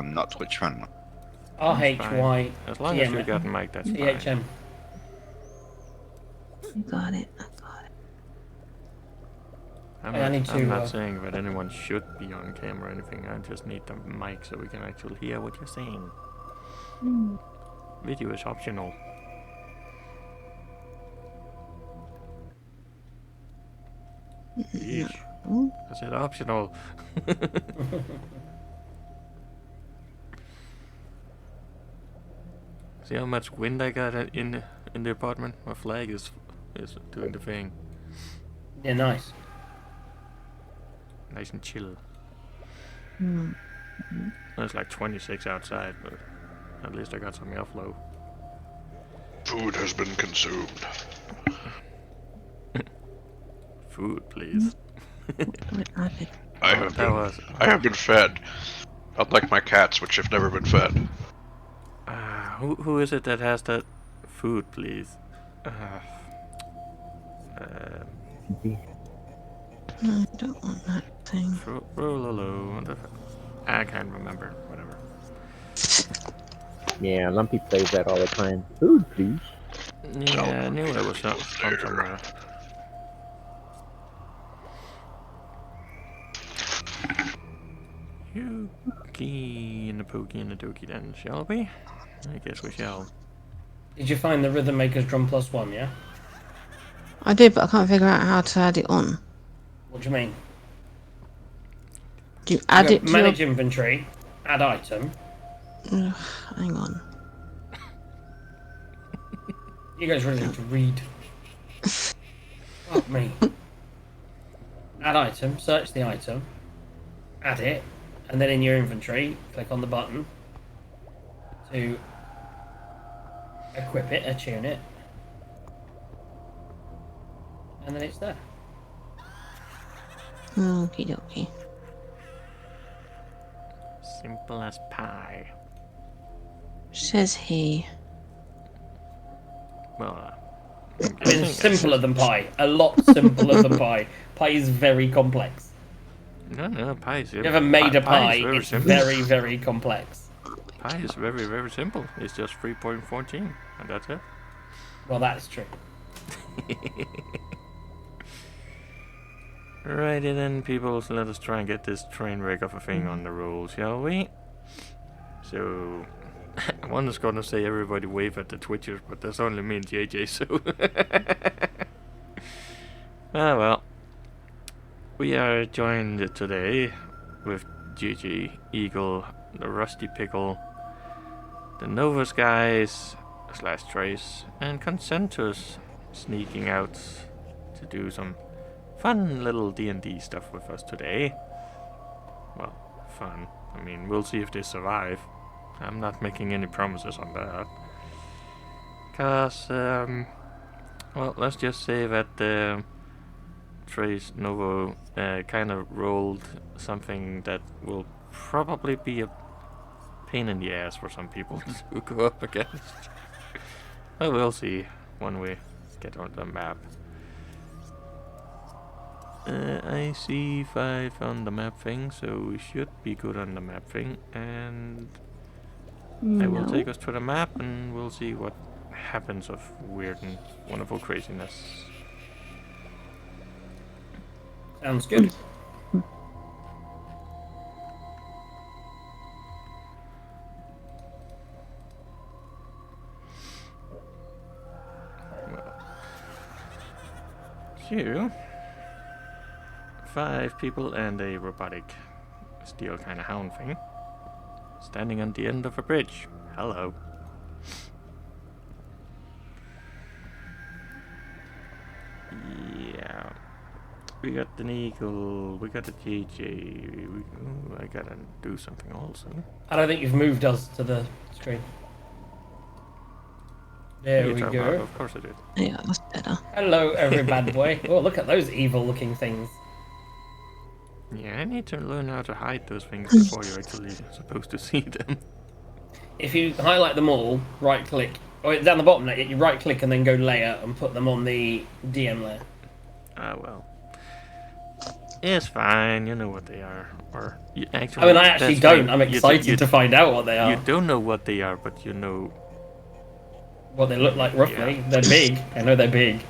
not Twitch fan. RHY. As long as you got mic, that's fine. THM. I got it. I'm not saying that anyone should be on camera or anything. I just need the mic so we can actually hear what you're saying. Video is optional. Yeesh. I said optional. See how much wind I got in the apartment? My flag is doing the thing. Yeah, nice. Nice and chill. It's like 26 outside, but at least I got some airflow. Food has been consumed. Food, please. I have been fed. Unlike my cats, which have never been fed. Who is it that has that food, please? I don't want that thing. I can't remember. Whatever. Yeah, Lumpy plays that all the time. Food, please. Yeah, I knew it was from somewhere. Yuki and the Pokey and the Doki then, shall we? I guess we shall. Did you find the Rhythm Maker's Drum Plus One, yeah? I did, but I can't figure out how to add it on. What do you mean? Do you add it to manage inventory, add item. Hang on. You guys really need to read. Fuck me. Add item, search the item, add it, and then in your inventory, click on the button to equip it, attune it, and then it's there. Okie dokie. Simple as pie. Says he. Well, It's simpler than pie. A lot simpler than pie. Pie is very complex. No, pie is... If you ever made a pie, it's simple. very, very complex. Pie is very, very simple. It's just 3.14, and that's it. Well, that's true. Righty then, people, so let us try and get this train wreck of a thing on the roll, shall we? So, one is gonna say everybody wave at the Twitchers, but that's only me and JJ, so... well. We are joined today with GG, Eagle, the Rusty Pickle, the Novus guys, / Trace, and Consentus sneaking out to do some fun little D&D stuff with us today. Well, fun. I mean, we'll see if they survive. I'm not making any promises on that. Cause, well, let's just say that Trace Novo kind of rolled something that will probably be a pain in the ass for some people to go up against. But we'll see when we get on the map. I see 5 on the map thing, so we should be good on the map thing, and I will take us to the map and we'll see what happens of weird and wonderful craziness. Sounds good. So, 5 people and a robotic steel kind of hound thing standing on the end of a bridge. Hello. Yeah. We got the Eagle, we got the JJ, I gotta do something also. I don't think you've moved us to the screen. There we go. Of course I did. Yeah, that's better. Hello, every bad boy. Oh, look at those evil-looking things. Yeah, I need to learn how to hide those things before you're actually supposed to see them. If you highlight them all, right-click, or down the bottom, you right-click and then go layer and put them on the DM layer. Ah, well. It's fine, you know what they are. Or you actually, I mean, I actually that's don't. right. I'm excited to find out what they are. You don't know what they are, but you know. What they look like roughly. Yeah. They're big. I know they're big.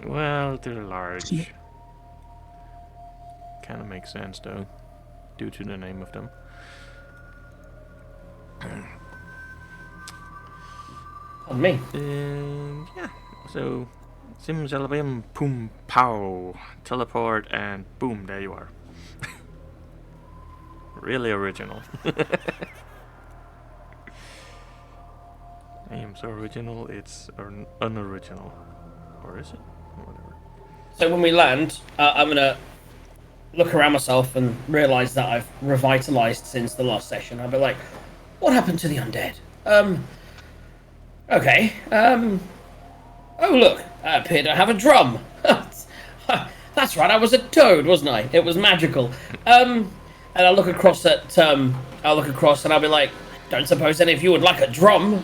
Well, they're large. Kind of makes sense though, due to the name of them. On me. Yeah. So, Simsalabim, boom, pow, teleport, and boom, there you are. Really original. I am so original, it's unoriginal. Or is it? Whatever. So when we land, I'm gonna look around myself and realise that I've revitalised since the last session. I'll be like, what happened to the undead? Okay. Oh look, I appear to have a drum. That's right, I was a toad, wasn't I? It was magical. And I'll look across at and I'll be like, don't suppose any of you would like a drum?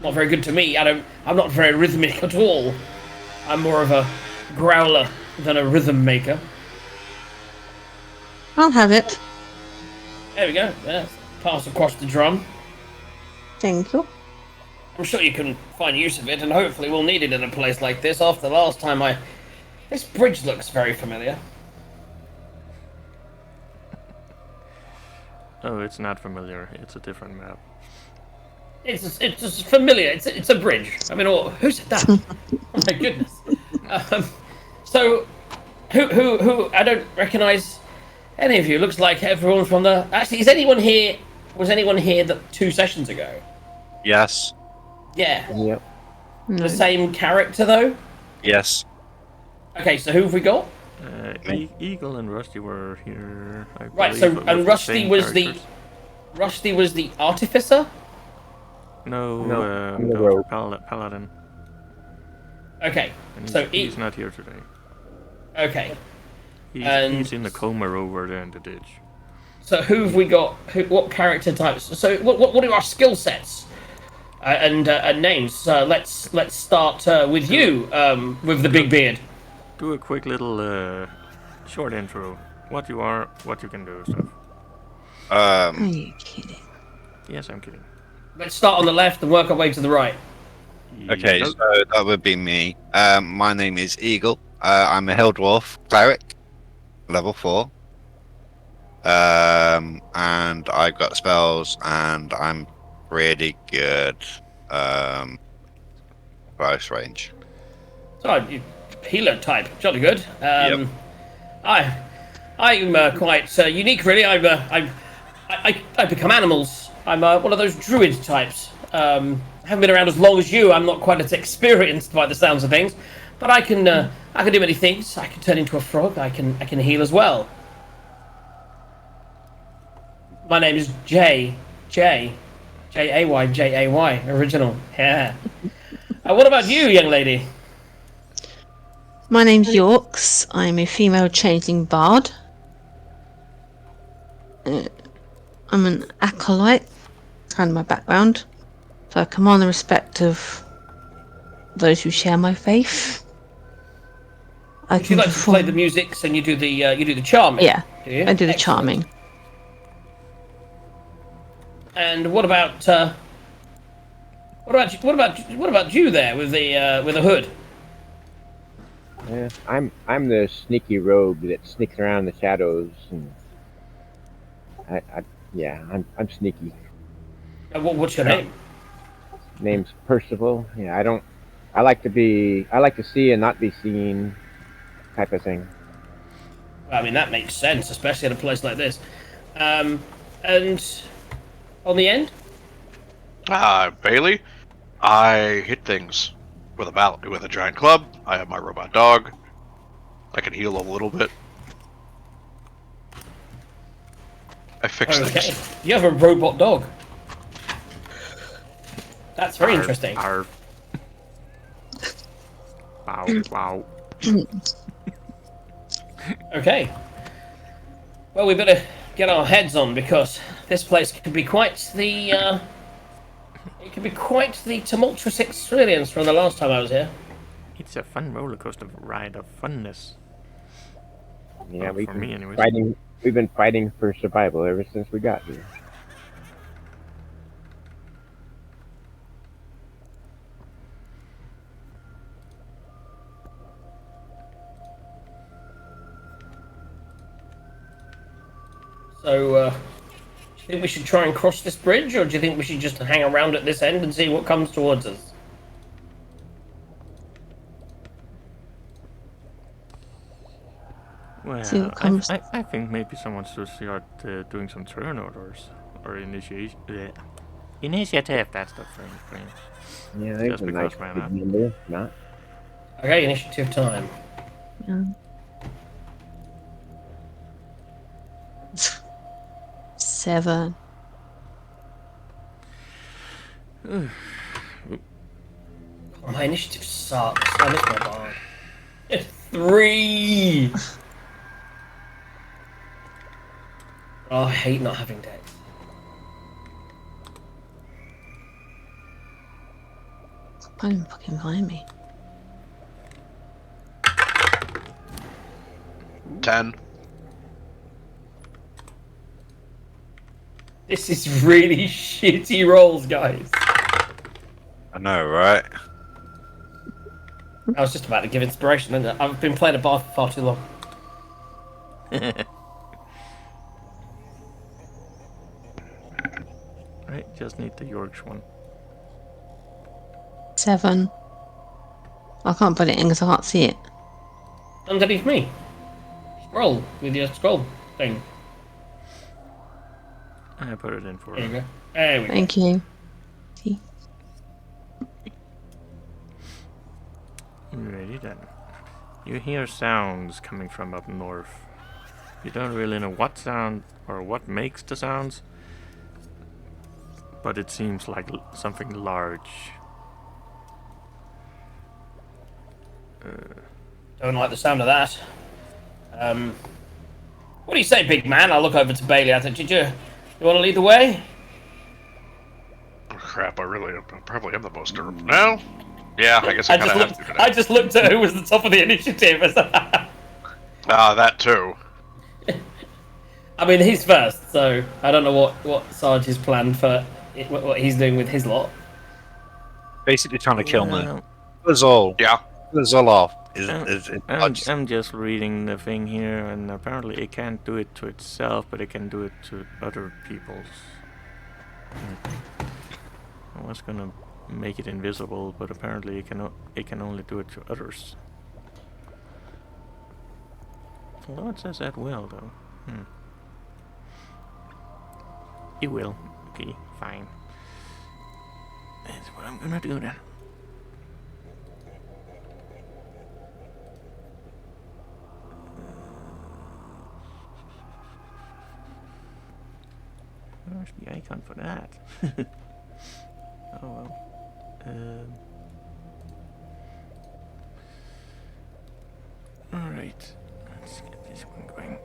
Not very good to me. I'm not very rhythmic at all. I'm more of a growler than a rhythm maker. I'll have it. There we go. Yeah, pass across the drum. Thank you. I'm sure you can find use of it, and hopefully we'll need it in a place like this. After the last time this bridge looks very familiar. Oh, it's not familiar. It's a different map. It's just familiar. It's a bridge. I mean, who said that? Oh my goodness. So, who? I don't recognise any of you. Looks like everyone's from the. Actually, is anyone here? Was anyone here 2 sessions ago? Yes. Yeah. Yep. The same character though. Yes. Okay, so who have we got? Eagle and Rusty were here. I Right. believe, So with and the Rusty same was characters. Rusty was the artificer. No, the Dr. rogue. Paladin. Okay. And So he's not here today. Okay. He's in the coma over there in the ditch. So who have we got? What character types? So what are our skill sets and names? Let's start with you, with the big beard. Do a quick little short intro. What you are, what you can do, stuff. Are you kidding? Yes, I'm kidding. Let's start on the left and work our way to the right. Okay, Nope. so that would be me. My name is Eagle. I'm a Hill Dwarf cleric, level 4. And I've got spells, and I'm really good. Close range. So healer type, jolly good. Yep. I'm quite unique, really. I become animals. I'm one of those druid types. I haven't been around as long as you. I'm not quite as experienced by the sounds of things, but I can do many things. I can turn into a frog. I can heal as well. My name is J A Y original. Yeah. What about you, young lady? My name's Yorks. I'm a female changeling bard. I'm an acolyte, kind of my background. So I command the respect of those who share my faith. I You like to play the music, and you do the charming. Yeah, do you? I do the Excellent. charming. And what about you there with the hood? Yeah, I'm the sneaky rogue that sneaks around the shadows, and I'm sneaky. What's your name? Name's Percival. Yeah, I like to see and not be seen, type of thing. I mean, that makes sense, especially in a place like this. And on the end, Bailey. I hit things with a giant club. I have my robot dog. I can heal a little bit. I fix okay, things. you have a robot dog. That's very Arf, interesting. arf. Wow, wow. Okay. Well, we better get our heads on because this place could be quite the tumultuous experience from the last time I was here. It's a fun roller coaster ride of funness. Yeah, Well, we've for been me anyways. fighting. We've been fighting for survival ever since we got here. So, do you think we should try and cross this bridge, or do you think we should just hang around at this end and see what comes towards us? See Well, what comes. I think maybe someone should start doing some turn orders or initiation. Initiative, that's the thing. Yeah, there's Just a because, nice man, big number. Not. Okay, initiative time. Yeah. 7. Oh, my initiative sucks. I missed my bar. 3! Oh, I hate not having dex. Can't even fucking find me. 10. This is really shitty rolls, guys. I know, right? I was just about to give inspiration, and I've been playing a bar for far too long. Right, just need the Yorkshire one. 7. I can't put it in because I can't see it. Underneath me. Scroll with your scroll thing. I put it in for There you her. go. There we go. Thank you. See? Ready then. You hear sounds coming from up north. You don't really know what sound or what makes the sounds, but it seems like something large. Don't like the sound of that. What do you say, big man? I look over to Bailey. I said, you want to lead the way? Oh, crap, I probably am the most durable now. Yeah, I guess I kind of have to today. I just looked at who was the top of the initiative. That too. I mean, he's first, so I don't know what Sarge has planned for what he's doing with his lot. Basically trying to kill me. Well, That's all. Yeah. That's all off. I'm just reading the thing here, and apparently it can't do it to itself, but it can do it to other people's. I was gonna make it invisible, but apparently it can only do it to others. Although it says at will, though. It will. Okay, fine. That's what I'm gonna do then. Where's the icon for that? Oh well. Alright. Let's get this one going.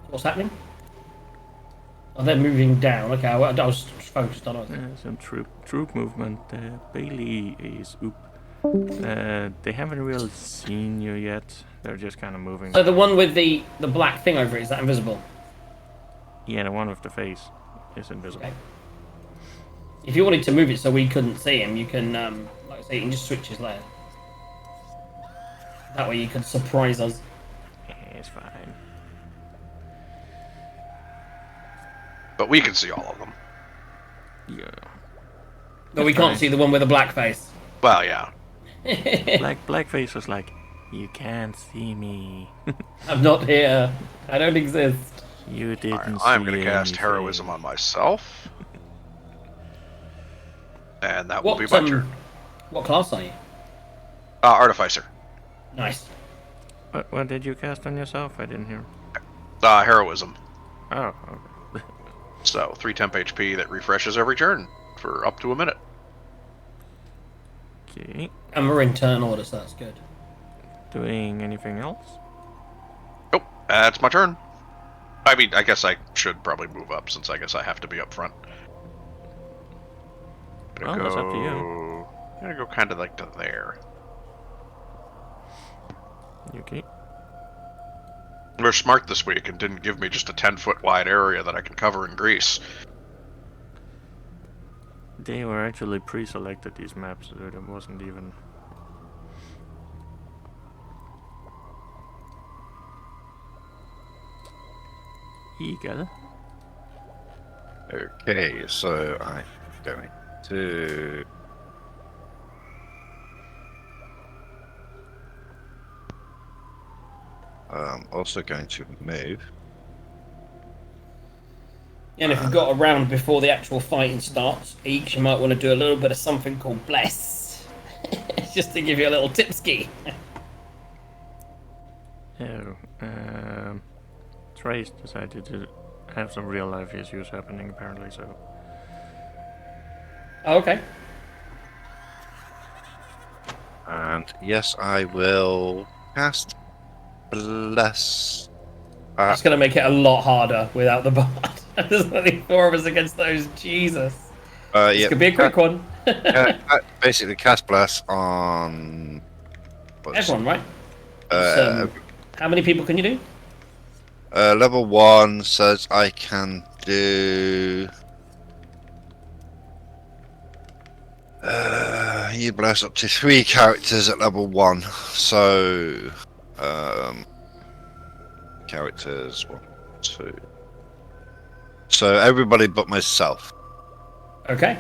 What's happening? Oh, they're moving down. Okay, I was focused on it. Some troop movement. Bailey is oop. They haven't really seen you yet. They're just kind of moving. So the one with the black thing over it, is that invisible? Yeah, the one with the face is invisible. Okay. If you wanted to move it so we couldn't see him, you can, like I say, you can just switch his layer. That way you can surprise us. Yeah, it's fine. But we can see all of them. Yeah. But we can't see the one with the black face. Well, yeah. Blackface was like, you can't see me. I'm not here. I don't exist. You didn't Alright, see I'm going to cast anything. heroism on myself. And that will be my turn. What class are you? Artificer. Nice. What did you cast on yourself? I didn't hear. Heroism. Oh, okay. So 3 temp HP that refreshes every turn for up to a minute. Okay. And we're in turn order, so that's good. Doing anything else? Nope, that's my turn. I mean, I guess I should probably move up since I guess I have to be up front. Well, that's up to you. I'm gonna go kind of like to there. Okay. We're smart this week and didn't give me just a 10-foot wide area that I can cover in grease. They were actually pre-selected, these maps, so it wasn't even... Eagle. Okay, so I'm going to. Also going to move. And if you've got a round before the actual fighting starts, each you might want to do a little bit of something called bless. Just to give you a little tipski. Oh, Trace decided to have some real life issues happening apparently, so... Oh, okay. And yes, I will cast Bless. That's going to make it a lot harder without the bard. There's only 4 of us against those. Jesus. This Yeah. could be a quick one. Basically, cast Bless on. Everyone, right? Uh, How many people can you do? Level 1 says I can do. You bless up to 3 characters at level 1. So, characters 1, 2. So everybody but myself. Okay.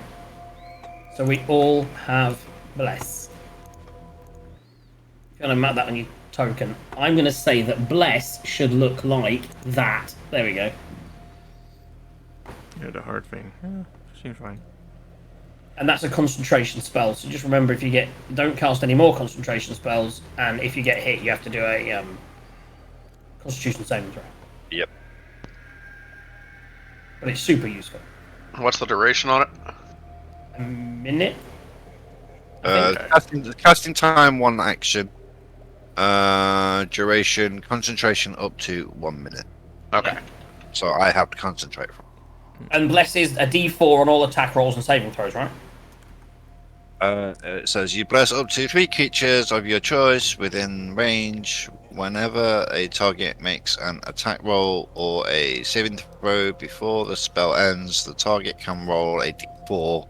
So we all have bless. If you want to map that on your token, I'm going to say that bless should look like that. There we go. Yeah, the hard thing. Yeah, seems fine. And that's a concentration spell. So just remember, if you get, don't cast any more concentration spells, and if you get hit, you have to do a Constitution saving throw. Yep. But it's super useful. What's the duration on it? A minute. I think. Casting time 1 action. Duration concentration up to 1 minute. Okay. Yeah. So I have to concentrate. And bless is a D4 on all attack rolls and saving throws, right? It says you bless up to 3 creatures of your choice within range. Whenever a target makes an attack roll or a saving throw before the spell ends, the target can roll a d4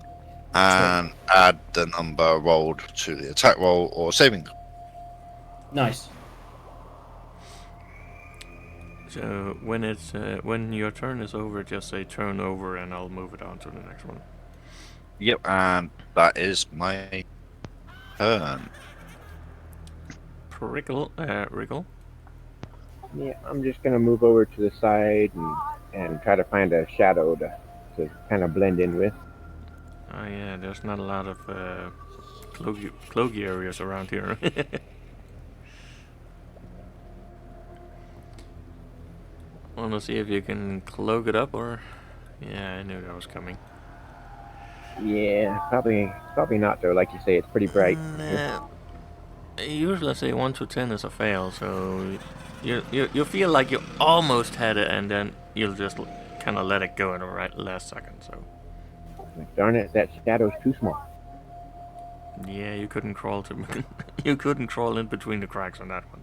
and add the number rolled to the attack roll or saving. Nice. So when it's when your turn is over, just say turn over, and I'll move it on to the next one. Yep, and that is my turn. Wriggle. Yeah, I'm just gonna move over to the side and try to find a shadow to kind of blend in with. Oh yeah, there's not a lot of cloaky areas around here. Wanna see if you can cloak it up, or... Yeah, I knew that was coming. Yeah, probably not though. Like you say, it's pretty bright. Nah. Usually I say 1 to 10 is a fail, so you feel like you almost had it, and then you'll just kind of let it go in the last second. So Darn it, that shadow's too small. yeah, you couldn't crawl to you couldn't crawl in between the cracks on that one.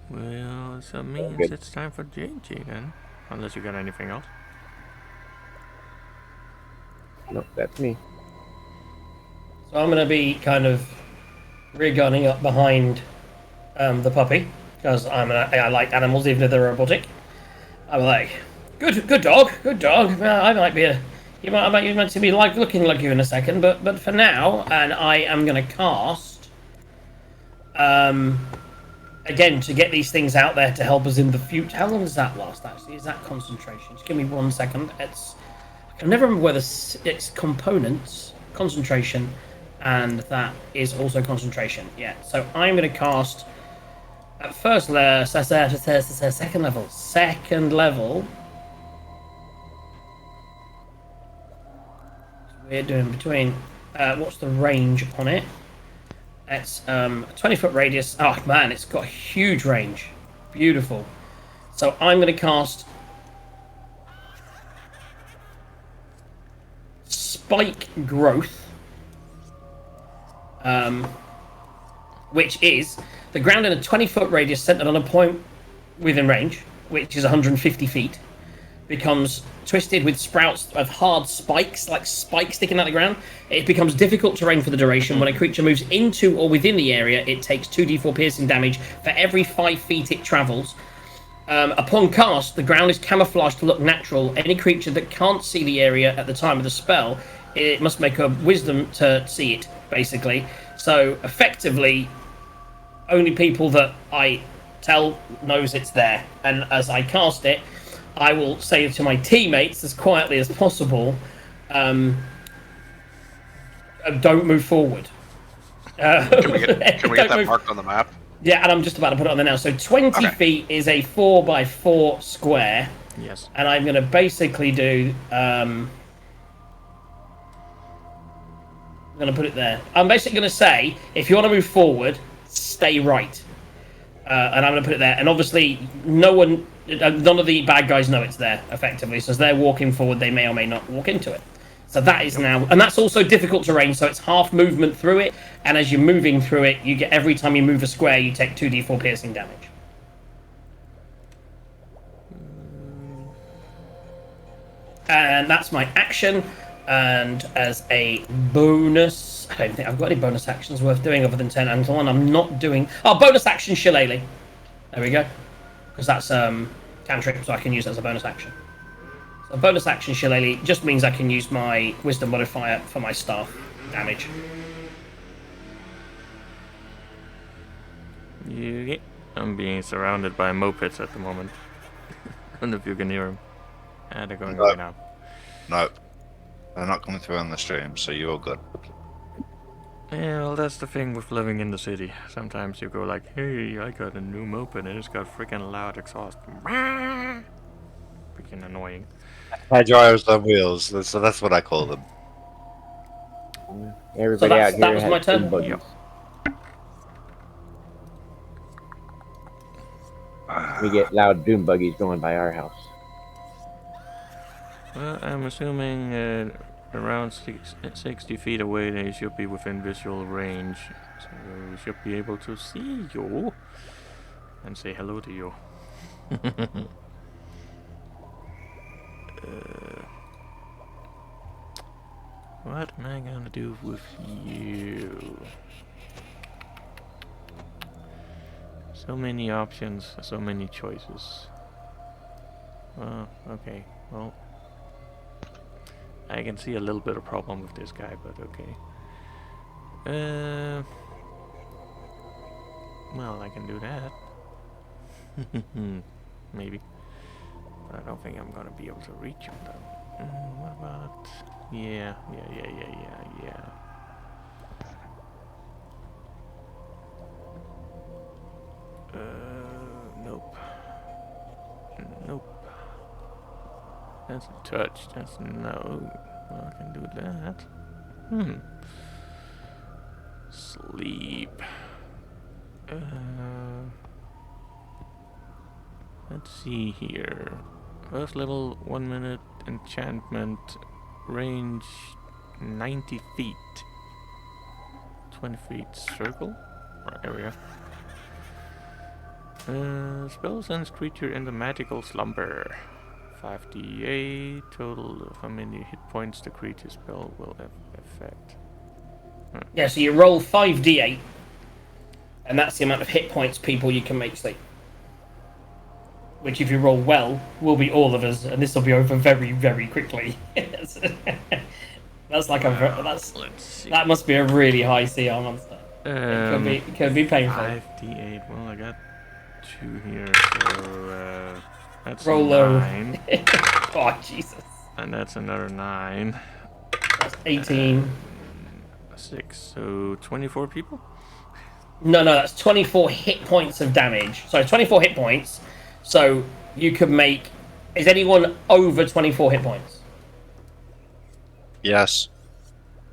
Well, so means Good. it's time for JG then, unless you got anything else. Nope, that's me. So I'm going to be kind of rear gunning up behind the puppy, because I like animals even if they're robotic. I'm like, good dog. I might be you might see me looking like you in a second, but for now, and I am going to cast again to get these things out there to help us in the future. How long does that last? Actually, is that concentration? Just give me 1 second. I can never remember whether it's components, concentration, and that is also concentration. Yeah. So I'm going to cast at first second level. Second level. We're doing between. What's the range on it? It's 20-foot radius. Oh man, it's got a huge range. Beautiful. So I'm going to cast Spike Growth, which is the ground in a 20-foot radius centered on a point within range, which is 150 feet, becomes twisted with sprouts of hard spikes, like spikes sticking out the ground. It becomes difficult terrain for the duration. When a creature moves into or within the area, it takes 2d4 piercing damage for every 5 feet it travels. Upon cast, the ground is camouflaged to look natural. Any creature that can't see the area at the time of the spell, it must make a wisdom to see it, basically. So, effectively, only people that I tell knows it's there. And as I cast it, I will say to my teammates as quietly as possible, don't move forward. Can we get that marked on the map? Yeah, and I'm just about to put it on there now. So 20 feet is a 4x4 square. Yes. And I'm going to basically do... I'm going to put it there. I'm basically going to say, if you want to move forward, stay right. And I'm going to put it there. And obviously, none of the bad guys know it's there, effectively. So as they're walking forward, they may or may not walk into it. So that is now... And that's also difficult terrain, so it's half movement through it. And as you're moving through it, you get every time you move a square, you take 2d4 piercing damage. And that's my action. And as a bonus... I don't think I've got any bonus actions worth doing other than 10. And the one I'm not doing... Oh, bonus action Shillelagh. There we go. Because that's cantrip, so I can use that as a bonus action. So bonus action Shillelagh just means I can use my wisdom modifier for my staff damage. Yeah, I'm being surrounded by mopeds at the moment. I don't know if you can hear them. They're going away now. No, they're not coming through on the stream, so you're all good. Yeah, well, that's the thing with living in the city. Sometimes you go like, hey, I got a new moped and it's got freaking loud exhaust. Freaking annoying. Hair dryers on wheels, so that's what I call them. Everybody So out here that was has my turn? doom buggies. Yep. We get loud doom buggies going by our house. Well, I'm assuming around 60 feet away they should be within visual range. So we should be able to see you and say hello to you. What am I gonna do with you? So many options, so many choices. Okay, well, I can see a little bit of problem with this guy, but okay. Well, I can do that. Maybe. But I don't think I'm gonna be able to reach him though. What about... Yeah. Nope. That's a touch. That's no. Well, I can do that. Sleep. Let's see here. First level, 1 minute enchantment, range 90 feet. 20 feet circle. Right, there we go. Spell sends creature into magical slumber. 5d8 total of how many hit points the creature spell will affect. Yeah, so you roll 5d8, and that's the amount of hit points people you can make sleep. Which, if you roll well, will be all of us, and this will be over very, very quickly. That's like that must be a really high CR monster. It could be painful. 5d8. Well, I got 2 here, so that's Roll low. 9. Oh Jesus! And that's another 9. That's 18. 6, so 24 people? No, that's 24 hit points of damage. Sorry, 24 hit points. So you could make. Is anyone over 24 hit points? Yes.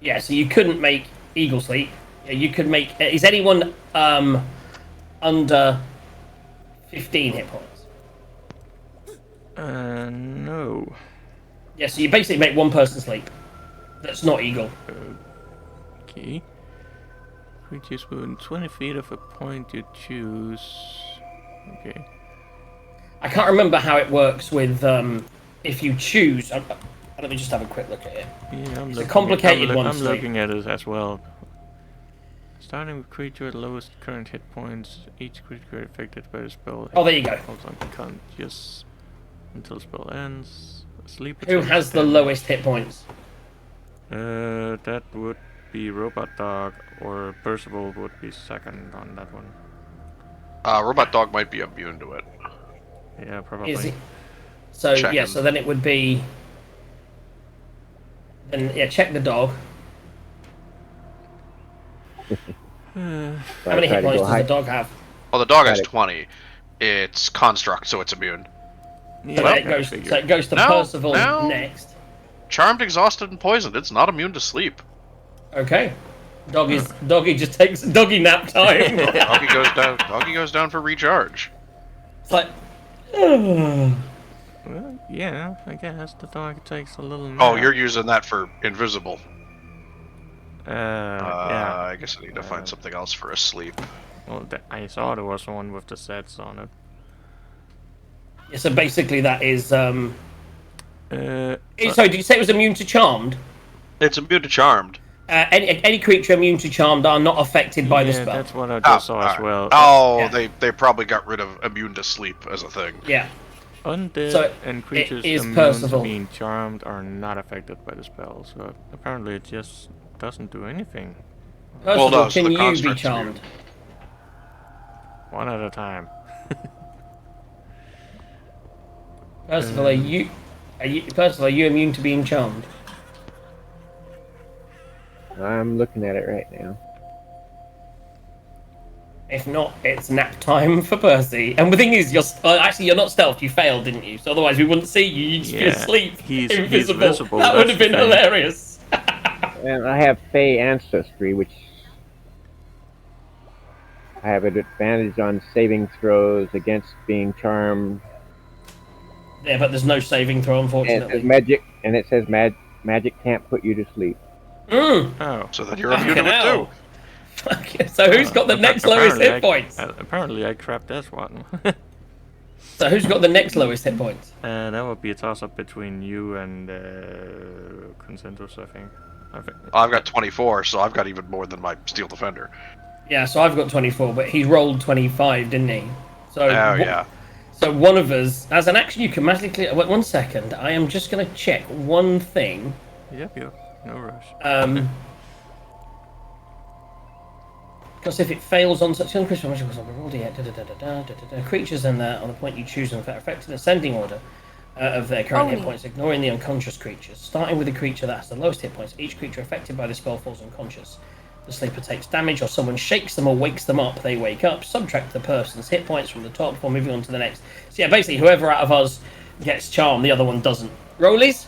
Yeah, so you couldn't make Eagle Sleep. You could make. Is anyone under 15 hit points? No. Yeah, so you basically make one person sleep. That's not Eagle. Okay. Creatures within 20 feet of a point you choose. Okay. I can't remember how it works with if you choose. Let me just have a quick look at it. Yeah, It's a complicated one. I'm looking at it as well. Starting with creature at lowest current hit points, each creature affected by the spell. Oh, there you go. Holds unconscious until spell ends. Sleep. Who has the lowest hit points? That would be Robot Dog, or Percival would be second on that one. Robot Dog might be immune to it. Yeah, probably. Is it? So Check yeah, him. so then it would be. Then yeah, check the dog. How many hit points does the dog have? Well, the dog Got has it. 20. It's construct, so it's immune. Yeah, So, I it goes, figured. so it goes to No, Percival no. next. Charmed, exhausted, and poisoned. It's not immune to sleep. Okay. Doggy just takes doggy nap time. Doggy goes down. Doggy goes down for recharge. It's like. Well, yeah, I guess the dog takes a little nap. Oh, you're using that for invisible. Yeah. I guess I need to find something else for a sleep. Well, I saw there was one with the sets on it. Yeah, so basically that is. Uh, Sorry, did you say it was immune to charmed? It's immune to charmed. Any creature immune to charmed are not affected by the yeah, spell. that's what I just saw as alright. well. Oh, Yeah. they probably got rid of immune to sleep as a thing. Yeah. Undead So, and creatures it is immune Percival. to being charmed are not affected by the spell, so apparently it just doesn't do anything. Percival, no, so can the you be construct's charmed? One at a time. Percival, are you immune to being charmed? I'm looking at it right now. If not, it's nap time for Percy. And the thing is, you're not stealth. You failed, didn't you? So otherwise, we wouldn't see you. You'd just be Yeah, asleep, he's invisible. visible, That would that's have been the thing. hilarious. And I have Fey ancestry, which I have an advantage on saving throws against being charmed. Yeah, but there's no saving throw, And it unfortunately. says magic, and it says magic can't put you to sleep. Oh. So then you're immune to Fucking it hell. too. So who's got the next lowest hit points? Apparently I crapped this one. So who's got the next lowest hit points? That would be a toss-up between you and Concentrus, I think. I've got 24, so I've got even more than my Steel Defender. Yeah, so I've got 24, but he rolled 25, didn't he? So Oh, yeah. So one of us, as an action, you can magically. Wait 1 second. I am just going to check one thing. Yep. No rush. Because if it fails on such an Christian creatures on the point you choose them are affected in ascending order of their current hit points, ignoring the unconscious creatures. Starting with the creature that has the lowest hit points, each creature affected by the spell falls unconscious. The sleeper takes damage, or someone shakes them or wakes them up. They wake up. Subtract the person's hit points from the top before moving on to the next. So yeah, basically, whoever out of us gets charmed, the other one doesn't. Rollies?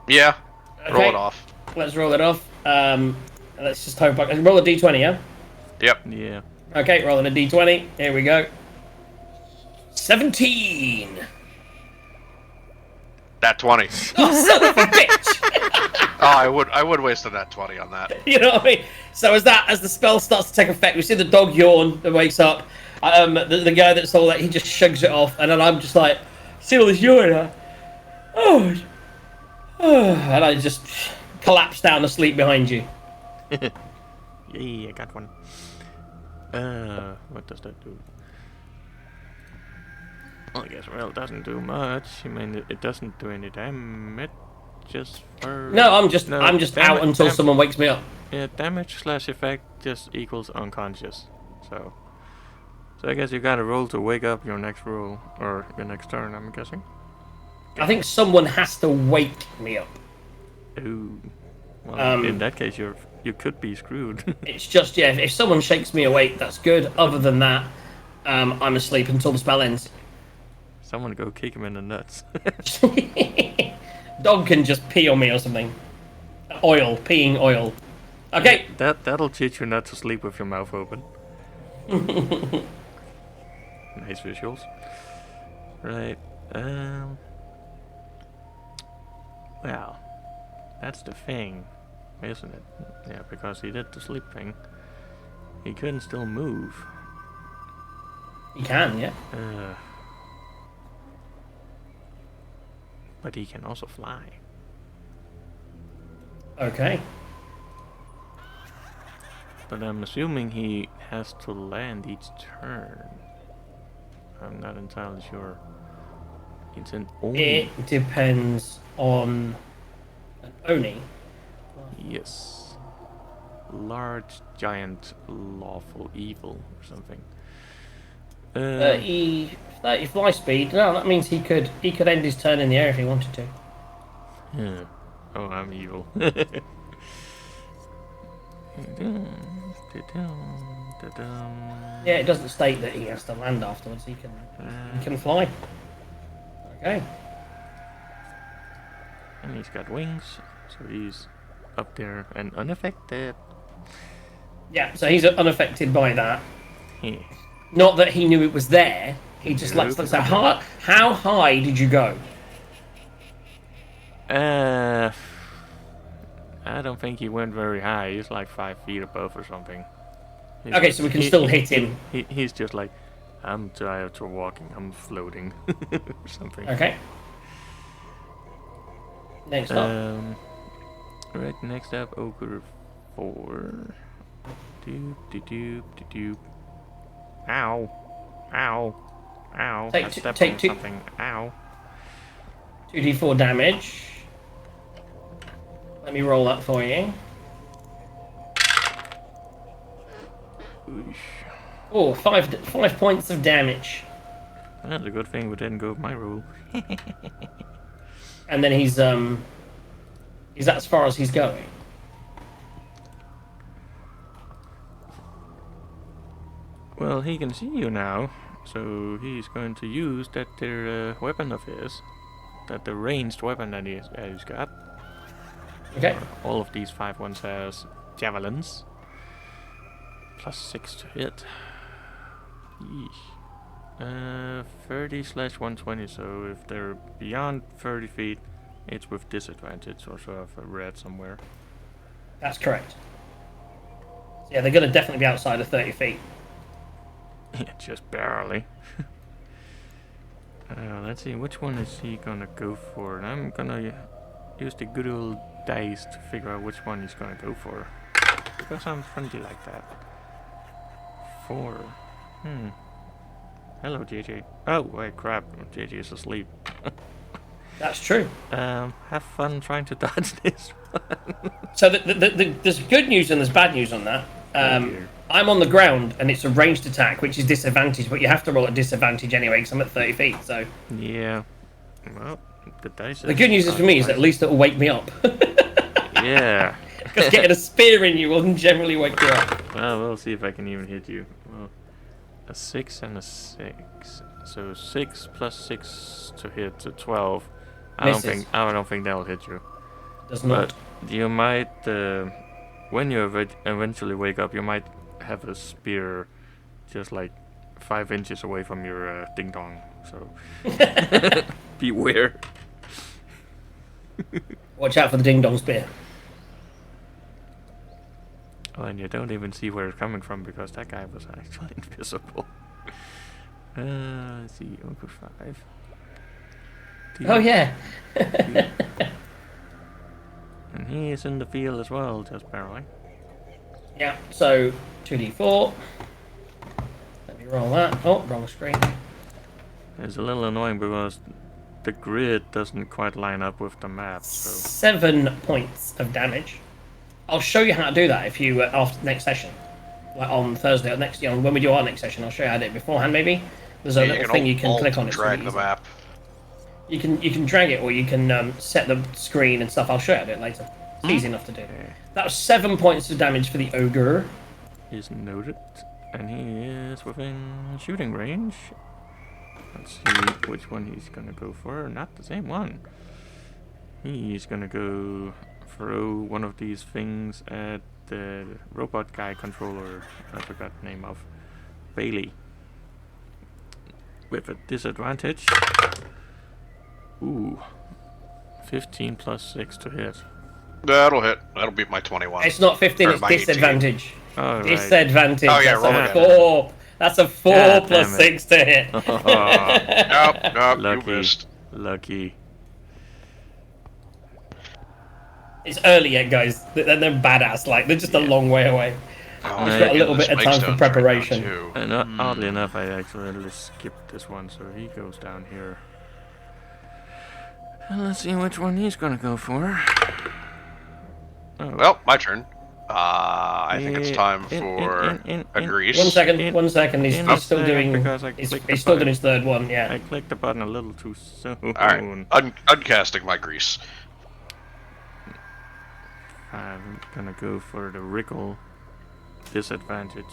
Yeah. Okay. Roll it off. Let's roll it off. Let's just hope I can roll a d20, yeah? Yep. Yeah. Okay, rolling a d20. Here we go. 17! That 20. Oh, son of a bitch! Oh, I would waste a nat 20 on that. You know what I mean? So as the spell starts to take effect, we see the dog yawn and wakes up. The guy that saw that, he just shrugs it off, and then I'm just like, see all this urine? Oh, and I just collapse down asleep behind you. Yay, I got one. What does that do? Well, I guess, well, it doesn't do much. I mean, it doesn't do any damage. Just for... No, I'm just out until someone. someone wakes me up. Yeah, damage / effect just equals unconscious. So I guess you gotta roll to wake up your next roll, or your next turn, I'm guessing. I think someone has to wake me up. Ooh. Well, in that case, you could be screwed. It's just, yeah, if someone shakes me awake, that's good. Other than that, I'm asleep until the spell ends. Someone go kick him in the nuts. Dog can just pee on me or something. Peeing oil. Okay. That'll teach you not to sleep with your mouth open. Nice visuals. Right. Well, that's the thing, isn't it? Yeah, because he did the sleep thing. He couldn't still move. He can, yeah. But he can also fly. Okay. But I'm assuming he has to land each turn. I'm not entirely sure. It's an Oni. It depends on an Oni. Yes. Large, giant, lawful evil or something. 30 fly speed. No, that means he could end his turn in the air if he wanted to. Yeah. Oh, I'm evil. Yeah, it doesn't state that he has to land afterwards. He can fly. Okay. And he's got wings, so he's up there and unaffected. Yeah, so he's unaffected by that. Yeah. Not that he knew it was there. He just Nope. likes to say, how high did you go? I don't think he went very high. He's like 5 feet above or something. Okay, so we can still hit him. He's just like, I'm tired of walking. I'm floating or something. Okay. Next up. Right, next up, Ogre 4. Doop, doop, doop, doop, doop. Ow. Ow. Ow. I stepped on something. Ow. 2d4 damage. Let me roll that for you. Oosh. Oh, 5 points of damage. That's a good thing we didn't go with my rule. And then he's as far as he's going. Well, he can see you now, so he's going to use that weapon of his, the ranged weapon that he's got. Okay. All of these 5 ones has javelins, +6 to hit. Yeesh. 30/120. So if they're beyond 30 feet, it's with disadvantage. Or so I've read somewhere. That's correct. So yeah, they're going to definitely be outside of 30 feet. Yeah, just barely. Let's see, which one is he gonna go for? And I'm gonna use the good old dice to figure out which one he's gonna go for. Because I'm friendly like that. 4. Hello, JJ. Oh, wait, crap. JJ is asleep. That's true. Have fun trying to dodge this one. So there's good news and there's bad news on that. Dear. I'm on the ground and it's a ranged attack, which is disadvantage, but you have to roll at disadvantage anyway because I'm at 30 feet. So Yeah. Well, the dice. the good news is for me is at least it'll wake me up. Yeah. Because getting a spear in you will generally wake you up. Well, we'll see if I can even hit you. Well, a 6 and a 6. So 6 plus 6 to hit to 12. I don't think that'll hit you. Does not. But you might, when you eventually wake up, you might have a spear just like 5 inches away from your ding dong. So beware. Watch out for the ding dong spear. Oh, and you don't even see where it's coming from because that guy was actually invisible. Let's see, Ogre 5. Oh yeah. And he is in the field as well, just barely. Yeah. So 2d4. Let me roll that. Oh, wrong screen. It's a little annoying because the grid doesn't quite line up with the map. So 7 points of damage. I'll show you how to do that if you after next session, like on Thursday or next. When we do our next session, I'll show you how to do it beforehand. Maybe there's a little thing you can click on. It's drag really the easy. map. You can drag it, or you can set the screen and stuff. I'll show you how to do it later. It's easy enough to do. That was 7 points of damage for the ogre. Is noted, and he is within shooting range. Let's see which one he's gonna go for. Not the same one. He's gonna go throw one of these things at the robot guy controller. I forgot the name of. Bailey. With a disadvantage. Ooh. 15 plus 6 to hit. That'll hit. That'll beat my 21. It's not 15, Or it's my 18. disadvantage. Oh, right. Disadvantage. Oh, yeah, That's roll a again. 4. That's a 4 God plus damn it. 6 to hit. Nope, you Lucky. missed. Lucky. It's early yet, guys. They're badass. Like, they're just a long way away. Oh, We've Right. got a yeah, little the bit of spike time for stones right now, preparation. too. And oddly enough, I accidentally skipped this one, so he goes down here. And let's see which one he's gonna go for. Oh. Well, my turn. I think it's time for a grease. 1 second, 1 second. He's still second, doing. because I He's clicked the still doing button. his third one. I Yeah. clicked the button a little too soon. Alright, uncasting my grease. I'm gonna go for the wriggle. Disadvantage.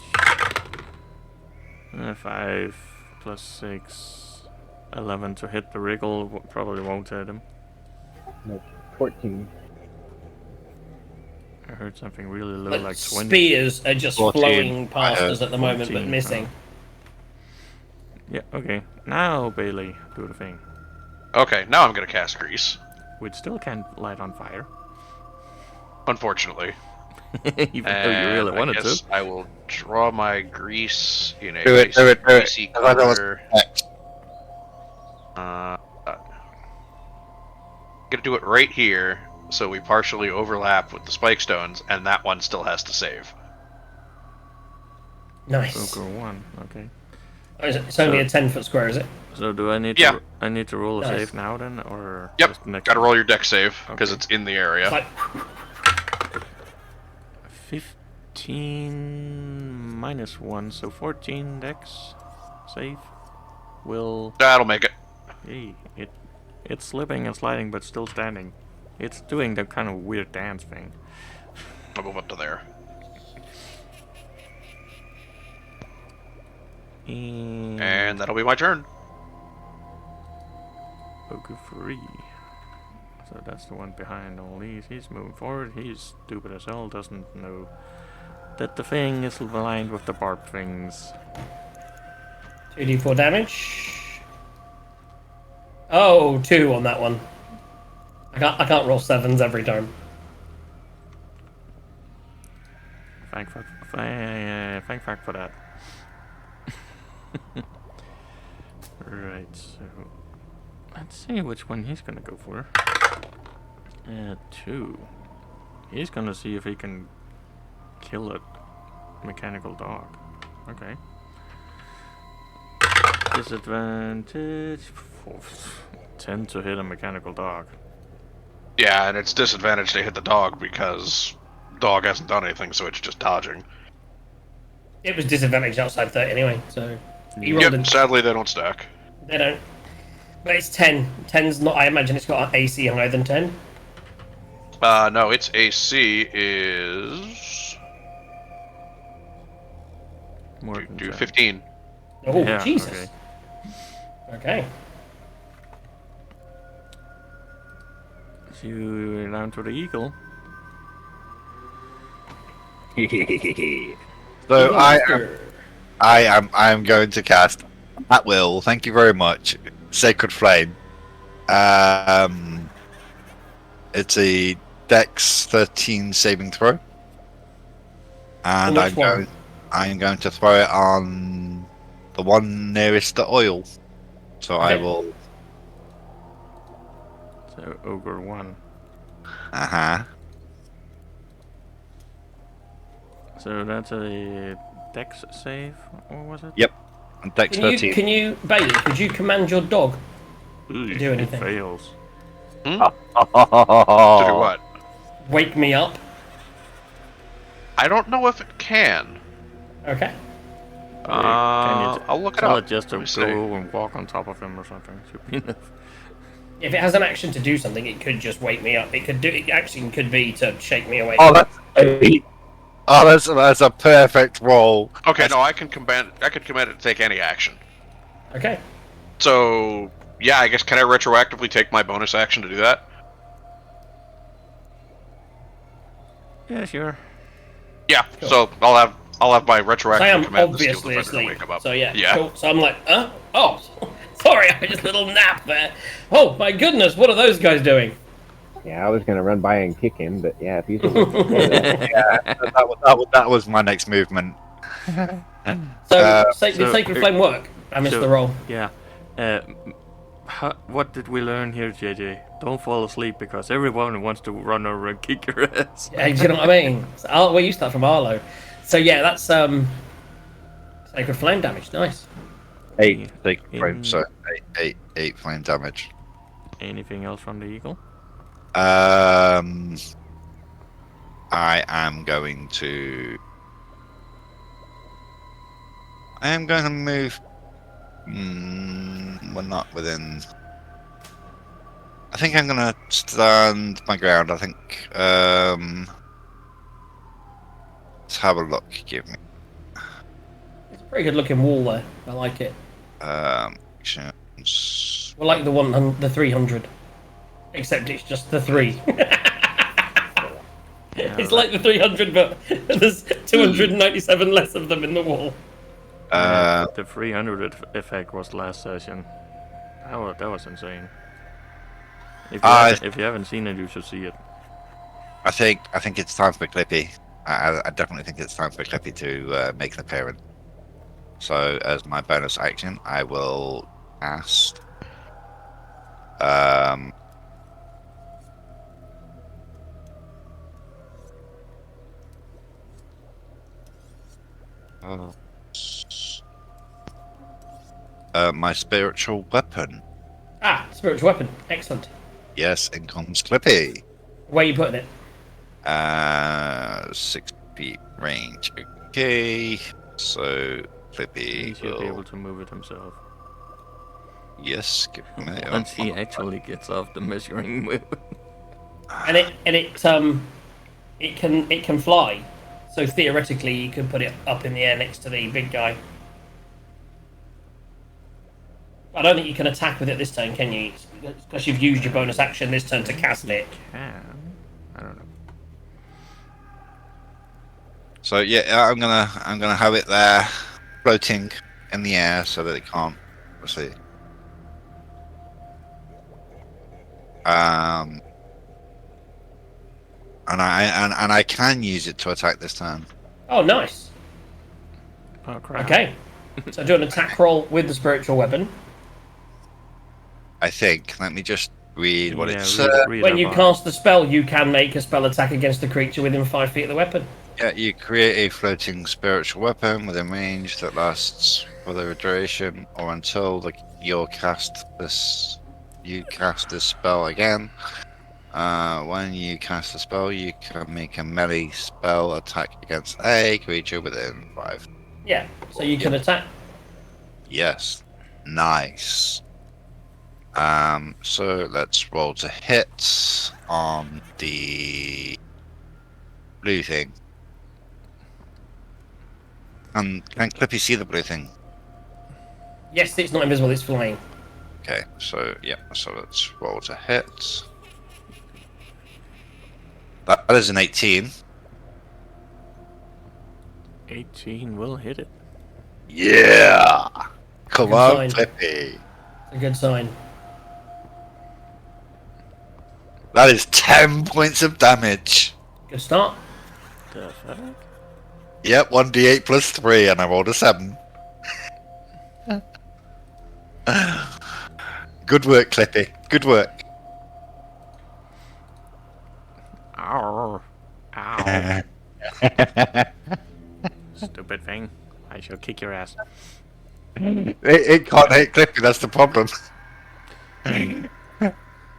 5 plus 6. 11 to hit the wriggle. Probably won't hit him. Nope. 14. I heard something really low, But like 20. spears are just 14. flowing past I heard us at the moment, but 14, missing. Yeah, okay. Now, Bailey, do the thing. Okay, now I'm gonna cast grease. Which still can't light on fire. Unfortunately. Even though you really And wanted I guess to. I will draw my grease in a Do it, nice do it, do it. greasy I thought that was color. next. Gonna do it right here, so we partially overlap with the spike stones, and that one still has to save. Nice. Ogre 1, okay. Oh, it's only a 10-foot square, is it? So do I need Yeah. to I need to roll a Nice. save now then, or Yep, just next gotta one? roll your deck save, because Okay. it's in the area. It's like 15 minus 1, so 14 dex save will. That'll make it. Hey, it's slipping and sliding, but still standing. It's doing that kind of weird dance thing. I'll move up to there. And that'll be my turn. Ogre 3. So that's the one behind all these. He's moving forward. He's stupid as hell. Doesn't know that the thing is aligned with the barb things. 2d4 damage. Oh, 2 on that one. I can't roll 7s every time. Thank fuck for that. Right, so let's see which one he's gonna go for. 2. He's gonna see if he can kill a mechanical dog. Okay. Disadvantage. 10 to hit a mechanical dog. Yeah, and it's disadvantage to hit the dog because dog hasn't done anything, so it's just dodging. It was disadvantage outside 30 anyway, so he rolled Yep, sadly they don't stack. They don't. But it's 10. 10's not. I imagine it's got an AC higher than 10. No, its AC is... More than 10. 15. Oh, Yeah, Jesus. okay. Okay. So you down to the eagle. So I am going to cast at will. Thank you very much, Sacred Flame. It's a Dex 13 saving throw, and Which one? I'm going to throw it on the one nearest the oil. So I Okay. will. So ogre 1. So that's a dex save, or was it? Yep. And Dex 13. Bailey, could you command your dog? Ooh, do anything. It fails. To do what? Wake me up? I don't know if it can. Okay. I'll look it Tell up. it just to Let me see. go and walk on top of him or something. Should be enough. If it has an action to do something, it could just wake me up. It actually could be to shake me awake. Oh, that's 8. Oh, that's a perfect roll. Okay, no, I can command it to take any action. Okay. So yeah, I guess can I retroactively take my bonus action to do that? Yeah, sure. Yeah. Cool. So I'll have my I retroactive am command the steel obviously defender to asleep. wake him up. So yeah. Yeah. Cool. So I'm like, oh, sorry, I just a little nap there. Oh my goodness, what are those guys doing? Yeah, I was gonna run by and kick him, but yeah, if he's awake, That was my next movement. So did so- Sacred Flame work? I missed so- the roll. Yeah. What did we learn here, JJ? Don't fall asleep because everyone wants to run over and kick your ass. Yeah, do you know what I mean? So, we used that from Arlo. So yeah, that's Sacred Flame damage. Nice. 8 flame, In- so 8 flame damage. Anything else from the eagle? I am going to move. We're not within. I think I'm gonna stand my ground. I think. Let's have a look. Give me. It's a pretty good looking wall there. I like it. Actions. We're like the 300, except it's just the 3. It's like the 300, but there's 297 less of them in the wall. The 300 effect was last session. That was insane. If you haven't seen it, you should see it. I think it's time for Clippy. I definitely think it's time for Clippy to make an appearance. So as my bonus action, I will cast. My spiritual weapon. Spiritual weapon. Excellent. Yes, in comes Clippy. Where are you putting it? 6 feet range. Okay, so Clippy He should be able will. to move it himself. Yes, give me a minute. Once he actually gets off the measuring wheel. And it can fly. So theoretically, you could put it up in the air next to the big guy. I don't think you can attack with it this turn, can you? Because you've used your bonus action this turn to cast it. Can. I don't know. So yeah, I'm gonna have it there, floating in the air, so that it can't. Let's see. And I can use it to attack this turn. Oh, nice. Oh crap. Okay. So do an attack roll with the spiritual weapon. I think. Let me just read what it Yeah, says. read When up you on it. cast the spell, you can make a spell attack against a creature within 5 feet of the weapon. Yeah, you create a floating spiritual weapon within range that lasts for the duration or until you cast this spell again. When you cast a spell, you can make a melee spell attack against a creature within 5. Yeah, so you can attack. Yes, nice. So let's roll to hit on the blue thing. And can Clippy see the blue thing? Yes, it's not invisible, it's flying. Okay, so yeah, so let's roll to hit. That is an 18. 18 will hit it. Yeah! Come Good on, sign. Clippy. It's a good sign. That is 10 points of damage. Good start. The fuck? Yep, 1d8 plus 3, and I rolled a 7. Good work, Clippy. Good work. Ow. Ow. Stupid thing. I shall kick your ass. It can't hit Clippy, that's the problem.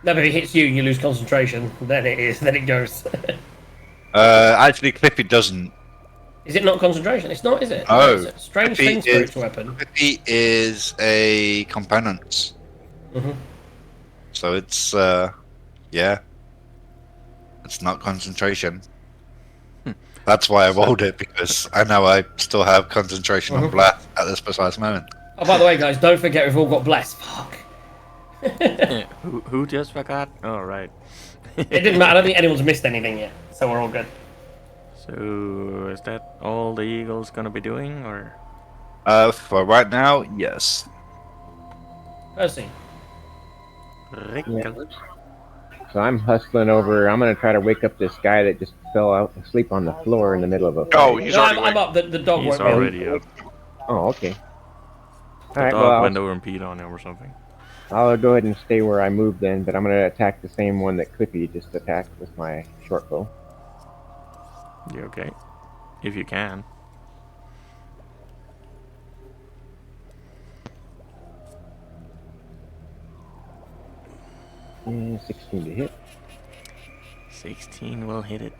No, but if it hits you and you lose concentration, then it goes. Actually, Clippy doesn't. Is it not concentration? It's not, is it? Oh, It's a strange Clippy thing, is- spiritual weapon. Clippy is a component. Mhm. So it's yeah, it's not concentration. That's why I rolled it, because I know I still have concentration on blast at this precise moment. Oh, by the way, guys, don't forget we've all got bless. Fuck. Who just forgot? Oh, right. It didn't matter. I don't think anyone's missed anything yet, so we're all good. So, is that all the eagle's gonna be doing, or? For right now, yes. Percy. Yeah. So I'm hustling over. I'm gonna try to wake up this guy that just fell out asleep on the floor in the middle of a fight. Oh, he's No, already I'm up. The dog He's won't already up. Oh, okay. The All right. dog Well, went over and peed on him or something. I'll go ahead and stay where I moved then, but I'm gonna attack the same one that Clippy just attacked with my short bow. You okay? If you can. Yeah, 16 to hit. 16 will hit it.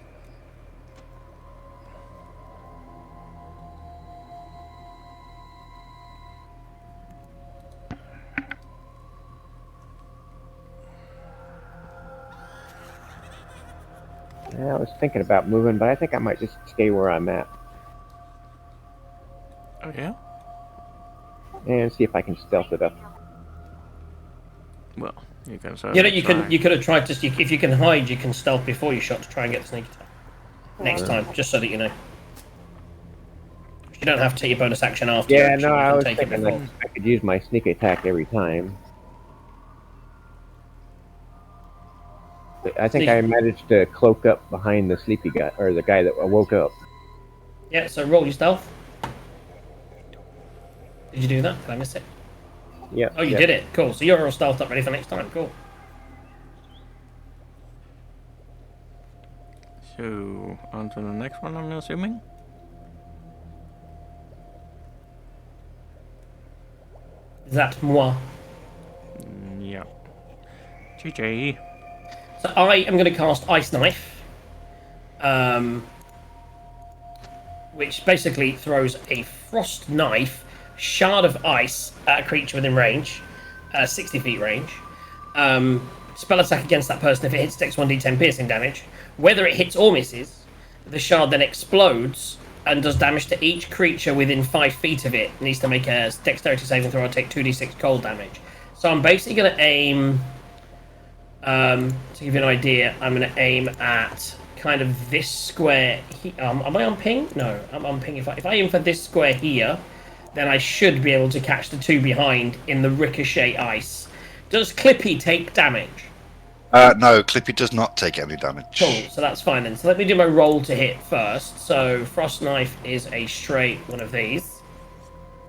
Yeah, I was thinking about moving, but I think I might just stay where I'm at Oh yeah? and see if I can stealth it up. Well, you can You know, certainly you try. can. You could have tried to. If you can hide, you can stealth before you shot to try and get the sneak attack. Next time, just so that you know. You don't have to take your bonus action after. Yeah, your action, no, you I can was take it thinking before. like I could use my sneak attack every time. But I think Sneak- I managed to cloak up behind the sleepy guy, or the guy that woke up. Yeah. So roll your stealth. Did you do that? Did I miss it? Yeah. Oh, you did it. Cool. So you're all stealthed up, ready for next time. Cool. So, on to the next one, I'm assuming? That moi. Yeah. GG. So I am going to cast Ice Knife, which basically throws a frost knife, shard of ice at a creature within range, 60 feet range. Spell attack against that person. If it hits, takes 1d10 piercing damage. Whether it hits or misses, the shard then explodes and does damage to each creature within 5 feet of it. It needs to make a dexterity saving throw or take 2d6 cold damage. So I'm basically going to aim. To give you an idea, I'm going to aim at kind of this square. Am I on ping? No, I'm on ping. If I aim for this square here, then I should be able to catch the two behind in the ricochet ice. Does Clippy take damage? No, Clippy does not take any damage. Cool, so that's fine then. So let me do my roll to hit first. So Frost Knife is a straight one of these.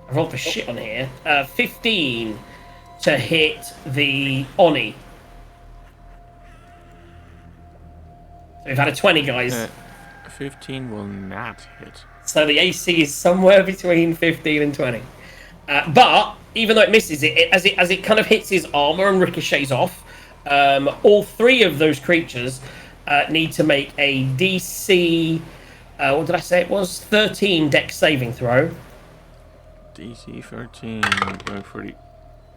I rolled for shit on here. 15 to hit the Oni. So we've had a 20, guys. 15 will not hit. So the AC is somewhere between 15 and 20. But even though it misses as it kind of hits his armor and ricochets off, all three of those creatures need to make a DC. What did I say it was? 13 Dex saving throw. DC 13, going for the...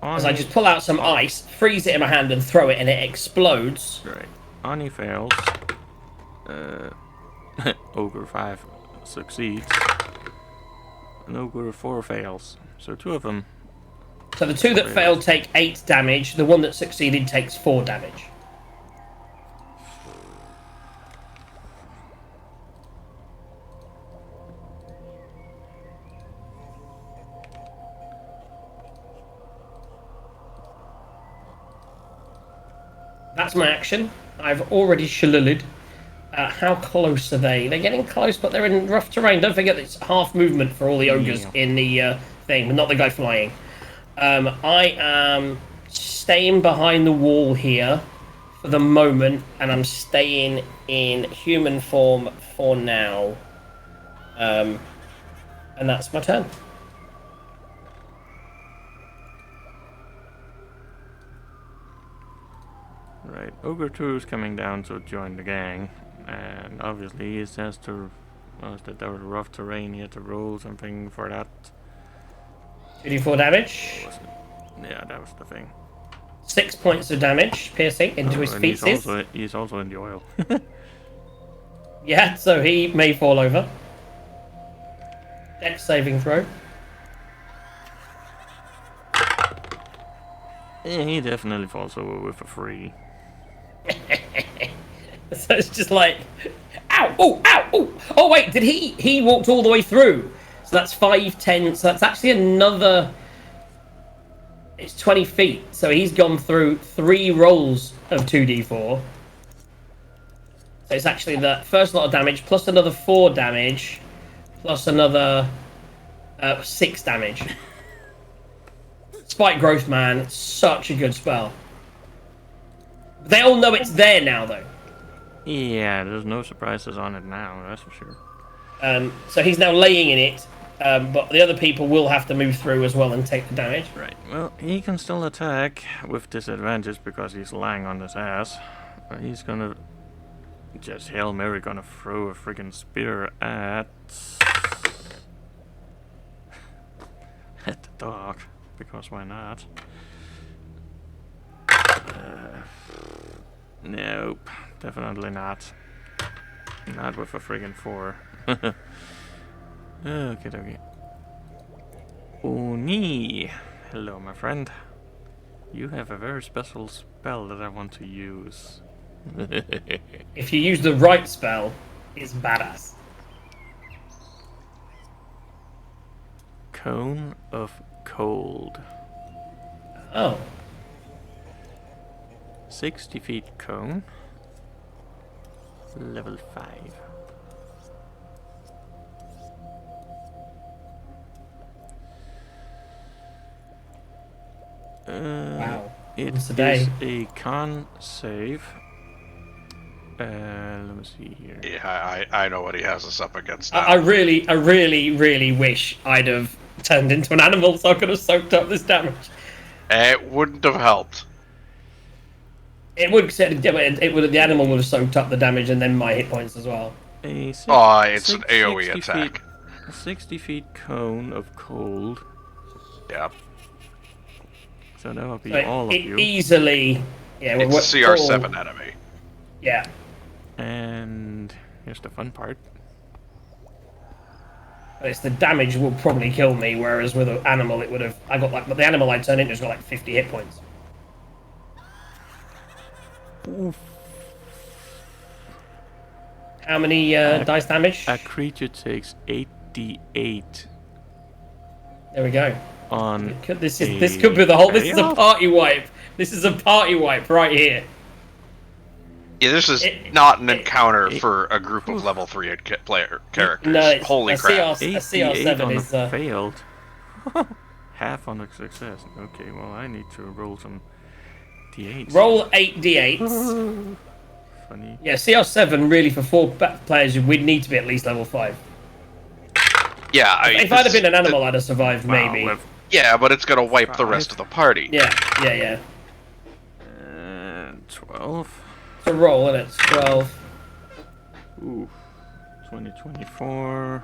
As I just pull out some ice, freeze it in my hand, and throw it, and it explodes. Right. Ani fails. Ogre 5 succeeds. And Ogre 4 fails. So 2 of them. So the 2 that failed take 8 damage. The one that succeeded takes 4 damage. That's my action. I've already shillilid. How close are they? They're getting close, but they're in rough terrain. Don't forget it's half movement for all the ogres in the thing, but not the guy flying. I am staying behind the wall here for the moment, and I'm staying in human form for now. And that's my turn. Right. Ogre 2 is coming down to join the gang. And obviously he says to us that there was rough terrain. He had to roll something for that. 2d4 damage. Was it? Yeah, that was the thing. 6 points of damage, piercing into his And feet. he's also in the oil. Yeah, so he may fall over. Dex saving throw. Yeah, he definitely falls over with a 3. So it's just like, ow, oh, ow, oh. Oh wait, did he walked all the way through? So that's 5, 10, so that's actually another, it's 20 feet. So he's gone through 3 rolls of 2d4. So it's actually the first lot of damage, plus another 4 damage, plus another 6 damage. Spike Growth, man, it's such a good spell. They all know it's there now, though. Yeah, there's no surprises on it now, that's for sure. So he's now laying in it, but the other people will have to move through as well and take the damage. Right, well, he can still attack with disadvantage because he's lying on his ass. He's gonna just Hail Mary gonna throw a freaking spear at the dog, because why not? Nope, definitely not. Not with a friggin' 4. Okay, okay. Oni! Hello, my friend. You have a very special spell that I want to use. If you use the right spell, it's badass. Cone of Cold. Oh. 60 feet cone. Level 5. Wow. It Once a is day. a con save. Let me see here. Yeah, I know what he has us up against now. I really wish I'd have turned into an animal so I could have soaked up this damage. It wouldn't have helped. It would, the animal would have soaked up the damage and then my hit points as well. It's an AoE 60 attack. Feet, 60 feet cone of cold. Yeah. So that will be So all of it you. easily, yeah, It's a CR7 enemy. Yeah. And here's the fun part. But it's the damage will probably kill me, whereas with an animal it would have. But the animal I turned into has got like 50 hit points. Oof. How many dice damage? A creature takes 8d8 There we go. on. This could be the whole. This is a payoff? party wipe. This is a party wipe right here. Yeah, this is not an encounter for a group of level 3 characters. No, it's Holy a crap. CR, a 8d8 CR7 on is. a failed. Half on a success. Okay, well I need to roll some d8s. Roll 8d8s. Funny. Yeah, CR7 really for 4 players we'd need to be at least level 5. Yeah, If I'd have been an animal, I'd have survived Wow, maybe. with Yeah, but it's gonna wipe the rest of the party. Yeah. 12. It's a roll, and it's 12. Ooh. 2024.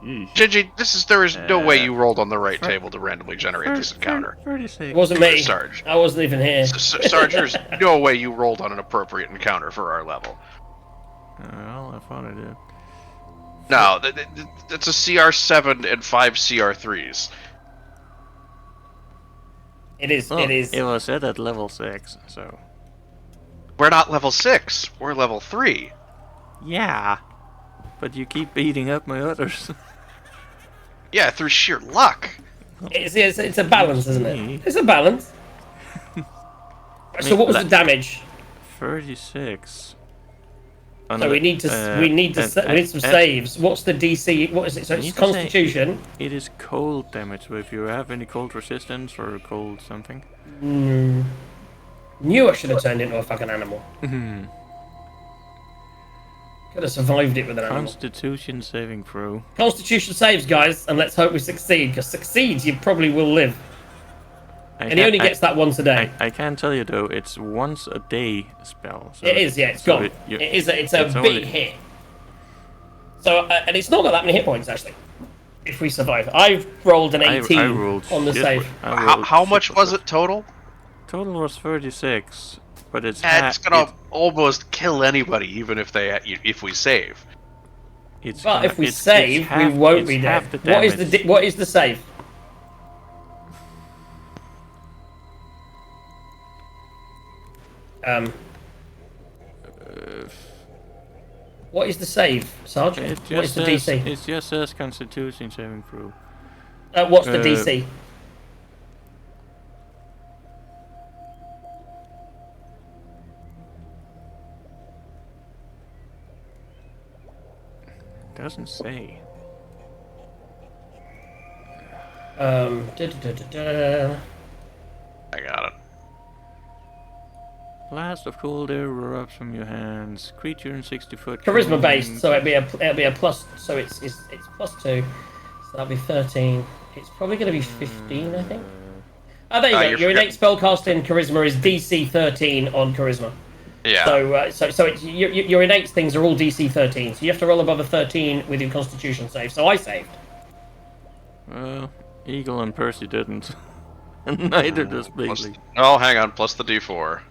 Yeesh. Gigi, there is no way you rolled on the right table to randomly generate this encounter. 36. It wasn't me. Sarge. I wasn't even here. Sarge, there's no way you rolled on an appropriate encounter for our level. Well, I thought I did. No, it's a CR7 and 5 CR3s. It is. Well, It is. It was set at level 6, so. We're not level 6, we're level 3. Yeah. But you keep beating up my others. Yeah, through sheer luck. It's a balance, isn't it? It's a balance. So mean, what was the damage? 36. So we need some saves. What's the DC? What is it? So You it's need to say- Constitution. It is cold damage, so if you have any cold resistance or cold something. Knew I should have turned into a fucking animal. Could have survived it with an animal. Constitution saving throw. Constitution saves, guys, and let's hope we succeed. Because succeeds, you probably will live. And he only gets that once a day. I can tell you though, it's once a day spell. So It is, yeah, it's so gone. It's a it's big only- hit. So, and it's not got that many hit points, actually. If we survive. I've rolled an 18 I rolled on the shit save. with- I rolled How shit much with was it. it total? Total was 36, but it's That's gonna almost kill anybody, even if we save. But if we it's save, half, we won't it's be dead. half the damage. What is the save? What is the save, Sarge? What is the DC? It just says Constitution saving throw. What's the DC? Doesn't say. Da, da, da, da, da. I got it. Blast of cold air erupts from your hands. Creature in 60-foot. Charisma based, so it'll be a plus. So it's +2. So that'll be 13. It's probably going to be 15, I think. Oh, there you go. Your innate spellcasting charisma is DC 13 on charisma. Yeah. So it's, your innate things are all DC 13. So you have to roll above a 13 with your Constitution save. So I saved. Well, Eagle and Percy didn't. And neither does Bigley. Oh, hang on. Plus the D4.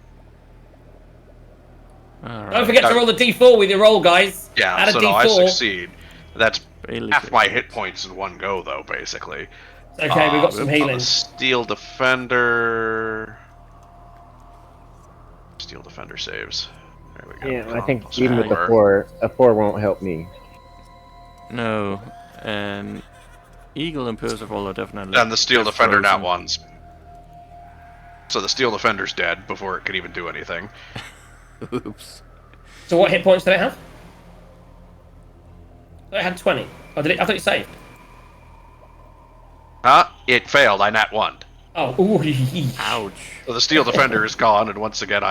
Alright. Don't forget to roll the D4 with your roll, guys. Yeah, Add a so D4. no, I succeed. That's Bailey half my succeeds. hit points in one go, though, basically. Okay, we've got some On the healing. Steel Defender. Steel Defender saves. There we go. Yeah, I think Plus even with the four. a 4 won't help me. No, and Eagle and Percival are definitely. And the Steel they're Defender nat frozen. ones. So the Steel Defender's dead before it could even do anything. Oops. So what hit points did it have? I had 20. Oh, did it? I thought you saved. Huh? It failed. I nat 1. Oh, ooh. Ouch. So the Steel Defender is gone, and once again,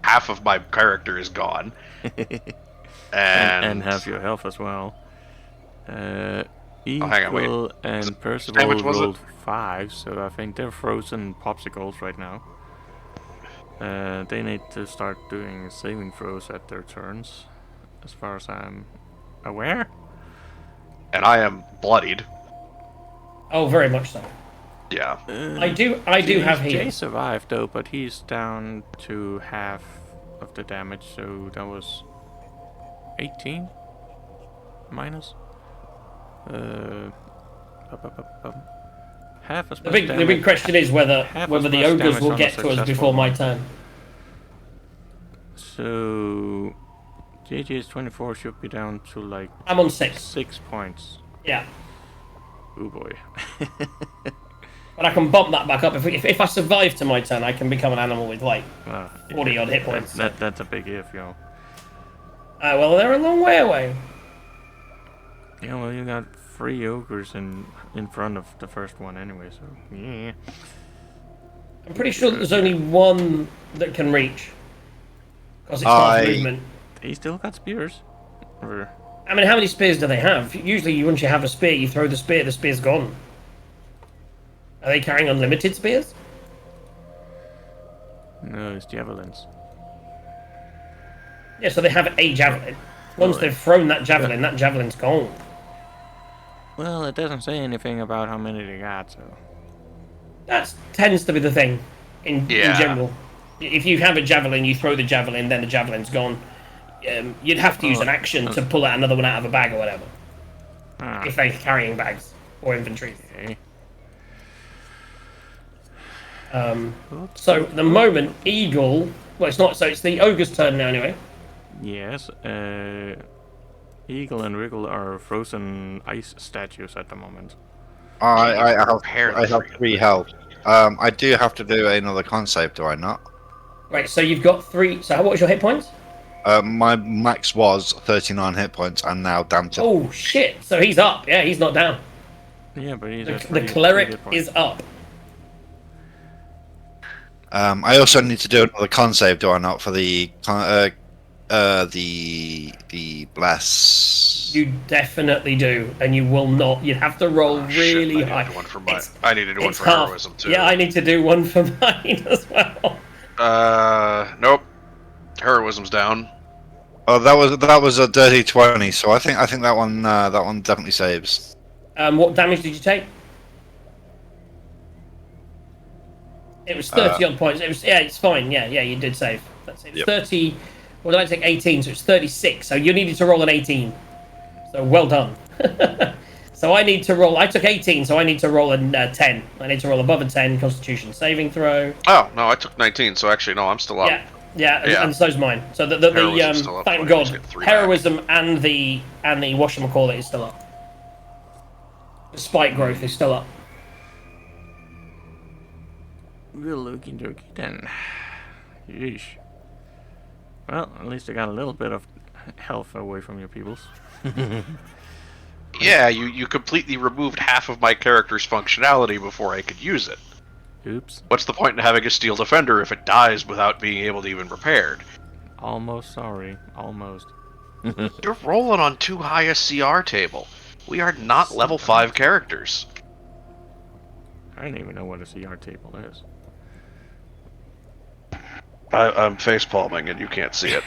half of my character is gone. And have your health as well. Eagle hang on, wait. and Percival damage was it? rolled 5, so I think they're frozen popsicles right now. They need to start doing saving throws at their turns, as far as I'm aware. And I am bloodied. Oh, very much so. Yeah. I do have Jay healing. survived though, but he's down to half of the damage, so that was 18 minus. Half as The much big damage. question is whether Half as the much ogres damage will on a get to us successful before my one. turn. So JJ's 24 should be down to like I'm on 6. 6 points. Yeah. Oh boy. But I can bump that back up. If I survive to my turn, I can become an animal with like Ah, 40 odd hit points. That's a big if, yo. Well, they're a long way away. Yeah, well, you got 3 ogres in front of the first one anyway, so yeah. I'm pretty sure that there's only one that can reach. Because it's half movement. They still got spears. Or, I mean, how many spears do they have? Usually, once you have a spear, you throw the spear's gone. Are they carrying unlimited spears? no, it's javelins. Yeah, so they have a javelin. Once they've thrown that javelin's gone. Well, it doesn't say anything about how many they got, so. That tends to be the thing in Yeah. general. If you have a javelin, you throw the javelin, then the javelin's gone. You'd have to use an action to pull out another one out of a bag or whatever. Ah, If they're carrying bags or inventory. okay. So, at the moment, Eagle... Well, it's not... So, it's the ogre's turn now, anyway. Yes, Eagle and Wriggle are frozen ice statues at the moment. I Apparently have 3 health. I do have to do another con save, do I not? Right, so you've got 3... So, what was your hit points? My max was 39 hit points, and now down to... Oh, shit. So, he's up. Yeah, he's not down. Yeah, but he's at The three cleric hit points. is up. I also need to do another con save, do I not, for the bless. You definitely do, and you will not. You have to roll really high. I need to do one It's for half. heroism too. Yeah, I need to do one for mine as well. Nope. Heroism's down. Oh, that was a dirty 20. So I think that one definitely saves. What damage did you take? It was 30 odd points. It was it's fine. Yeah, you did save. That's it. Yep. 30. Well, did I take 18? So it's 36. So you needed to roll an 18. So well done. So I need to roll. I took 18, so I need to roll a 10. I need to roll above a 10 Constitution saving throw. Oh no, I took 19. So actually, no, I'm still up. Yeah, and so's mine. So Heroism's still up, thank so I God, just get 3 heroism and the whatchamacallit is still up. The spike growth is still up. Real looky dooky then. Yeesh. Well, at least I got a little bit of health away from your peoples. Yeah, you completely removed half of my character's functionality before I could use it. Oops. What's the point in having a steel defender if it dies without being able to even repaired? Almost sorry. Almost. You're rolling on too high a CR table. We are not level 5 characters. I don't even know what a CR table is. I'm face palming and you can't see it.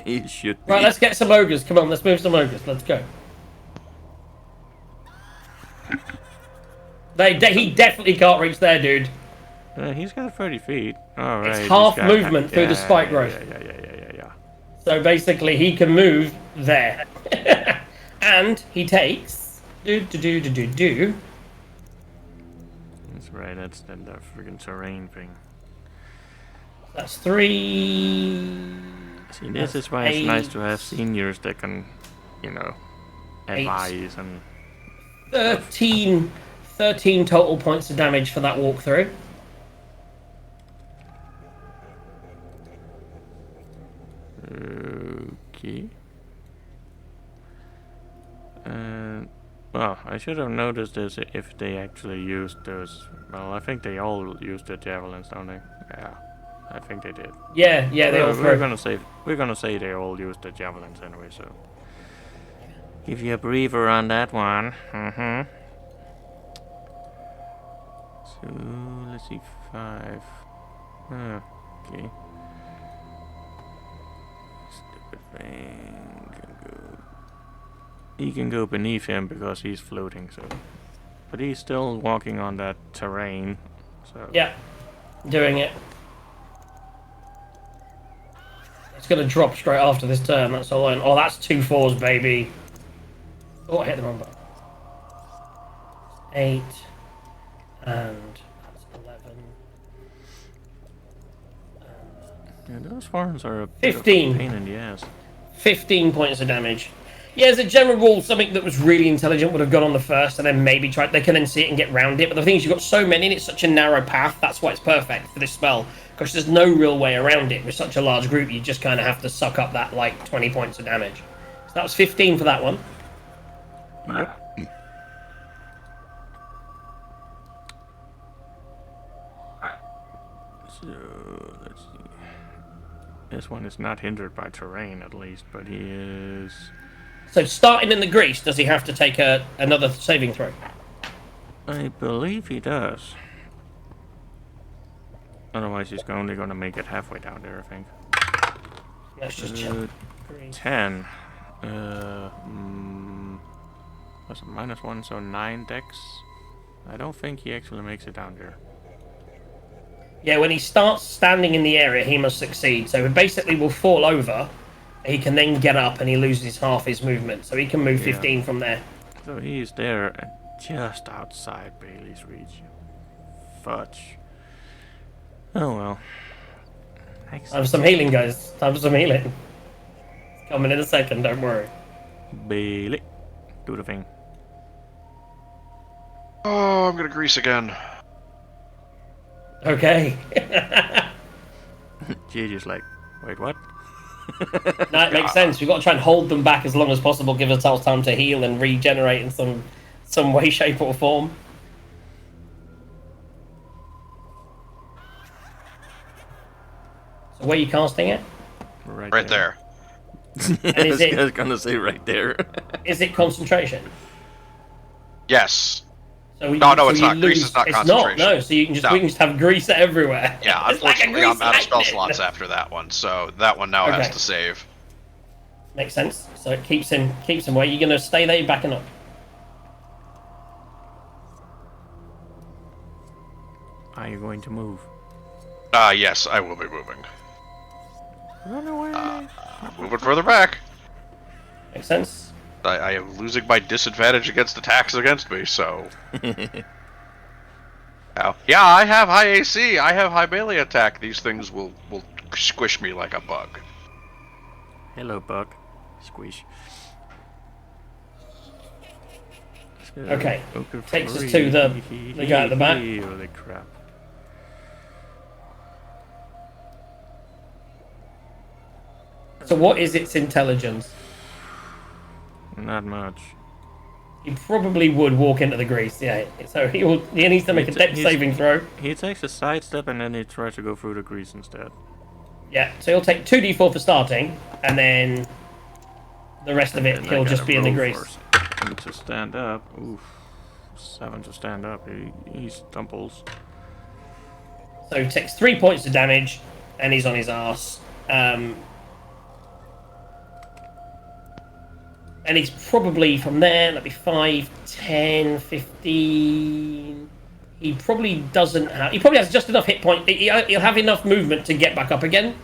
You should be. Right, let's get some ogres. Come on, let's move some ogres. Let's go. He definitely can't reach there, dude. He's got 30 feet. Alright. It's half movement through the spike growth. Yeah. So basically, he can move there. And he takes... That's right, that's the friggin' terrain thing. That's 3... See, this is why it's nice to have seniors that can, advise and... 13 total points of damage for that walkthrough. Okay. Well, I should have noticed this if they actually used those. Well, I think they all used the javelins, don't they? Yeah, I think they did. Yeah, they all We're throw. gonna say they all used the javelins anyway. So give you a breather on that one. So let's see, 5. Okay. Stupid thing can go. He can go beneath him because he's floating. So, but he's still walking on that terrain. So Yeah, doing it. It's going to drop straight after this turn. That's all. Oh, that's 2 4s, baby. Oh, I hit the wrong button. 8. And that's 11. yeah, those farms are a bit of a 15. pain in the ass. 15 points of damage. Yeah, as a general rule, something that was really intelligent would have gone on the first and then maybe tried. They can then see it and get round it. But the thing is, you've got so many and it's such a narrow path. That's why it's perfect for this spell. Because there's no real way around it. With such a large group, you just kind of have to suck up that, 20 points of damage. So that was 15 for that one. Yep. So let's see. This one is not hindered by terrain, at least, but he is. So starting in the grease, does he have to take another saving throw? I believe he does. Otherwise, he's only going to make it halfway down there, I think. Let's just check. 10. That's a -1, so 9 dex. I don't think he actually makes it down there. Yeah, when he starts standing in the area, he must succeed. So he basically will fall over. He can then get up and he loses half his movement. So he can move 15 from there. So he's there and just outside Bailey's reach. Fudge. Oh well. Time for some healing, guys. Time for some healing. It's coming in a second, don't worry. Bailey. Do the thing. Oh, I'm gonna grease again. Okay. Gigi's like, wait, what? No, it makes sense. We've got to try and hold them back as long as possible, give ourselves time to heal and regenerate in some way, shape, or form. So where are you casting it? Right there. And is I was it, gonna say right there. is it concentration? Yes. So No, it's you not. Grease lose- is not it's concentration. No, so you can just No. we can just have grease everywhere. Yeah, It's like a unfortunately, I'm grease out of spell magnet. slots after that one, so that one now has Okay. to save. Makes sense. So it keeps him where you're gonna stay there, you're backing up. Are you going to move? Yes, I will be moving. Run away. Moving further back. Makes sense. I am losing my disadvantage against attacks against me, so... Now, yeah, I have high AC, I have high melee attack. These things will squish me like a bug. Hello, bug. Squish. So, Okay. ogre Takes us free. to the guy at the back. Holy crap. So what is its intelligence? Not much. He probably would walk into the grease, yeah. So he needs to make a dex saving throw. He takes a sidestep and then he tries to go through the grease instead. Yeah, so he'll take 2d4 for starting, and then the rest of it, And he'll I just gotta be in the roll grease. for him to stand up. Oof. 7 to stand up. He stumbles. So he takes 3 points of damage, and he's on his arse. And he's probably from there, that'd be 5, 10, 15. He probably doesn't have. He probably has just enough hit point. He'll have enough movement to get back up again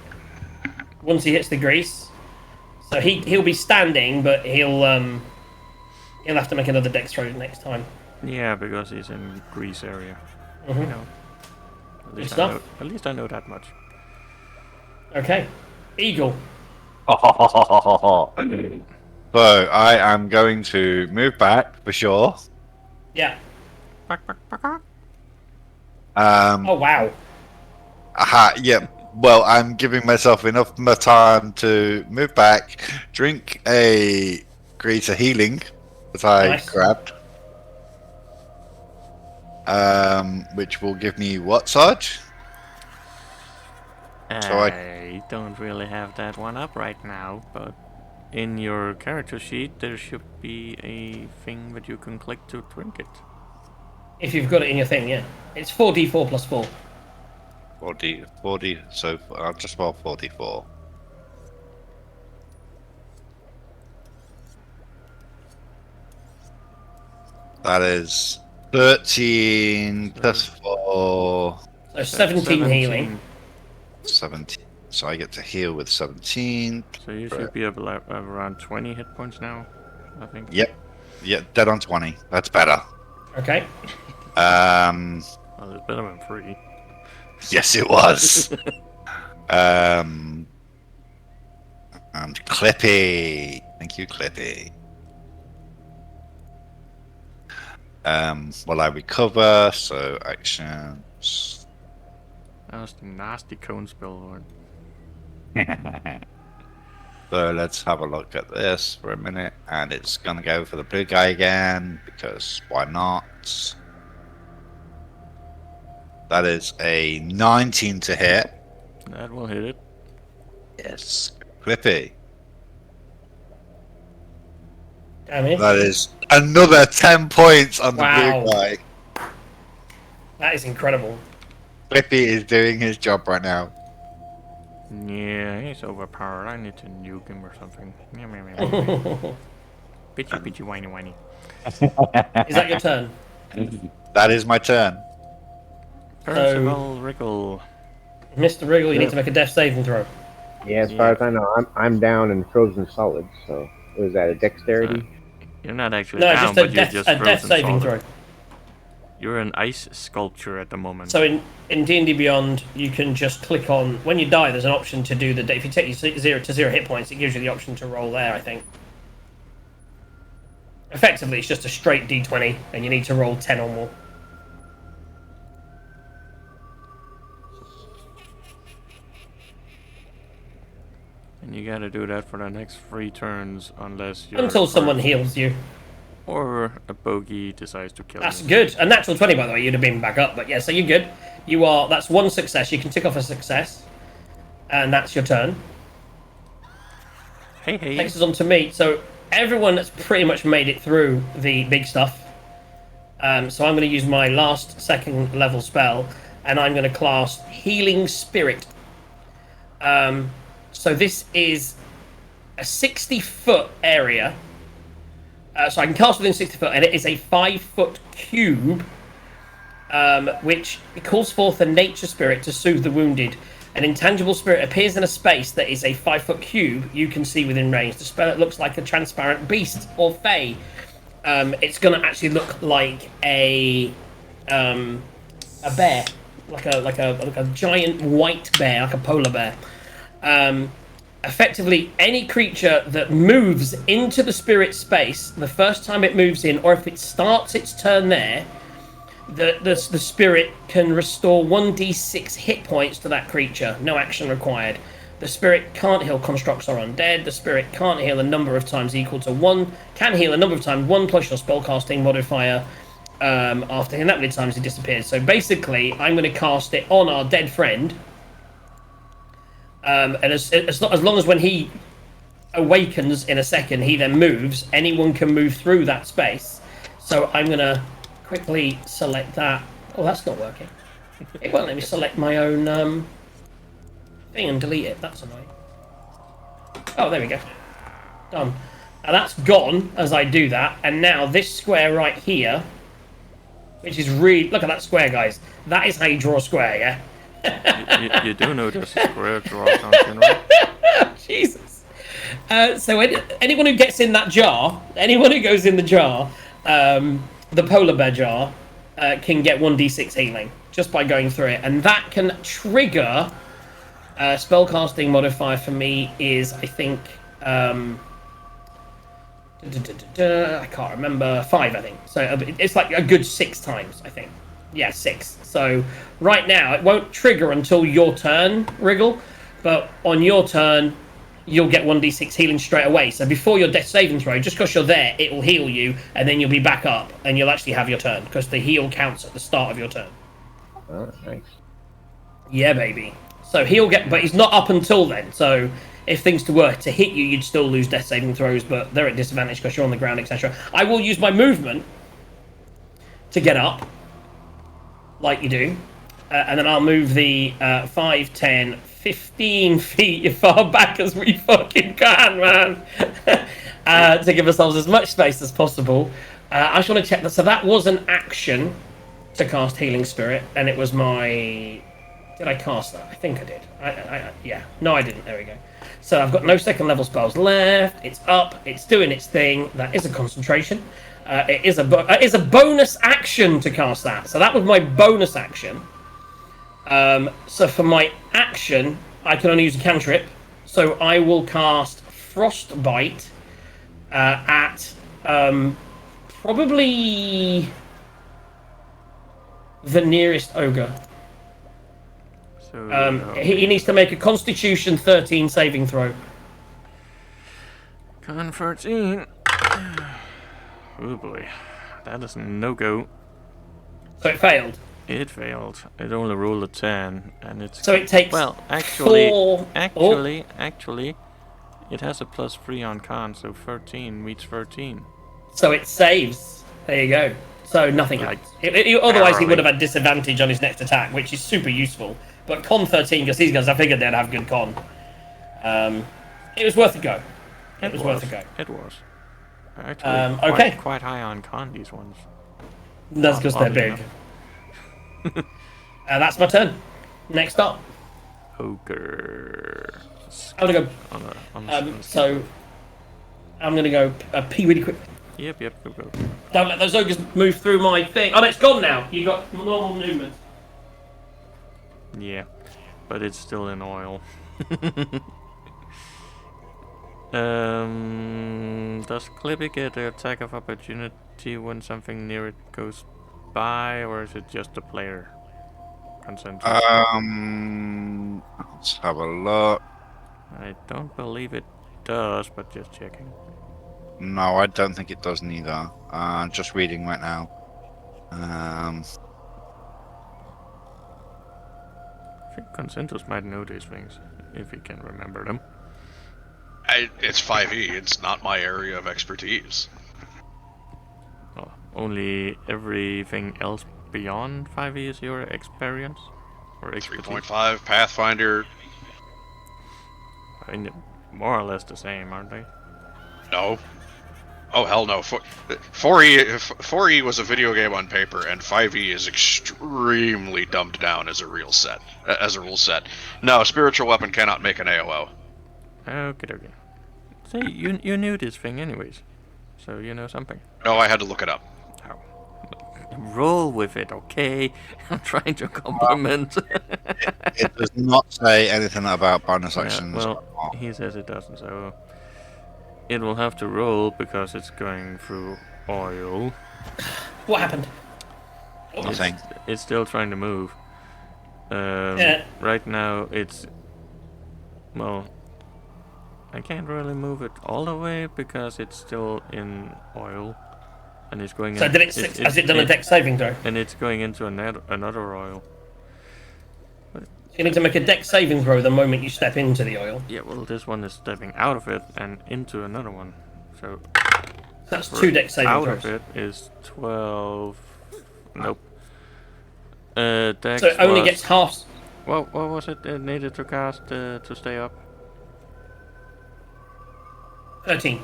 once he hits the grease. So he'll be standing, but he'll have to make another dex throw next time. Yeah, because he's in grease area. Mhm. You know. Good stuff. At least I know that much. Okay, Eagle. So I am going to move back for sure. Yeah. Oh, Oh wow. Yeah. Well, I'm giving myself enough time to move back, drink a greater healing that I Nice. grabbed, which will give me what, Sarge? So I don't really have that one up right now, but in your character sheet there should be a thing that you can click to drink it. If you've got it in your thing, yeah. It's 4d4 plus 4. 40, so I'll just roll 44. That is 13 plus 4, So 17 healing. 17. So I get to heal with 17. So you should be up around 20 hit points now, I think. Yep. Yeah, dead on 20. That's better. Okay. Um, Well, it's better than 3. yes, it was. And Clippy. Thank you, Clippy. Well, I recover, so actions. That was the nasty cone spell, Lord. So let's have a look at this for a minute, and it's gonna go for the blue guy again, because why not? That is a 19 to hit. That will hit it. Yes. Clippy. Damage. That is another 10 points on the Wow. blue guy. That is incredible. Clippy is doing his job right now. Yeah, he's overpowered. I need to nuke him or something. Meow, meow, meow, meow. Bitchy, bitchy, whiny, whiny. Is that your turn? That is my turn. Percival Wriggle. Mr. Wriggle, you need to make a death saving throw. Yeah, as far as I know, I'm down in frozen solid. So was that a dexterity? You're not actually No, down, just a but you're death, just a death frozen saving solid. throw. You're an ice sculpture at the moment. So in D&D Beyond, you can just click on, when you die, there's an option to do the, if you take your 0 to 0 hit points, it gives you the option to roll there, I think. Effectively, it's just a straight D20, and you need to roll 10 or more. And you gotta do that for the next 3 turns, unless you're... Until someone heals you. Or a bogey decides to kill That's you. good. A natural 20, by the way, you'd have been back up. But yeah, so you're good. You are, that's one success. You can tick off a success. And that's your turn. Hey, hey. Takes us on to me. So everyone that's pretty much made it through the big stuff. So I'm going to use my last second level spell. And I'm going to cast Healing Spirit. So this is a 60-foot area. So I can cast within 60 foot, and it is a 5-foot cube which calls forth a nature spirit to soothe the wounded. An intangible spirit appears in a space that is a 5-foot cube you can see within range. The spirit looks like a transparent beast or fae. It's going to actually look like a bear, like a giant white bear, like a polar bear. Effectively, any creature that moves into the spirit space the first time it moves in, or if it starts its turn there, the spirit can restore 1d6 hit points to that creature. No action required. The spirit can't heal constructs or undead. The spirit can't heal a number of times equal to 1. Can heal a number of times 1 plus your spellcasting modifier. After healing that many times, it disappears. So basically, I'm going to cast it on our dead friend. And as long as when he awakens in a second, he then moves, anyone can move through that space. So I'm going to quickly select that. Oh, that's not working. It won't let me select my own thing and delete it. That's annoying. Oh, there we go. Done. And that's gone as I do that. And now this square right here, which is really... Look at that square, guys. That is how you draw a square, yeah? You do know there's a square draw function, right? Jesus. So anyone who gets in that jar, anyone who goes in the jar, the polar bear jar, can get 1d6 healing just by going through it. And that can trigger... spellcasting modifier for me is, I think... I can't remember. 5, I think. So it's like a good 6 times, I think. Yeah, 6. So right now, it won't trigger until your turn, Wriggle. But on your turn, you'll get 1d6 healing straight away. So before your death saving throw, just because you're there, it will heal you, and then you'll be back up, and you'll actually have your turn, because the heal counts at the start of your turn. Oh, nice. Yeah, baby. So he'll get... But he's not up until then, so... If things were to hit you, you'd still lose death saving throws, but they're at disadvantage because you're on the ground, etc. I will use my movement to get up, like you do, and then I'll move the 5, 10, 15 feet as far back as we fucking can, man, to give ourselves as much space as possible. I just want to check that. So that was an action to cast Healing Spirit, and it was my... Did I cast that? I think I did. Yeah. No, I didn't. There we go. So I've got no second level spells left. It's up. It's doing its thing. That is a concentration. It is a bonus action to cast that. So that was my bonus action. So for my action, I can only use a cantrip. So I will cast Frostbite at probably the nearest ogre. So, he needs to make a Constitution 13 saving throw. Con 13. Oh boy, that is no go. So it failed. It failed. It only rolled a 10, and it's... So it takes actually, 4... actually, it has a +3 on con, so 13 meets 13. So it saves. There you go. So nothing happens. Otherwise, he would have had disadvantage on his next attack, which is super useful. But con 13, because these guys, I figured they'd have good con. It was worth a go. It was worth a go. It was. Actually, okay. Quite high on con, these ones. That's because they're big. That's my turn. Next up. Ogre. I'm gonna go. So I'm gonna go pee really quick. Yep, go. Don't let those ogres move through my thing. Oh, no, it's gone now. You got normal movement. Yeah, but it's still in oil. Does Clippy get an attack of opportunity when something near it goes by, or is it just the player? Consent. Let's have a look. I don't believe it does, but just checking. No, I don't think it does neither. Just reading right now. I think Consentus might know these things, if he can remember them. It's 5e, it's not my area of expertise. Oh, only everything else beyond 5e is your experience? Or expertise? 3.5, Pathfinder. I mean, more or less the same, aren't they? No. Oh hell no! 4E was a video game on paper, and 5E is extremely dumbed down as a rule set. No, spiritual weapon cannot make an AOO. Okay. See, you knew this thing anyways, so you know something. No, I had to look it up. How? Roll with it, okay? I'm trying to compliment. It does not say anything about bonus Yeah, actions. well, he says it doesn't, so it will have to roll because it's going through oil. What happened? Nothing. It's still trying to move. Yeah. Right now, it's... Well, I can't really move it all the way because it's still in oil. And it's going So in... did has it done a dex saving throw? And it's going into another oil. You need to make a dex saving throw the moment you step into the oil. Yeah, well, this one is stepping out of it and into another one. So... That's 2 dex saving out throws. of it is 12... Nope. Dex So it only was- gets half. What was it needed to cast to stay up? 13.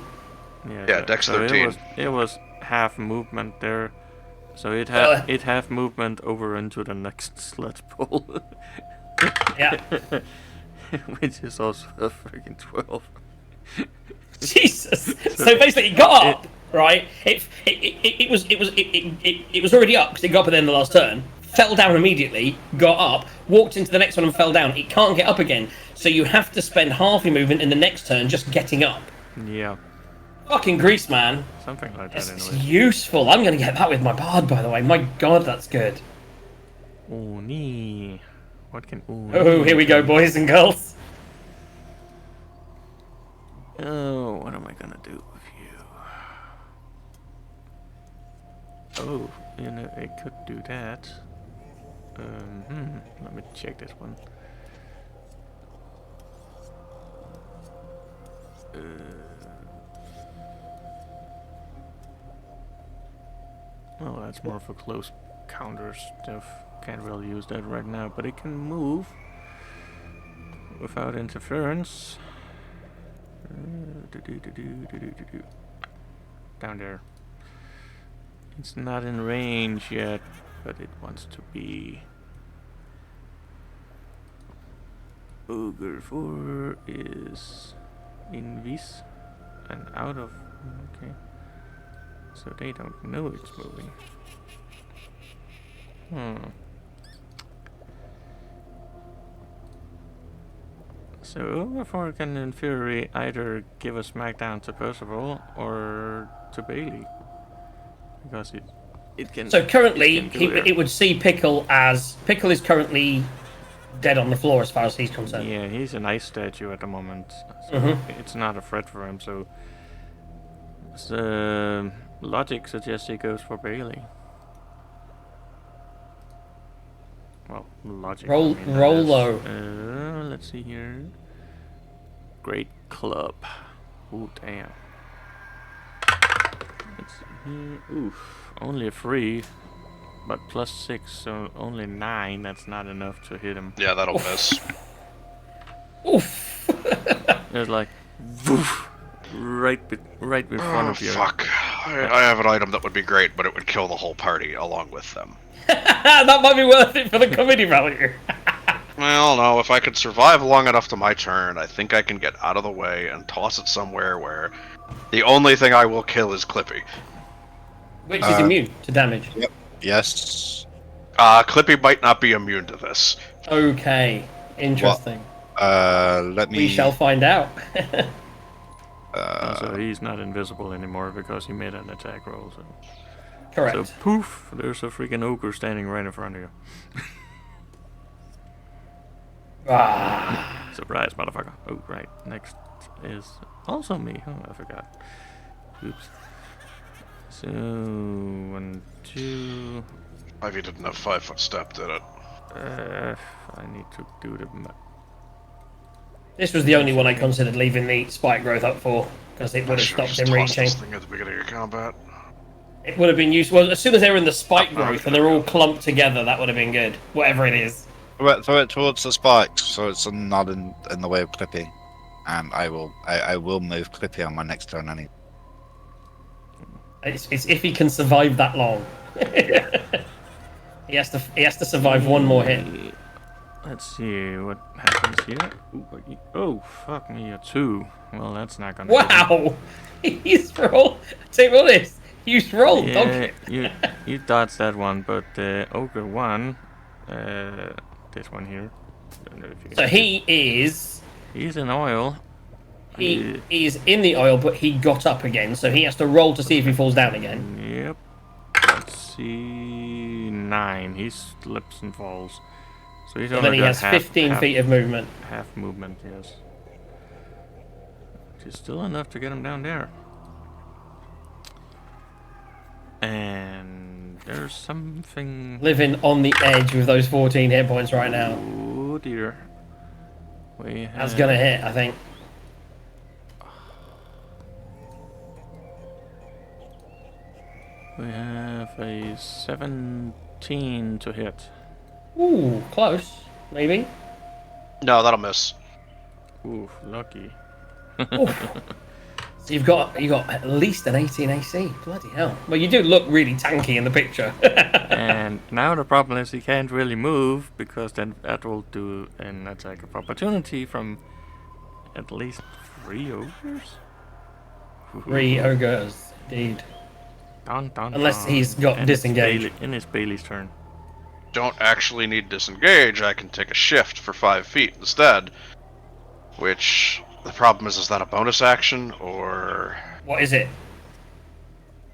Yeah, Dex 13. It was half movement there, so it half movement over into the next sledge pull, Yeah. which is also a freaking 12. Jesus. So basically, it got up, right? It was already up because it got up at the end of the last turn. Fell down immediately, got up, walked into the next one and fell down. It can't get up again, so you have to spend half your movement in the next turn just getting up. Yeah, Fucking grease, man. something like that. It's Anyway. useful. I'm gonna get that with my bard, by the way. My god, that's good. Oni. What can Oni? Oh, here we go, boys and girls. Oh, what am I gonna do with you? Oh, you know, I could do that. Let me check this one. Well, that's more for close counter stuff. Can't really use that right now, but it can move without interference. Down there. It's not in range yet, but it wants to be. Ogre 4 is in vis and out of. Okay. So they don't know it's moving. So Ogre 4 can in theory either give a smackdown to Percival or to Bailey. Because it can. So currently, it can do it would see Pickle as Pickle is currently dead on the floor as far as he's concerned. Yeah, he's an ice statue at the moment. So it's not a threat for him, so logic suggests he goes for Bailey. Well, logic. Roll I mean, that is. low. Let's see here. Great club. Ooh, damn. Let's see here. Oof, only a 3. But plus 6, so only 9. That's not enough to hit him. Yeah, that'll miss. Oof. It's like, woof, right in front of you. Fuck. I have an item that would be great, but it would kill the whole party along with them. That might be worth it for the comedy value. Well, no, if I could survive long enough to my turn, I think I can get out of the way and toss it somewhere where the only thing I will kill is Clippy. Which is immune to damage. Yep. Yes. Clippy might not be immune to this. Okay. Interesting. Let me. We shall find out. So he's not invisible anymore because he made an attack roll. So. Correct. So poof, there's a freaking ogre standing right in front of you. Ah. Surprise, motherfucker. Oh, right. Next is also me. Oh, I forgot. Oops. So, 1, 2. Ivy didn't have 5-foot step, did it? I need to do the. This was the only one I considered leaving the spike growth up for, because it would have stopped him reaching. This thing at the beginning of combat. It would have been useful. Well, as soon as they were in the spike growth and they're all clumped together, that would have been good. Whatever it is. Throw it towards the spikes, so it's not in the way of Clippy, and I will move Clippy on my next turn. It's if he can survive that long. He has to survive one more hit. Let's see what happens here. Oh, fuck me, a 2. Well, that's not gonna hit him. Wow! He's rolled. Take all this. He's rolled. Yeah, Okay. you dodged that one, but Ogre 1, this one here. Don't know if you So can he is. he's in oil. He is in the oil, but he got up again, so he has to roll to see if he falls down again. Yep. Let's see, 9. He slips and falls. So he's And only then he got has 15 feet of movement. half movement, yes. Which is still enough to get him down there. And there's something. Living on the edge with those 14 hit points right now. Oh dear. That's gonna hit, I think. We have a 17 to hit. Ooh, close. Maybe. No, that'll miss. Ooh, lucky. Oof. So you've got at least an 18 AC. Bloody hell. Well, you do look really tanky in the picture. And now the problem is he can't really move because then that will do an attack of opportunity from at least 3 ogres. 3 ogres, indeed. Dun, dun, Unless dun. he's got And it's disengage. and it's Bailey's turn. Don't actually need disengage. I can take a shift for 5 feet instead. Which the problem is that a bonus action or What is it?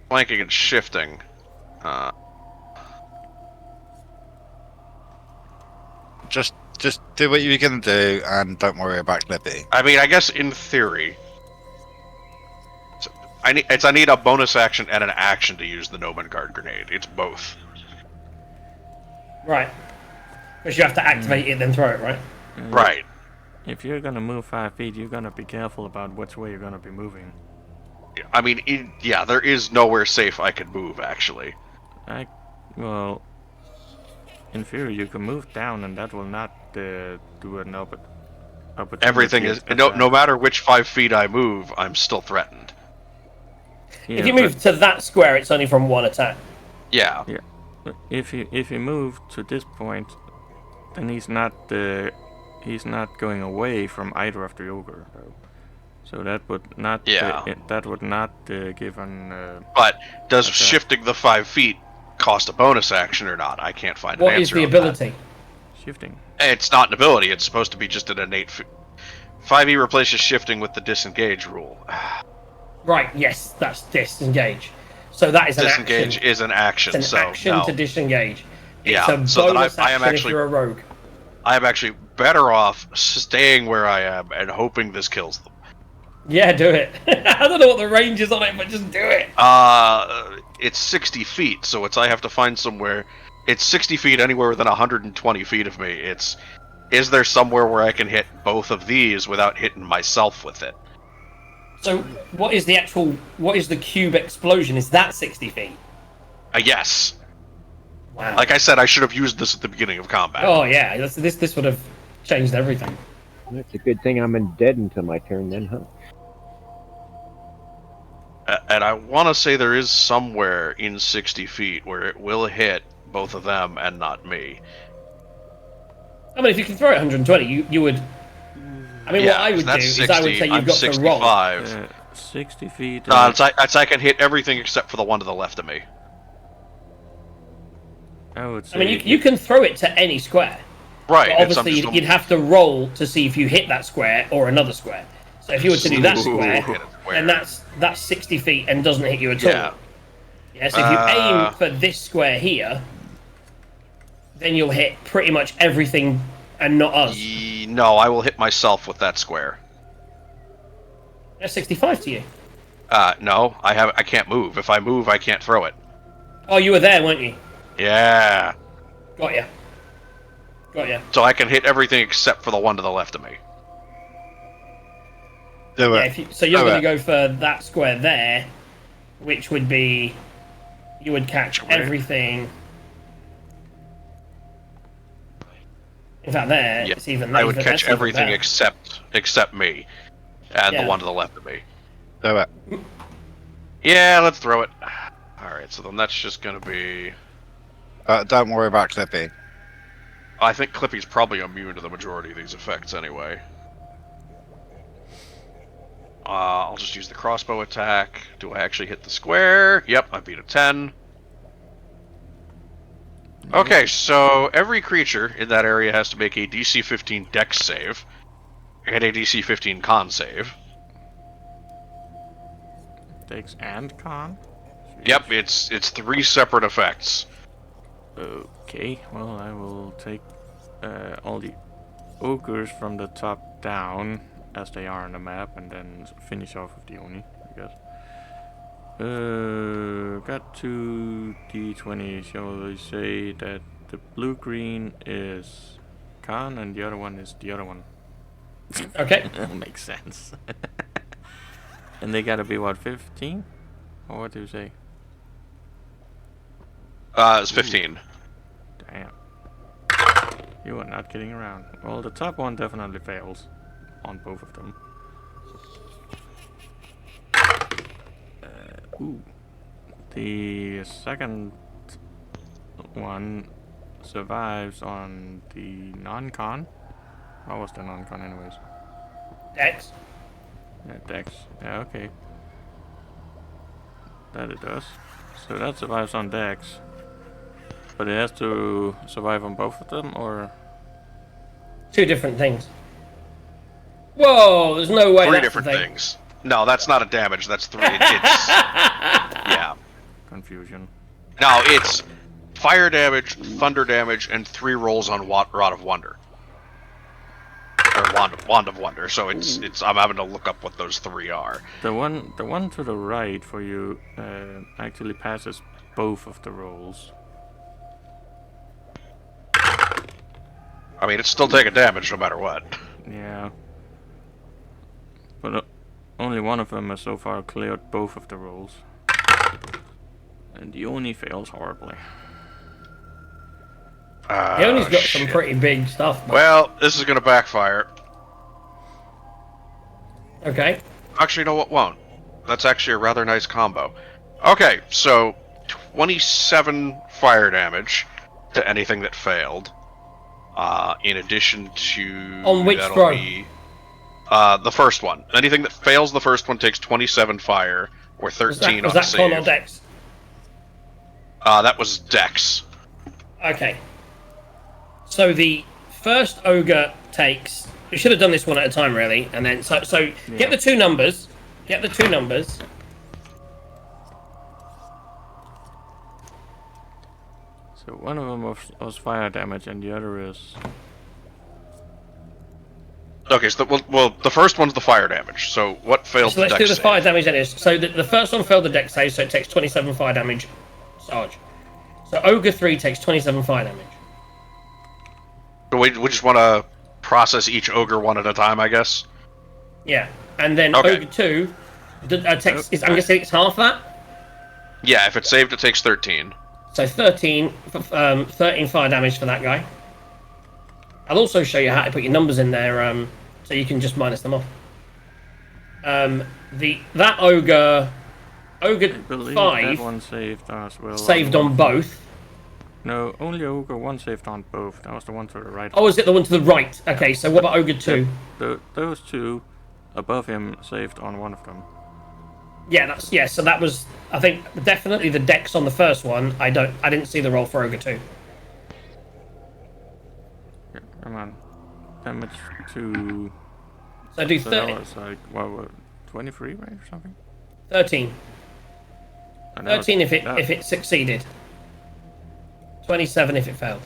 flanking and shifting? Just do what you're gonna do, and don't worry about Libby. I mean, I guess in theory, I need a bonus action and an action to use the Nomen Guard grenade. It's both. Right. Because you have to activate it, then throw it, right? Right. If you're gonna move 5 feet, you're gonna be careful about which way you're gonna be moving. I mean, yeah, there is nowhere safe I can move, actually. Well, in theory, you can move down, and that will not do an opportunity. Everything is no matter which 5 feet I move, I'm still threatened. Yeah, If you but- move to that square, it's only from one attack. Yeah. Yeah, but if you move to this point, then he's not going away from either of the ogre, though. So that would not Yeah. give an. But does Okay. shifting the 5 feet cost a bonus action or not? I can't find What an is answer the on that. ability? Shifting. It's not an ability. It's supposed to be just an innate. 5e replaces shifting with the disengage rule. Right, yes, that's disengage. So that is an Disengage action. is an action. It's an so action no. to disengage. It's Yeah, a so then bonus I am action actually- if you're a rogue. I am actually better off staying where I am and hoping this kills them. Yeah, do it. I don't know what the range is on it, but just do it. It's 60 feet, so I have to find somewhere. It's 60 feet anywhere within 120 feet of me. Is there somewhere where I can hit both of these without hitting myself with it? So, what is the cube explosion? Is that 60 feet? Yes. Wow. Like I said, I should have used this at the beginning of combat. Oh yeah, this would have changed everything. It's a good thing I'm dead until my turn then, huh? And I want to say there is somewhere in 60 feet where it will hit both of them and not me. I mean, if you can throw it 120, you would. I mean, what I would do that's is 60, I would say you've I'm got to roll. 65. 60 feet. I can hit everything except for the one to the left of me. I would say. I mean, you can throw it to any square. Right. But it's- I'm obviously, just- you'd have to roll to see if you hit that square or another square. So if you were to do that Ooh, square, hit a square. then that's 60 feet and doesn't hit you at Yeah. all. Yeah, so if you aim for this square here, then you'll hit pretty much everything and not us. No, I will hit myself with that square. That's 65 to you. No, I can't move. If I move, I can't throw it. Oh, you were there, weren't you? Yeah. Got ya. So I can hit everything except for the one to the left of me. Do Yeah, it. so you're Do going to it. go for that square there, which would be... You would catch Square. everything... In fact, there, Yeah, it's even... I would even- catch that's even everything better. except me, and Yeah. the one to the left of me. Do it. Yeah, let's throw it. Alright, so then that's just gonna be... Don't worry about Clippy. I think Clippy's probably immune to the majority of these effects anyway. I'll just use the crossbow attack. Do I actually hit the square? Yep, I beat a 10. Okay, so every creature in that area has to make a DC 15 Dex save and a DC 15 Con save. Dex and con? Yep, it's 3 separate effects. Okay, well, I will take all the ogres from the top down, as they are on the map, and then finish off with the Oni, I guess. Got 2 D20. Shall we say that the blue-green is con, and the other one is the other one? Okay. That makes sense. And they gotta be, what, 15? Or what do you say? It's 15. Damn. You are not kidding around. Well, the top one definitely fails on both of them. Ooh. The second one survives on the non-con. What was the non-con anyways? Dex. Yeah, Dex. Yeah, okay. That it does. So that survives on Dex. But it has to survive on both of them, or... 2 different things. Whoa, there's no way 3 that's different the thing. things. No, that's not a damage, that's 3. It's... yeah. Confusion. No, it's fire damage, thunder damage, and 3 rolls on Rod of Wonder. Or Wand of Wonder, so it's I'm having to look up what those 3 are. The one to the right for you actually passes both of the rolls. I mean, it's still taking damage no matter what. Yeah. But only one of them has so far cleared both of the rolls. And the Oni fails horribly. He only's got some Shit. pretty big stuff. But... Well, this is gonna backfire. Okay. Actually, no, it won't. That's actually a rather nice combo. Okay, so 27 fire damage to anything that failed. In addition to... On which that'll throw? be, the first one. Anything that fails the first one takes 27 fire, or 13 was on that save. con or Dex? That was Dex. Okay. So the first ogre takes... We should have done this one at a time, really. And then, so get the 2 numbers. Get the 2 numbers. So one of them was fire damage and the other is... Okay, so the first one's the fire damage. So what failed So the let's Dex do the save? fire damage then is. So the first one failed the Dex save, so it takes 27 fire damage. Sarge. So Ogre 3 takes 27 fire damage. So we just want to process each ogre one at a time, I guess? Yeah. And then Okay. Ogre 2 takes... I'm guessing it's half that? Yeah, if it's saved, it takes 13. So 13 fire damage for that guy. I'll also show you how to put your numbers in there, so you can just minus them off. That ogre I believe 5 that one saved as well. saved on both. No, only Ogre 1 saved on both. That was the one to the right. Oh, is it the one to the right? Okay, so what about Ogre 2? Those 2 above him saved on one of them. Yeah, so that was, I think, definitely the Dex on the first one. I didn't see the roll for Ogre 2. Yeah, come on. Damage to... So do So that 30, was like, what, 23, right, or something? 13. And that 13 was- if it succeeded. 27 if it failed.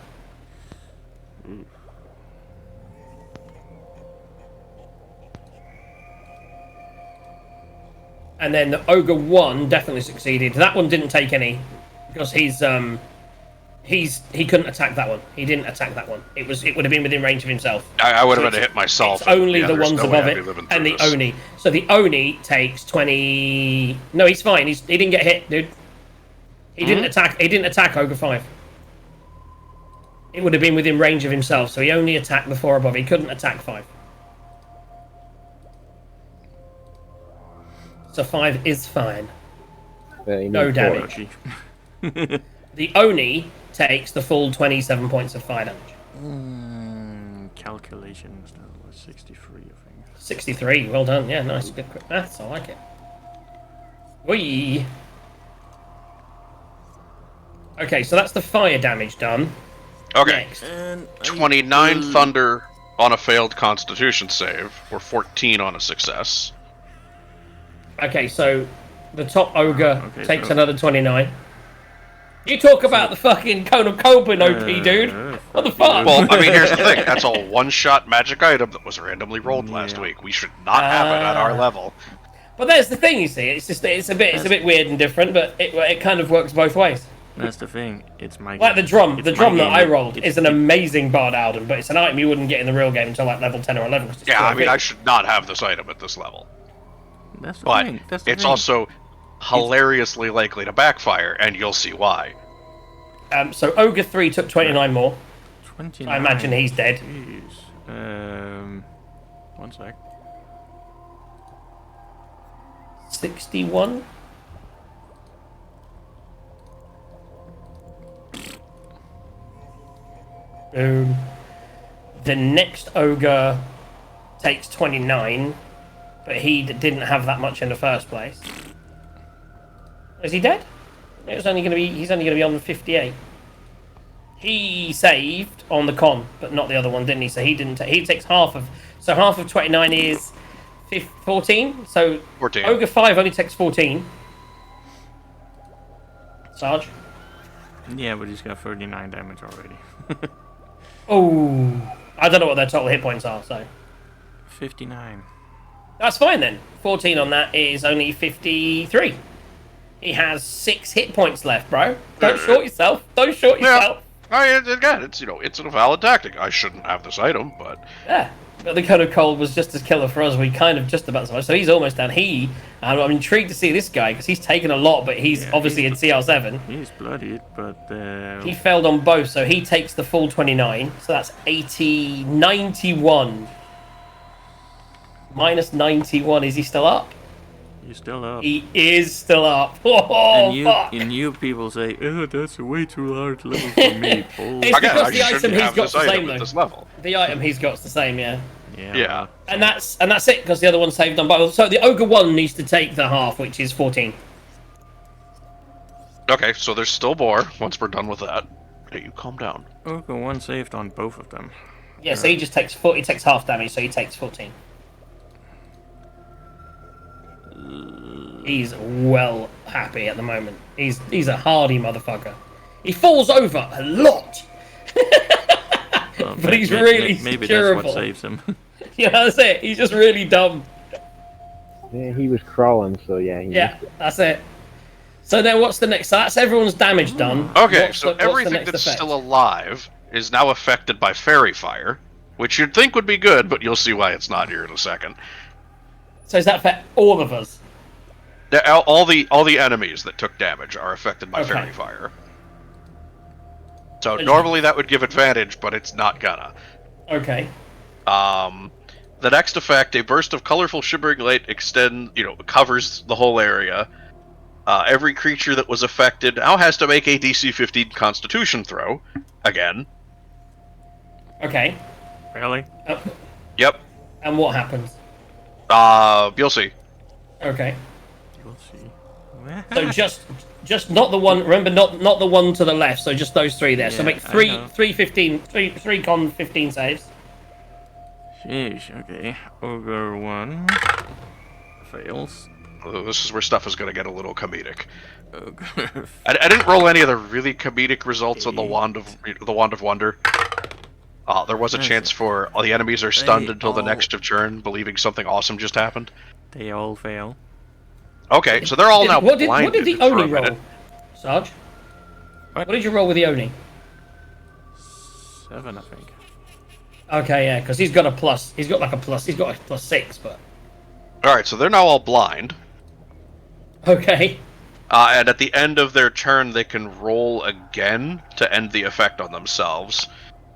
And then the Ogre 1 definitely succeeded. That one didn't take any because he couldn't attack that one. He didn't attack that one. It would have been within range of himself. I would have So had to hit myself. It's only Yeah, the there's ones no way above I'd be it living and through the this. Oni. So the Oni takes 20. No, he's fine. He didn't get hit, dude. He didn't attack. He didn't attack Ogre 5. It would have been within range of himself, so he only attacked the 4 above. He couldn't attack 5. So 5 is fine. You No need damage. four. Lucky. The Oni takes the full 27 points of fire damage. Calculations, that was 63, I think. 63, well done. Yeah, nice. Good quick maths, I like it. Whee! Okay, so that's the fire damage done. Okay. Next. And 29 thunder on a failed Constitution save, or 14 on a success. Okay, so the top ogre Okay, takes so- another 29. You talk about the fucking Cone of Copen OP, dude. What the fuck? Well, I mean, here's the thing. That's a one-shot magic item that was randomly rolled last Yeah. week. We should not have it at our level. But there's the thing, you see. It's a bit weird and different, but it kind of works both ways. That's the thing. It's my Like the game. drum, It's the my drum that game. I rolled It's- is an amazing Bard Alden, but it's an item you wouldn't get in the real game until like level 10 or 11. 'cause it's Yeah, I so mean, big. I should not have this item at this level. That's the But thing. That's the it's thing. also hilariously likely to backfire, and you'll see why. So Ogre 3 took 29 more. 29. I imagine he's dead. Jeez. One sec. 61. The next ogre takes 29, but he didn't have that much in the first place. Is he dead? It was only going to be. He's only going to be on 58. He saved on the con, but not the other one, didn't he? So he didn't. He takes half of. So half of 29 is 14. So 14. ogre 5 only takes 14. Sarge. Yeah, but he's got 39 damage already. Oh, I don't know what their total hit points are, so 59. that's fine then. 14 on that is only 53. He has 6 hit points left, bro. Don't short yourself. Don't short yourself. Again, it's a valid tactic. I shouldn't have this item, but Yeah. But the Cone of Cold was just as killer for us. We kind of just about survived. So he's almost down. I'm intrigued to see this guy because he's taken a lot, but he's Yeah, obviously in CR7. He's bloodied, but He failed on both, so he takes the full 29. So that's 80, 91. Minus 91. Is he still up? he's still up. He is still up. Oh, fuck. And you people say, oh, that's a way too large level for me. Oh, It's again, because I the item shouldn't he's have got this the item same, at though. this level. The item he's got's the same, yeah. Yeah. And that's it, because the other one saved on both. So the Ogre 1 needs to take the half, which is 14. Okay, so there's still more once we're done with that. Hey, you calm down. Okay, one saved on both of them. Yeah, so he just takes he takes half damage, so he takes 14. He's well happy at the moment. He's a hardy motherfucker. He falls over a lot. Well, But he's really maybe durable. that's what saves him. Yeah, that's it. He's just really dumb. Yeah, he was crawling, so yeah. Yeah, that's it. So then what's the next? So that's everyone's damage done. Okay, What's so the- what's the everything next that's effect? still alive is now affected by fairy fire, which you'd think would be good, but you'll see why it's not here in a second. So is that for all of us? All the enemies that took damage are affected by Okay. fairy fire. So normally that would give advantage, but it's not gonna. Okay. The next effect, a burst of colorful shimmering light covers the whole area. Every creature that was affected now has to make a DC 15 Constitution throw again. Okay. Really? Yep. And what happens? You'll see. Okay. We'll see. So just not the one. Remember, not the one to the left. So just those three there. so Yeah, make I know. three con 15 saves. Sheesh, okay. Ogre 1 fails. This is where stuff is going to get a little comedic. Ogre I didn't roll any of the really comedic results on the Wand of Wonder. There was a Nice. chance for all the enemies are stunned They until the all- next of turn, believing something awesome just happened. They all fail. Okay, so they're all now What did blinded the for a Oni minute. roll? Sarge? What? What did you roll with the Oni? 7, I think. Okay, yeah, because he's got a plus. He's got like a plus. He's got a plus 6, but All right, so they're now all blind. okay. And at the end of their turn, they can roll again to end the effect on themselves.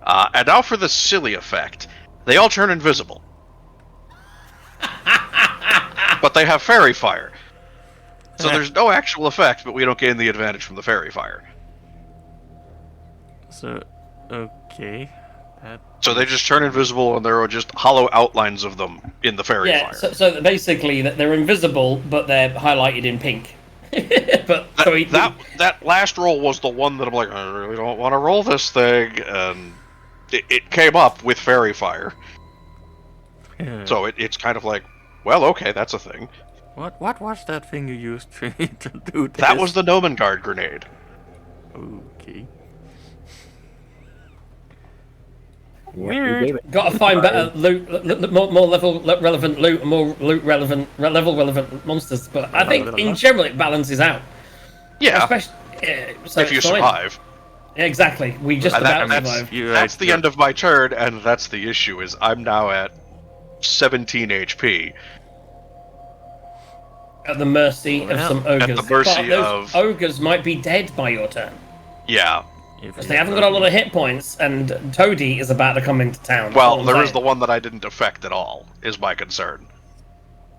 And now for the silly effect. They all turn invisible. But they have fairy fire. So there's no actual effect, but we don't gain the advantage from the fairy fire. So, okay. So they just turn invisible, and there are just hollow outlines of them in the fairy Yeah, fire. so basically they're invisible, but they're highlighted in pink. But That last roll was the one that I'm like, I really don't want to roll this thing, and it came up with fairy fire. So it's kind of like, well, okay, that's a thing. What was that thing you used to do this? That was the Nomengard grenade. Okay. Yeah, Weird. you gave it. Gotta find better loot, more level relevant loot, and more loot relevant, level relevant monsters. But I think in general it balances out. Yeah, Especially so if you it's fine. survive. Exactly, we just about That's survived. that's the end of my turn, and that's the issue. Is I'm now at 17 HP. At the mercy of some ogres. At the mercy But those of ogres might be dead by your turn. yeah. Because they haven't got a lot of hit points, and Toadie is about to come into town. Well, there is the one that I didn't affect at all. Is my concern.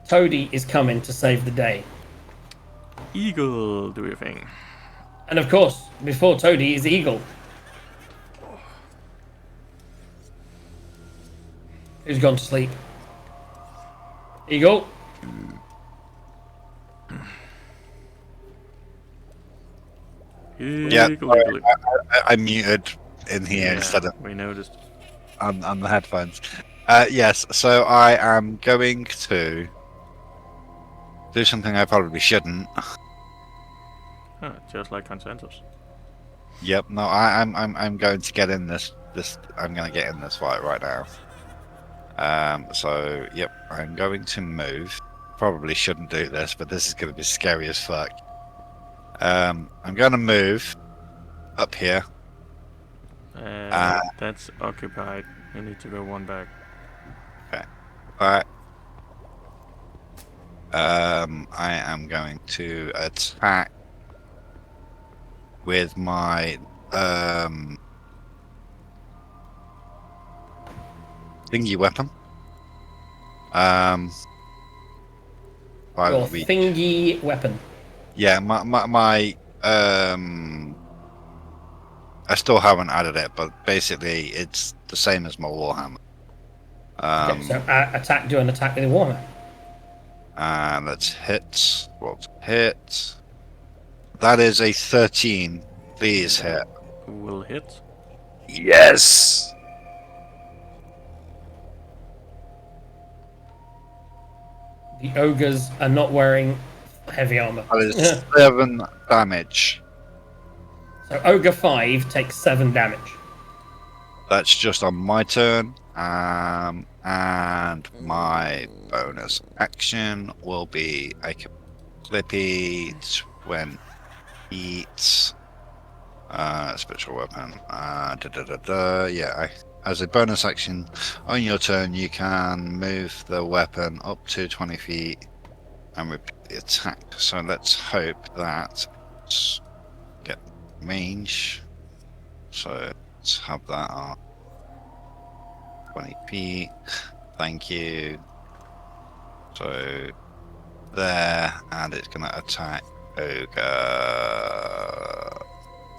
Toadie is coming to save the day. Eagle, do your thing. And of course, before Toadie is Eagle. Who's gone to sleep? Eagle. Yeah, Eagle, sorry, eagle. I muted in here instead of we noticed. on the headphones. Yes, so I am going to do something I probably shouldn't. Just like consensus. Yep, no, I'm going to get in this I'm going to get in this fight right now. So yep, I'm going to move. Probably shouldn't do this, but this is going to be scary as fuck. I'm going to move up here. That's occupied. You need to go one back. Alright. I am going to attack with my thingy weapon. Your thingy weapon. Yeah, my I still haven't added it, but basically it's the same as my warhammer. Okay, so do an attack with a warhammer. Let's hit. What's hit? That is a 13. Please hit. Will hit. Yes. The ogres are not wearing heavy armor. That is 7 damage. So Ogre 5 takes 7 damage. That's just on my turn. And my bonus action will be I can Clippy 20 feet. Special weapon. Yeah. As a bonus action on your turn, you can move the weapon up to 20 feet and repeat the attack. So let's hope that get range. So let's have that on 20 feet. Thank you. So there, and it's gonna attack Ogre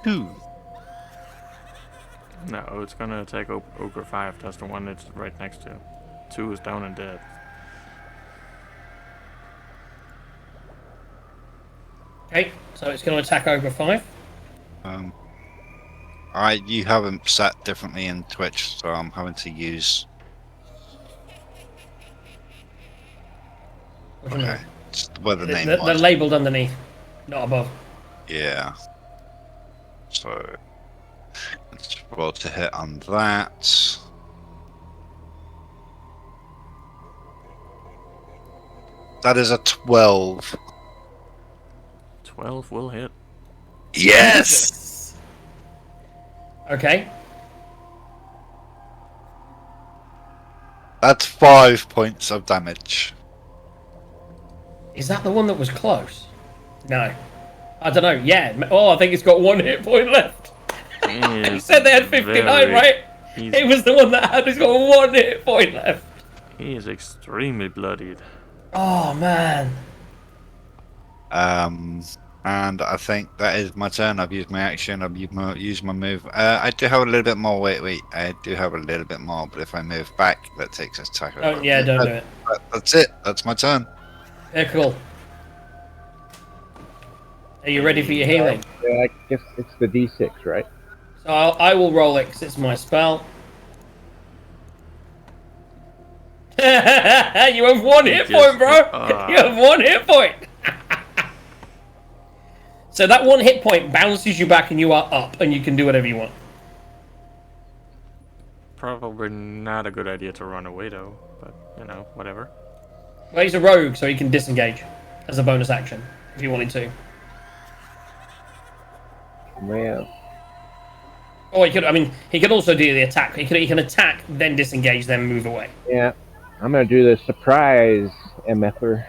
2. No, it's gonna attack Ogre 5. That's the one it's right next to. 2 is down and dead. Okay, so it's going to attack Ogre 5. You haven't set differently in Twitch, so I'm having to use. What do you mean? Okay, it's where the name They're was. labelled underneath, not above. Yeah. So let's roll to hit on that. That is a 12. 12 will hit. Yes. Okay. That's 5 points of damage. Is that the one that was close? No. I don't know. Yeah. Oh, I think it's got 1 hit point left. You said they had 59, right? It was the one that it's got 1 hit point left. He is extremely bloodied. Oh, man. And I think that is my turn. I've used my action. I've used my move. I do have a little bit more. Wait. I do have a little bit more, but if I move back, that takes us attack. Oh, yeah, don't do it. That's it. That's my turn. Yeah, cool. Are you ready for your healing? Yeah, I guess it's the D6, right? So I will roll it because it's my spell. You have 1 hit point, bro. You have 1 hit point. So that 1 hit point bounces you back and you are up and you can do whatever you want. Probably not a good idea to run away though, but you know, whatever. Well, he's a rogue, so he can disengage as a bonus action if you wanted to. Well, Or he could, I mean, he could also do the attack. He can attack, then disengage, then move away. yeah. I'm gonna do the surprise MFer.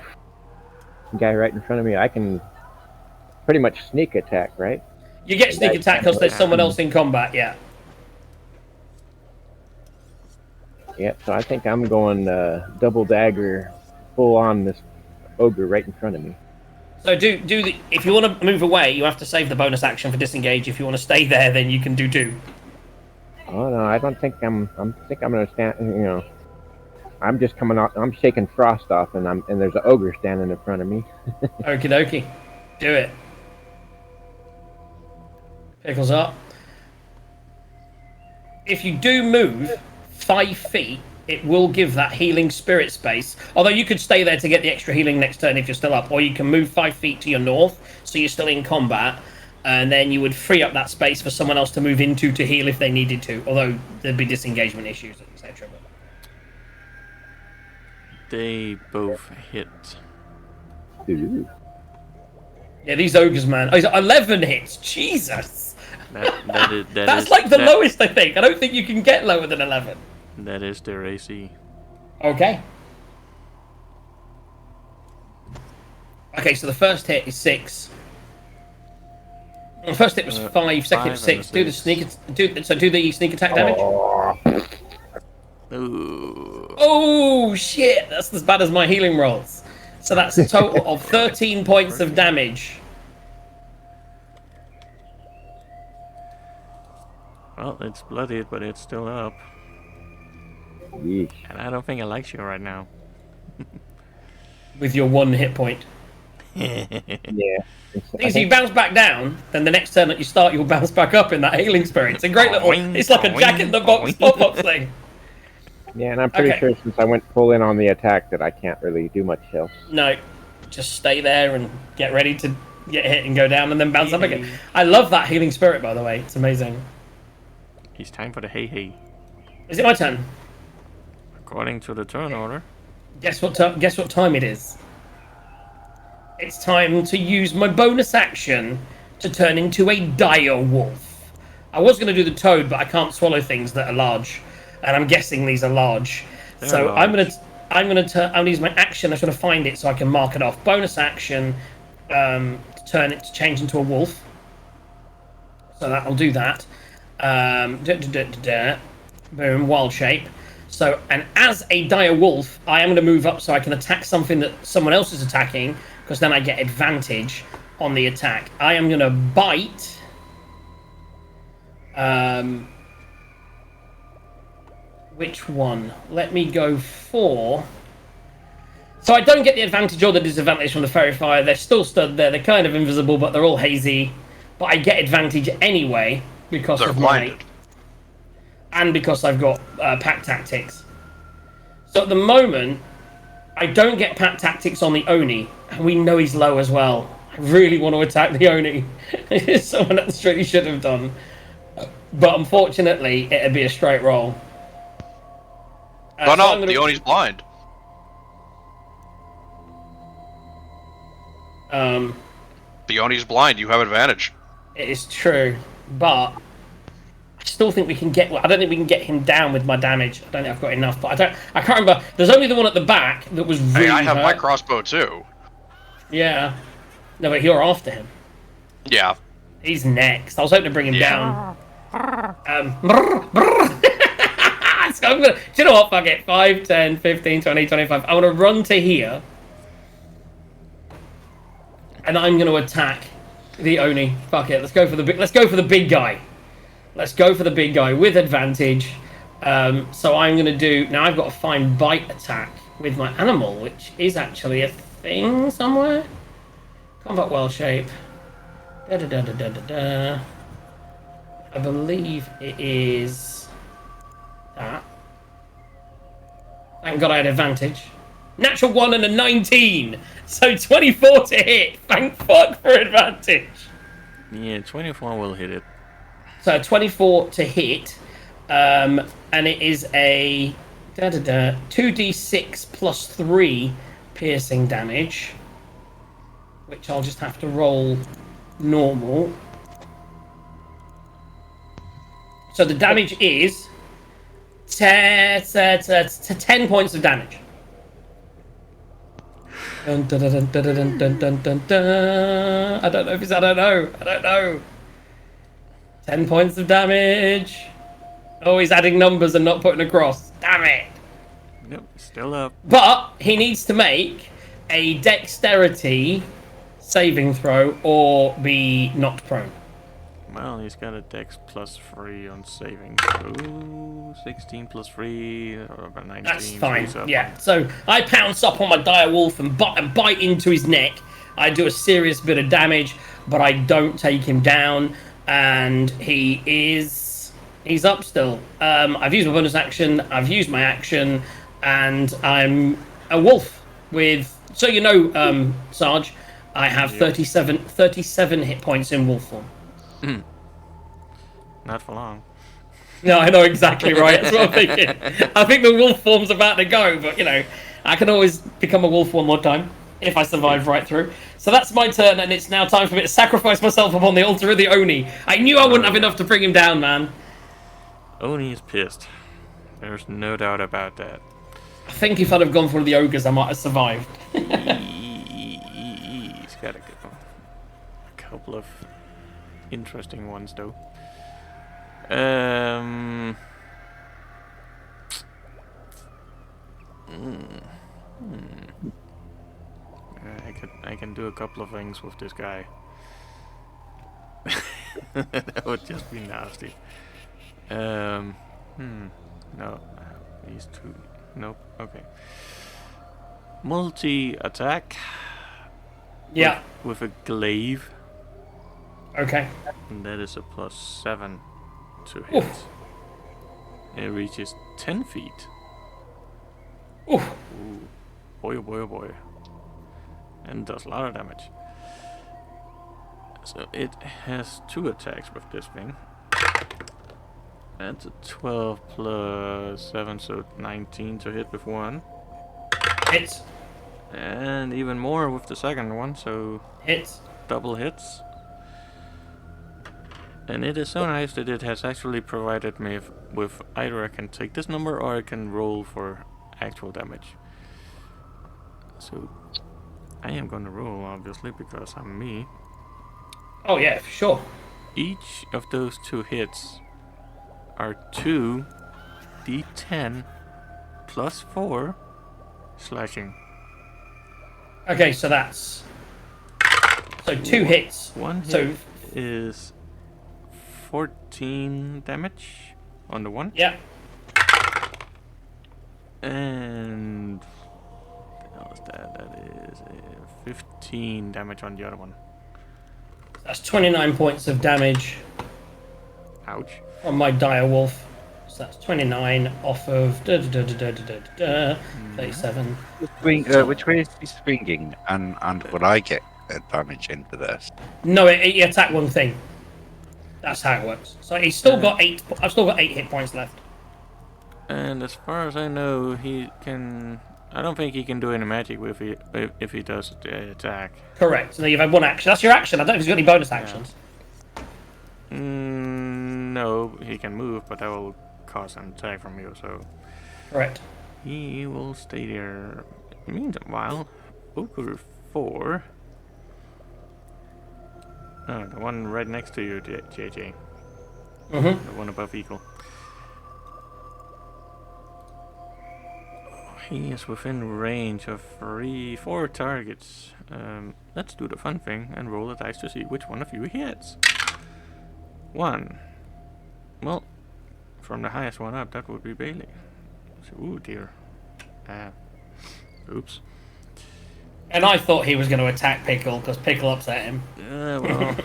Guy right in front of me. I can pretty much sneak attack, right? You get sneak attack because there's someone else in combat, yeah. Yeah, so I think I'm going double dagger full on this ogre right in front of me. So if you want to move away, you have to save the bonus action for disengage. If you want to stay there, then you can do 2. Oh no, I don't think I'm gonna stand. You know, I'm just coming out. I'm shaking frost off, and there's an ogre standing in front of me. Okie dokie, do it. Pickles up. If you do move 5 feet, it will give that healing spirit space. Although you could stay there to get the extra healing next turn if you're still up, or you can move 5 feet to your north, so you're still in combat, and then you would free up that space for someone else to move into to heal if they needed to. Although there'd be disengagement issues, etc. They both hit. Ooh. Yeah, these ogres, man. Oh, 11 hits. Jesus. That's is, like the lowest, I think. I don't think you can get lower than 11. That is their AC. Okay. Okay, so the first hit is 6. The first hit was 5, second hit was 6. Do the sneak attack damage. Ooh. Oh shit! That's as bad as my healing rolls. So that's a total of 13 points of damage. Well, it's bloodied, but it's still up. Yeesh. And I don't think it likes you right now. With your 1 hit point. Yeah. If you bounce back down, then the next turn that you start, you'll bounce back up in that healing spirit. It's a great little. It's like a Jack-in-the-Box pop-up thing. Yeah, and I'm pretty sure since I went full in on the attack that I can't really do much else. No, just stay there and get ready to get hit and go down and then bounce up again. I love that healing spirit, by the way. It's amazing. It's time for the hey. Is it my turn? According to the turn order. Guess what time it is? It's time to use my bonus action to turn into a dire wolf. I was going to do the toad, but I can't swallow things that are large, and I'm guessing these are large. So large. I'm gonna use my action. I'm trying to find it so I can mark it off. Bonus action, to change into a wolf. So that'll do that. Boom, wild shape. So, and as a dire wolf, I am going to move up so I can attack something that someone else is attacking, because then I get advantage on the attack. I am going to bite. Which one? Let me go for... So I don't get the advantage or the disadvantage from the fairy fire. They're still stood there. They're kind of invisible, but they're all hazy. But I get advantage anyway because They're of blinded. and because I've got pack tactics. So at the moment, I don't get pack tactics on the Oni, and we know he's low as well. I really want to attack the Oni. It's someone that really should have done. But unfortunately, it'd be a straight roll. No, the Oni's blind. The Oni's blind, you have advantage. It is true, but I still think we can get. I don't think we can get him down with my damage. I don't think I've got enough, but I can't remember. There's only the one at the back that was really. Hey, I have hurt. my crossbow too. Yeah. No, but you're after him. Yeah. He's next. I was hoping to bring him down. So I'm gonna. Do you know what? Fuck it. 5, 10, 15, 20, 25. I want to run to here. and I'm going to attack the Oni. Fuck it. Let's go for the big guy. Let's go for the big guy with advantage. So I'm going to do... Now I've got to find bite attack with my animal, which is actually a thing somewhere. Combat well shape. I believe it is that. Thank God I had advantage. Natural 1 and a 19. So 24 to hit. Thank fuck for advantage. Yeah, 24 will hit it. So 24 to hit. And it is a 2d6 plus 3 piercing damage. Which I'll just have to roll normal. So the damage is 10 points of damage. Dun, dun, dun, dun, dun, dun, dun, dun, dun. I don't know if it's... I don't know. 10 points of damage. Oh, he's adding numbers and not putting a cross. Damn it. Nope, still up. But he needs to make a dexterity saving throw or be knocked prone. Well, he's got a dex plus 3 on saving. So 16 plus 3, or about 19. That's fine. So Yeah. So I pounce up on my dire wolf and bite into his neck. I do a serious bit of damage, but I don't take him down, and he's up still. I've used my bonus action. I've used my action, and I'm a wolf with. So you know, Sarge, I have 37 hit points in wolf form. not for long. No, I know exactly right. That's what I'm thinking. I think the wolf form's about to go, but you know, I can always become a wolf one more time if I survive right through. So that's my turn, and it's now time for me to sacrifice myself upon the altar of the Oni. I knew I wouldn't have enough to bring him down, man. Oni is pissed. There's no doubt about that. I think if I'd have gone for the ogres, I might have survived. He's got a couple of interesting ones, though. I can do a couple of things with this guy. That would just be nasty. No, these two. Nope. Okay. Multi-attack. Yeah. With a glaive. Okay. And that is a +7 to hit. Oof. It reaches 10 feet. Oof. Ooh. Boy, oh boy, oh boy. And does a lot of damage. So it has 2 attacks with this thing. That's a 12 plus 7, so 19 to hit with one. Hits. And even more with the second one, so Hits. double hits. And it is so nice that it has actually provided me with either I can take this number or I can roll for actual damage. So I am gonna roll, obviously, because I'm me. Oh yeah, for sure. Each of those 2 hits are 2 d10 plus 4 slashing. Okay, so that's... So 2 hits. One hit So... is 14 damage on the one. Yeah. And... what the hell is that? That is 15 damage on the other one. That's 29 points of damage Ouch. on my dire wolf. So that's 29 off of 37. Which way is he swinging? And would I get damage into this? No, you attack one thing. That's how it works. So he's still got 8. I've still got 8 hit points left. And as far as I know, he can... I don't think he can do any magic with it if he does the attack. Correct. So you've had one action. That's your action. I don't know if he's got any bonus actions. No, he can move, but that will cause an attack from you, so... Correct. He will stay there. Meanwhile, Ogre 4... No, the one right next to you, JJ. Mm-hmm. The one above Eagle. he is within range of 4 targets. Let's do the fun thing and roll a dice to see which one of you hits. 1. Well, from the highest one up, that would be Bailey. So, ooh dear. Oops. And I thought he was going to attack Pickle because Pickle upset him. Well.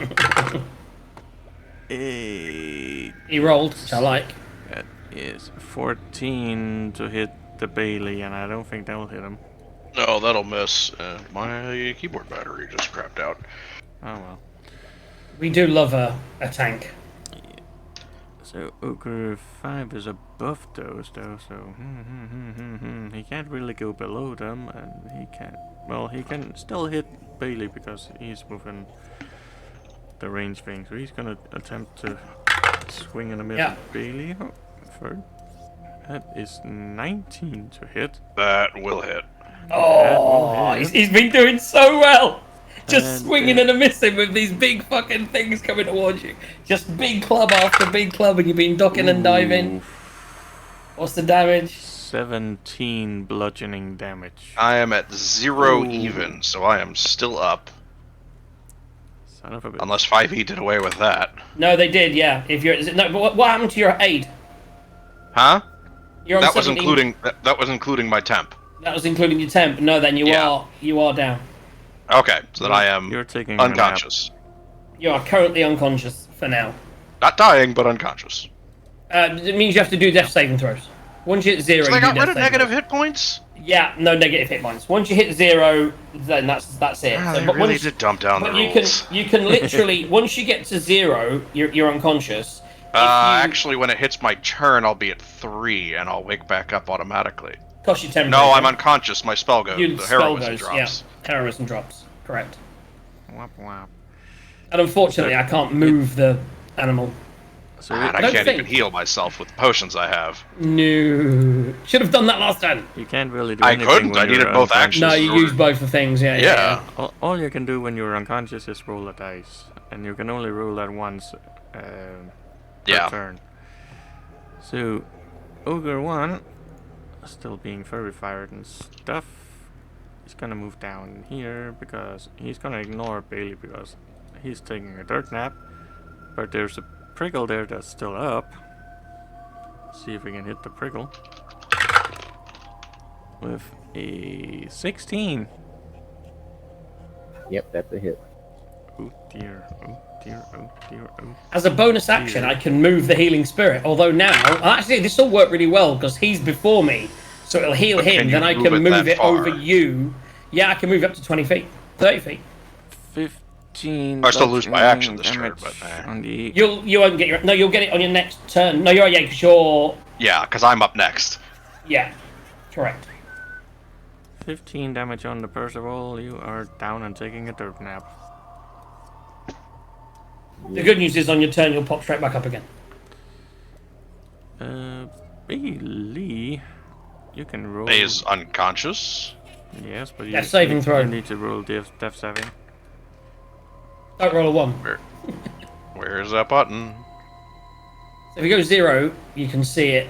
8. He rolled, which I like. That is 14 to hit the Bailey, and I don't think that will hit him. No, that'll miss. My keyboard battery just crapped out. Oh well. We do love a tank. So Ogre 5 is above those though, so he can't really go below them, and he can't. Well, he can still hit Bailey because he's within the range thing. So he's gonna attempt to swing and a miss at Bailey. Oh, third. That is 19 to hit. That will hit. Oh, he's been doing so well. Just And, swinging and a missing with these big fucking things coming towards you. Just big club after big club, and you've been ducking and diving. What's the damage? 17 bludgeoning damage. I am at 0 Ooh. even, so I am still up. Son of a bitch. Unless 5e did away with that. No, they did. Yeah. If you're no, but what happened to your aid? Huh? You're on That was 17. including my temp. That was including your temp. No, then you are down. Okay, so then I am You're taking a unconscious. You are currently unconscious for now. Not dying, but unconscious. It means you have to do death saving throws. Once you hit 0, So you I do got death rid of saving negative throws. hit points? Yeah, no negative hit points. Once you hit 0, then that's it. Ah, So, they but really once, did dumb down the but rules. you can literally once you get to 0, you're unconscious. Actually, when it hits my turn, I'll be at 3, and I'll wake back up automatically. Cost you 10. No, I'm unconscious. My spell goes. You The spell heroism goes, drops. yeah. Heroism drops. Correct. Whap, whap. And unfortunately, I can't move the animal. So And I don't can't think- even heal myself with the potions I have. No. Should have done that last time. you can't really do I anything couldn't, when I needed you're both unconscious. No, actions. you in use order- both the things. Yeah. Yeah. All you can do when you're unconscious is roll a dice, and you can only roll that once per Yeah. turn. So, Ogre 1, still being furry fired and stuff, he's gonna move down here because he's gonna ignore Bailey because he's taking a dirt nap, but there's a prickle there that's still up. See if we can hit the prickle with a 16. Yep, that's a hit. Oh dear, oh dear, oh dear, oh. As a bonus action, I can move the healing spirit. Although now, actually, this will work really well because he's before me, so it'll heal But him. can you Then I move can it move that it far? over you. Yeah, I can move up to 20 feet, 30 feet. 15. I still lose my action this turn, damage but, on the You won't get your you'll get it on your next turn. No, you're because you're Yeah, because I'm up next. yeah, correct. 15 damage on the Percival. You are down and taking a dirt nap. The good news is on your turn you'll pop straight back up again. Bailey, you can roll. Is unconscious. Yes, but Death saving throw. You need to roll death saving. Don't roll a 1. Where's that button? So if you go 0, you can see it.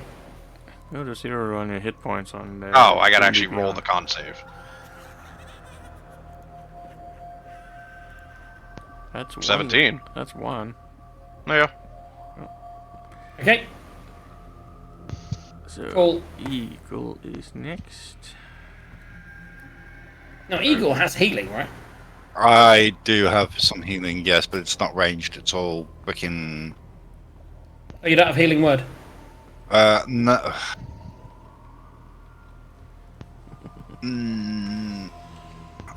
Go to 0 on your hit points on there. Oh, I gotta actually roll the con save. That's 17. That's 1. Yeah. Okay. So Cool. Eagle is next. Now Eagle has healing, right? I do have some healing, yes, but it's not ranged. It's all freaking. Oh, you don't have healing word. No.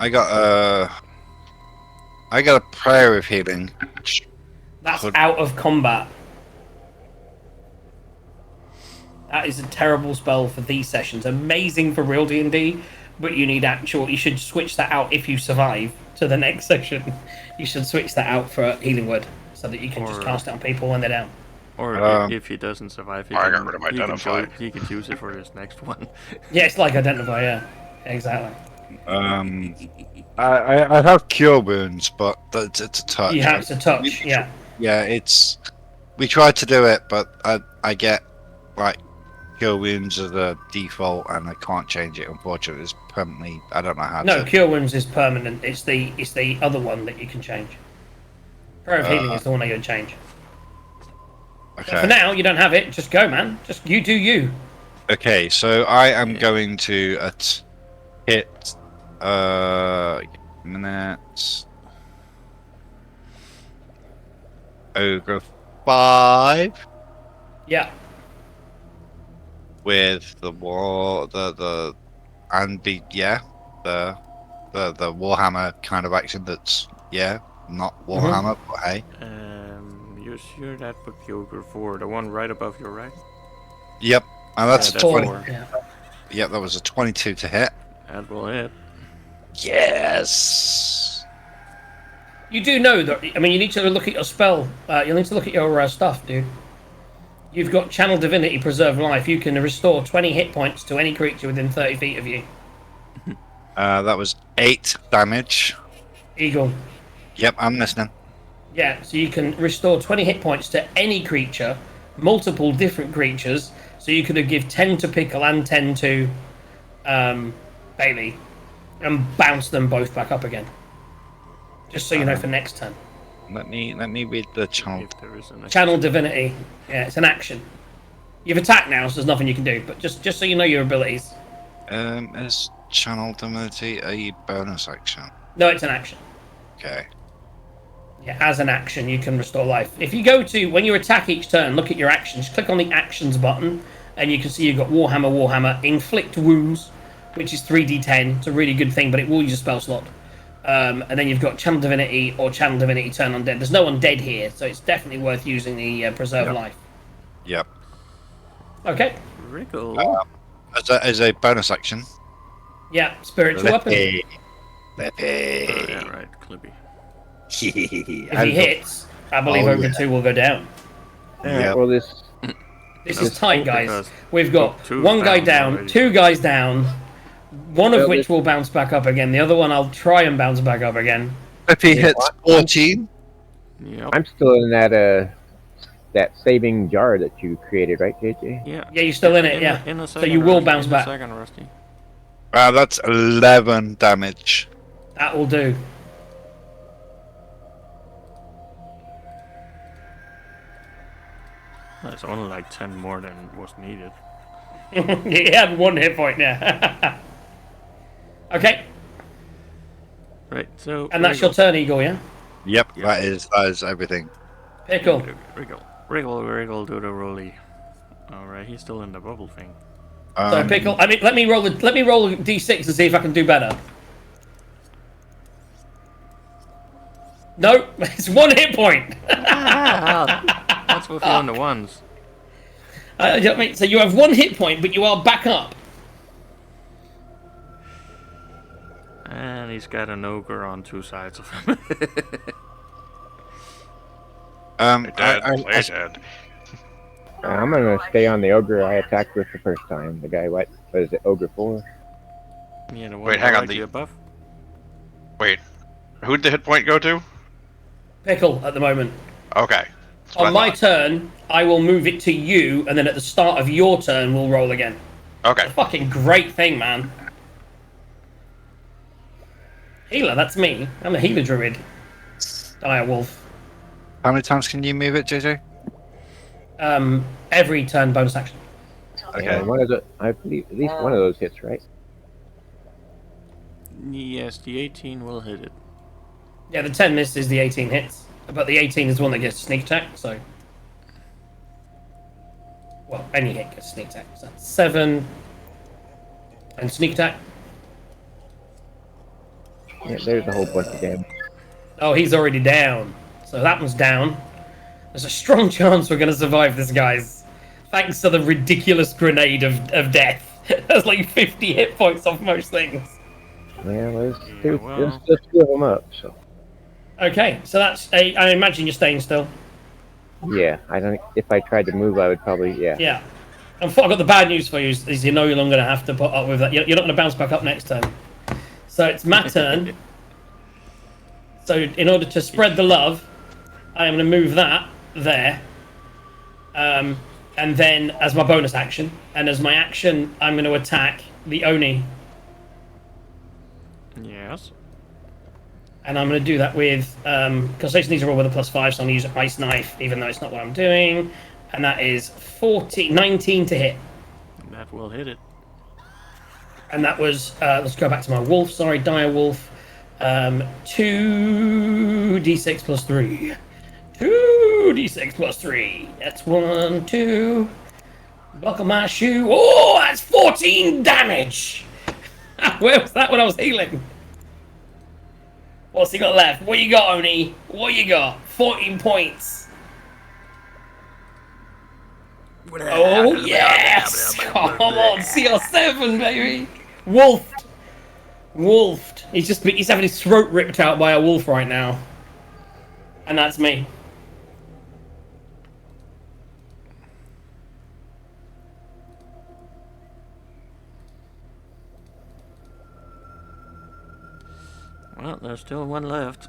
I got a prayer of healing. That's Could- out of combat. That is a terrible spell for these sessions. Amazing for real D&D, but you need actual. You should switch that out if you survive to the next session. You should switch that out for healing word so that you can just Or- cast it on people when they're down. Or Um, if he doesn't survive, he I can, got rid of he can identify. he can use it for his next one. Yeah, it's like identify. Yeah, exactly. I have cure wounds, but it's a touch. You have to touch. Yeah. Yeah, we tried to do it, but I get like Cure wounds as a default, and I can't change it. Unfortunately, it's permanently. I don't know how No, to. Cure Wounds is permanent. It's the other one that you can change. Prayer of Healing is the one that you can change. Okay. But for now, you don't have it. Just go, man. Just you do you. Okay, so I am going to hit minutes ogre 5 Yeah. with the war the warhammer kind of action that's not warhammer but hey. You sure that put Ogre 4, the one right above your right? Yep, and that's Yeah, 20. 4. Yeah. Yep, that was a 22 to hit. That will hit. Yes. You do know that. I mean, you need to look at your spell. You need to look at your stuff, dude. You've got Channel Divinity, Preserve Life. You can restore 20 hit points to any creature within 30 feet of you. That was 8 damage. Eagle. Yep, I'm listening. Yeah, so you can restore 20 hit points to any creature, multiple different creatures. So you could give 10 to Pickle and 10 to Bailey, and bounce them both back up again. Just so you know for next turn. Let me read the channel. If there is an Channel Divinity. Yeah, it's an action. You've attacked now, so there's nothing you can do. But just so you know your abilities. Is channel divinity a bonus action? No, it's an action. Okay. Yeah, as an action, you can restore life. If you go to, when you attack each turn, look at your actions, click on the actions button, and you can see you've got Warhammer, inflict wounds, which is 3d10. It's a really good thing, but it will use a spell slot. And then you've got Channel Divinity or Channel Divinity Turn Undead. There's no undead here, so it's definitely worth using the Preserve Life. Yep. Okay. Wriggle. As a bonus action. Yeah, Spiritual Weapon. Lippy. Oh, yeah, right, Clippy. If he hits, I believe Oh, Ogre yeah. 2 will go down. Yep. Well, this This is tight, guys. because We've got two one guy down down, already. 2 guys down, one of Well, which this- will bounce back up again. The other one I'll try and bounce back up again. Lippy Yeah, hits what? 14. Yep. I'm still in that saving jar that you created, right, JJ? Yeah. Yeah, you're still in it, yeah. In a So second, you will Rusty, bounce in back. A second, Rusty. That's 11 damage. That will do. That's only like 10 more than was needed. He had 1 hit point, yeah. Okay, Right, so. and that's your turn, Eagle, yeah? Yep, that is everything. Pickle. Wriggle, do the rolly. Alright, he's still in the bubble thing. So Pickle, I mean, let me roll a d6 and see if I can do better. No, it's 1 hit point. That's with you on the ones. I mean, so you have 1 hit point, but you are back up. And he's got an ogre on 2 sides of him. Play dead. I- Play dead. I'm gonna stay on the ogre I attacked with the first time. The guy, what is it, ogre 4? Yeah, the one Wait, hang on, directly the- above. Wait, who'd the hit point go to? Pickle at the moment. Okay. That's what On I my thought. turn, I will move it to you, and then at the start of your turn, we'll roll again. Okay. Fucking great thing, man. Healer, that's me. I'm a healer druid. Dire wolf. How many times can you move it, JJ? Every turn bonus action. Okay. Yeah, one of the, I believe at least one of those hits, right? Yes, the 18 will hit it. Yeah, the 10 misses, the 18 hits. But the 18 is the one that gets sneak attack, so... Well, any hit gets sneak attack. So that's 7... And sneak attack. Yeah, there's a whole bunch of damage. Oh, he's already down. So that one's down. There's a strong chance we're going to survive this, guys. Thanks to the ridiculous grenade of death. That's like 50 hit points off most things. Yeah, let's Yeah, do well. let's give them up. So Okay, so that's a... I imagine you're staying still. yeah, I don't. If I tried to move, I would probably Yeah. I've got the bad news for you, is you're no longer going to have to put up with that. You're not going to bounce back up next turn. So it's my turn. So in order to spread the love, I am going to move that there. And and then as my bonus action, and as my action, I'm going to attack the Oni. Yes. And I'm going to do that with, because I just need to roll with a +5, so I'm going to use Ice Knife, even though it's not what I'm doing. And that is 19 to hit. That will hit it. And that was, let's go back to my wolf, sorry, dire wolf. 2d6 plus 3. 2d6 plus 3. That's 1, 2. Buckle my shoe. Oh, that's 14 damage! Where was that when I was healing? What's he got left? What you got, Oni? What you got? 14 points. Oh, yes! Come on, CR7, baby! Wolfed! Wolfed. He's having his throat ripped out by a wolf right now. And that's me. Well, there's still one left.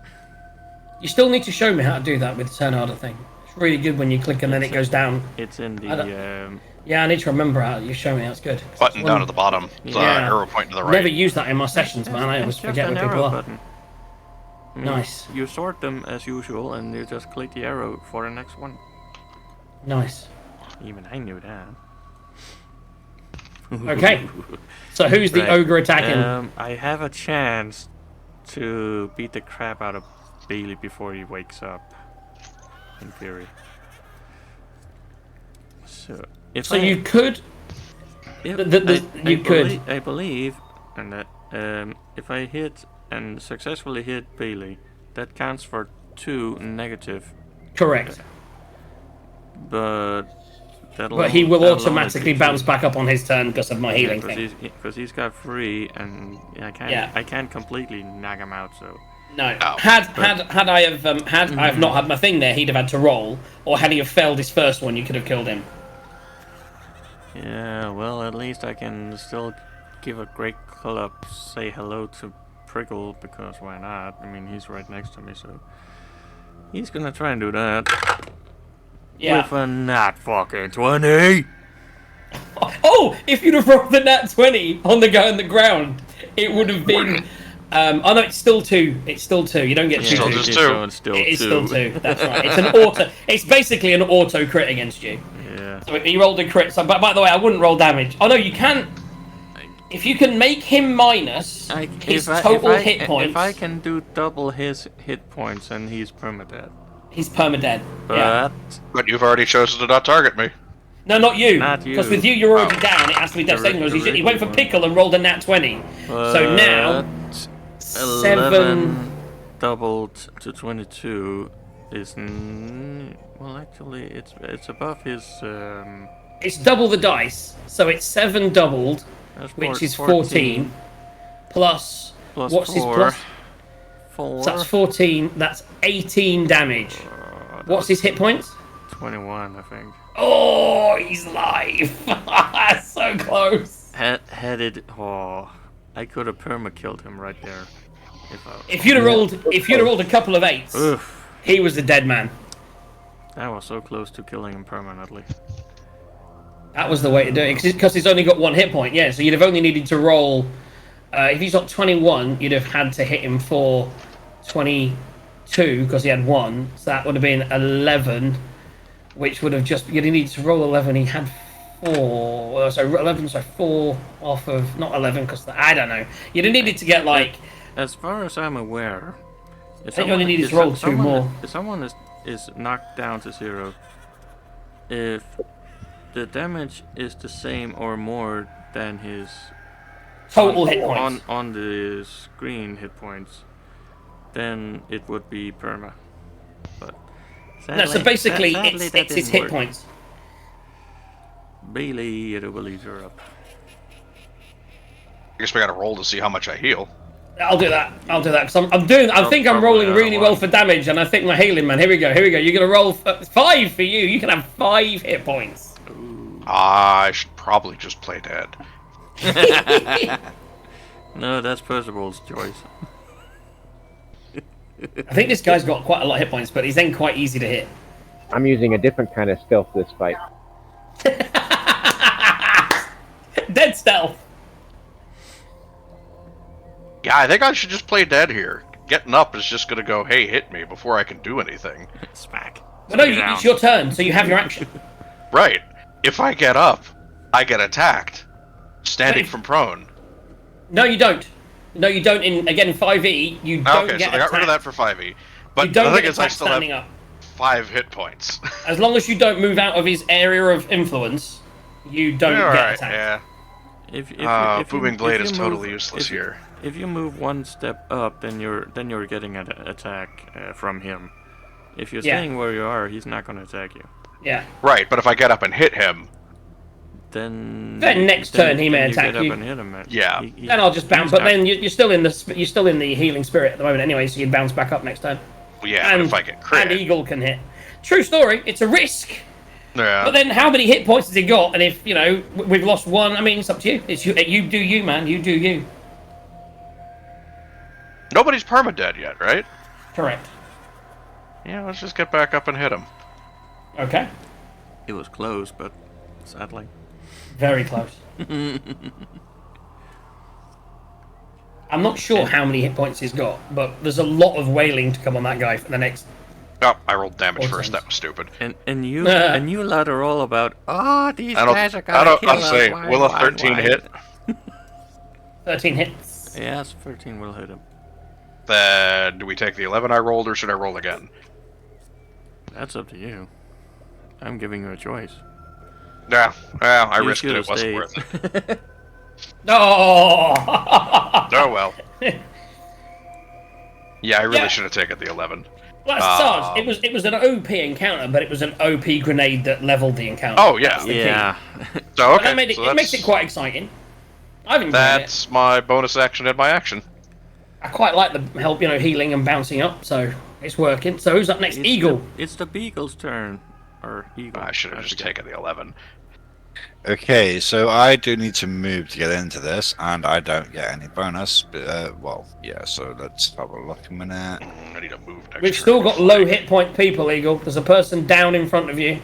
You still need to show me how to do that with the turn harder thing. It's really good when you click and then it goes down. It's in the Yeah, I need to remember how you show me. That's good. Button down at the bottom. It's Yeah. arrow pointing to the right. Never use that in my sessions, man. I always It's forget just where an people arrow are. button. I mean, Nice. You sort them as usual, and you just click the arrow for the next one. Nice. Even I knew that. Okay. So who's the Right. ogre attacking? I have a chance to beat the crap out of Bailey before he wakes up. In theory. So if So you could. If you could. I believe, and that if I hit and successfully hit Bailey, that counts for 2 negative. Correct. But But he will that'll only automatically be bounce 2. back up on his turn because of my healing thing. Because he's got 3, and I can't completely knock him out. So No. Oh. Had I have I have not had my thing there, he'd have had to roll. Or had he have failed his first one, you could have killed him. yeah, well, at least I can still give a great club, say hello to Prickle, because why not? I mean, he's right next to me, so he's gonna try and do that. Yeah. With a nat fucking 20. Oh, if you'd have rolled the nat 20 on the guy on the ground, it would have been. Oh no, it's still 2. It's still 2. You don't get Yeah, two. Still twos. just it's 2. still- it's still It is 2. still 2. That's right. It's an auto. It's basically an auto crit against you. Yeah. So he rolled a crit. So, but by the way, I wouldn't roll damage. Oh no, you can. If you can make him minus his total hit points, If I can do double his hit points, then he's permadead. he's permadead. But Yeah. But you've already chosen to not target me. No, not you. Not you. Because with you, you're already down. It has to be death saving throws. He went for pickle and rolled a nat 20. So now, 7. 11 doubled to 22 is well, actually, it's above his. It's double the dice. So it's 7 doubled, That's which is 14. Plus, Plus what's his 4. plus? 4. So that's 14. That's 18 damage. What's his hit points? 21, I think. Oh, he's live. So close. Had it. Oh, I could have perma killed him right there. If you'd have rolled a couple of 8s, Oof, he was the dead man. that was so close to killing him permanently. That was the way to do it, because he's only got 1 hit point. Yeah, so you'd have only needed to roll. If he's got 21, you'd have had to hit him for 22 because he had 1. So that would have been 11, which would have just you'd need to roll 11. He had 4, so 11, so 4 off of not 11 because I don't know. You'd have needed to get like. As far as I'm aware, if I think you only needed to roll 2 more. If someone is knocked down to 0, if the damage is the same or more than his Total hit points. on the screen hit points, then it would be perma. But No, so basically it's his hit points. Bailey, it will eat her up. I guess we gotta roll to see how much I heal. I'll do that because I think I'm rolling really well for damage, and I think my healing man. Here we go. You're gonna roll 5 for you. You can have 5 hit points. I should probably just play dead. No, that's Percival's choice. I think this guy's got quite a lot of hit points, but he's then quite easy to hit. I'm using a different kind of stealth this fight. Dead stealth. Yeah, I think I should just play dead here. Getting up is just gonna go, hey, hit me before I can do anything. Smack. Well, no, Sit down. it's your turn, so you have your action. Right. If I get up, I get attacked. Standing Wait. from prone. No, you don't. No, you don't. In 5e, you don't Okay, get so I got rid of attacked. that for 5e. You But don't the thing get is, I attacked still standing have up. 5 hit points. As long as you don't move out of his area of influence, you don't get Alright, attacked. yeah. If Booming Blade is you totally move- useless if- here. If you move one step up, then you're getting an attack from him. If you're Yeah. staying where you are, he's not going to attack you. Yeah. Right, but if I get up and hit him, Then Next turn he may then attack get you. up and hit him. Yeah. Then I'll just bounce. he's But not- then you're still in the healing spirit at the moment anyway, so you'd bounce back up next turn. yeah, but if I get crit, And Eagle can hit. True story. It's a risk. yeah. But then how many hit points has he got? And if we've lost one, I mean, it's up to you. It's you. You do you, man. You do you. Nobody's permadead yet, right? Correct. Yeah, let's just get back up and hit him. Okay. It was close, but sadly. Very close. I'm not sure how many hit points he's got, but there's a lot of wailing to come on that guy for the next. Oh, I rolled damage Four first. times. That was stupid. And you lot are all about these I don't. guys are I gonna don't. kill I'll us. say, Why, will a why, 13 why?" hit? 13 hits. Yes, 13 will hit him. Then do we take the 11 I rolled, or should I roll again? That's up to you. I'm giving you a choice. Yeah, well, I You risked it. It should've wasn't stayed. worth it. Oh! Oh well. Yeah, I really Yeah. should have taken the 11. Well, Sarge, it was an OP encounter, but it was an OP grenade that leveled the encounter. Oh yeah. That's the key. Yeah. So But okay. that made it, so it makes that's- it quite exciting. I've enjoyed it. That's my bonus action and my action. I quite like the help, healing and bouncing up, so it's working. So who's up next? It's Eagle. It's the Beagle's turn. Or Eagle. I should have just taken the 11. Okay, so I do need to move to get into this, and I don't get any bonus. But, well, yeah, so let's have a look a minute. I need to move next We've turn. still got low hit point people, Eagle. There's a person down in front of you.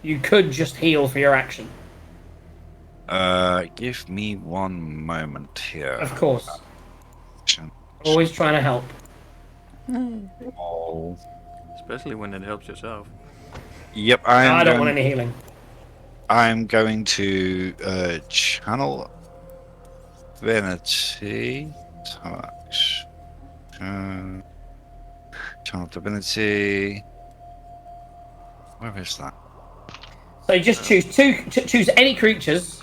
You could just heal for your action. Give me one moment here. Of course. Action. Always trying to help. Oh. Especially when it helps yourself. Yep, I don't want any healing. I'm going to channel divinity. Touch. Channel divinity. Where is that? So you just choose any creatures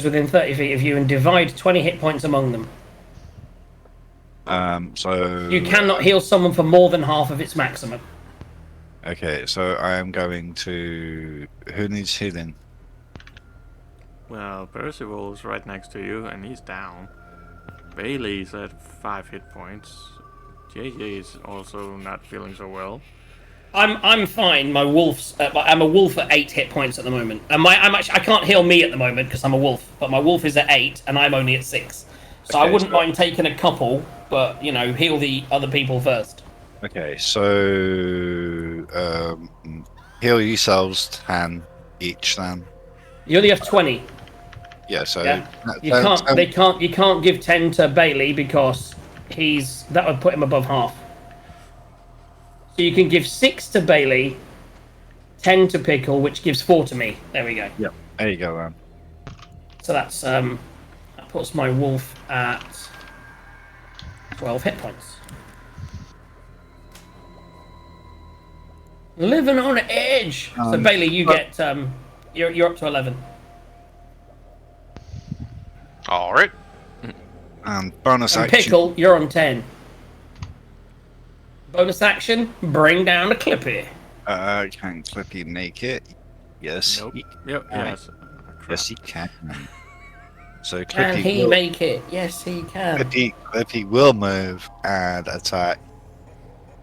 within 30 feet of you and divide 20 hit points among them. So You cannot heal someone for more than half of its maximum. Okay, so I am going to. Who needs healing? Well, Percival's right next to you, and he's down. Bailey's at 5 hit points. JJ is also not feeling so well. I'm fine. My wolf's. I'm a wolf at 8 hit points at the moment, and I can't heal me at the moment because I'm a wolf. But my wolf is at 8, and I'm only at 6. So I Okay, wouldn't so- mind taking a couple, but heal the other people first. Okay, so heal yourselves 10 each then. You only have 20. Yeah, so Yeah. You then- can't. They can't. You can't give 10 to Bailey because that would put him above half. So you can give 6 to Bailey, 10 to Pickle, which gives 4 to me. There we go. Yep, there you go then. So that's that puts my wolf at 12 hit points. Living on the edge. So Bailey, you get you're up to 11. All right. And bonus And action. Pickle, you're on 10. Bonus action, bring down the Clippy. Can Clippy make it? Yes. Nope. He, Yep, yes. yes, he can. So Can Clippy he will, make it? Yes, he can. Clippy will move and attack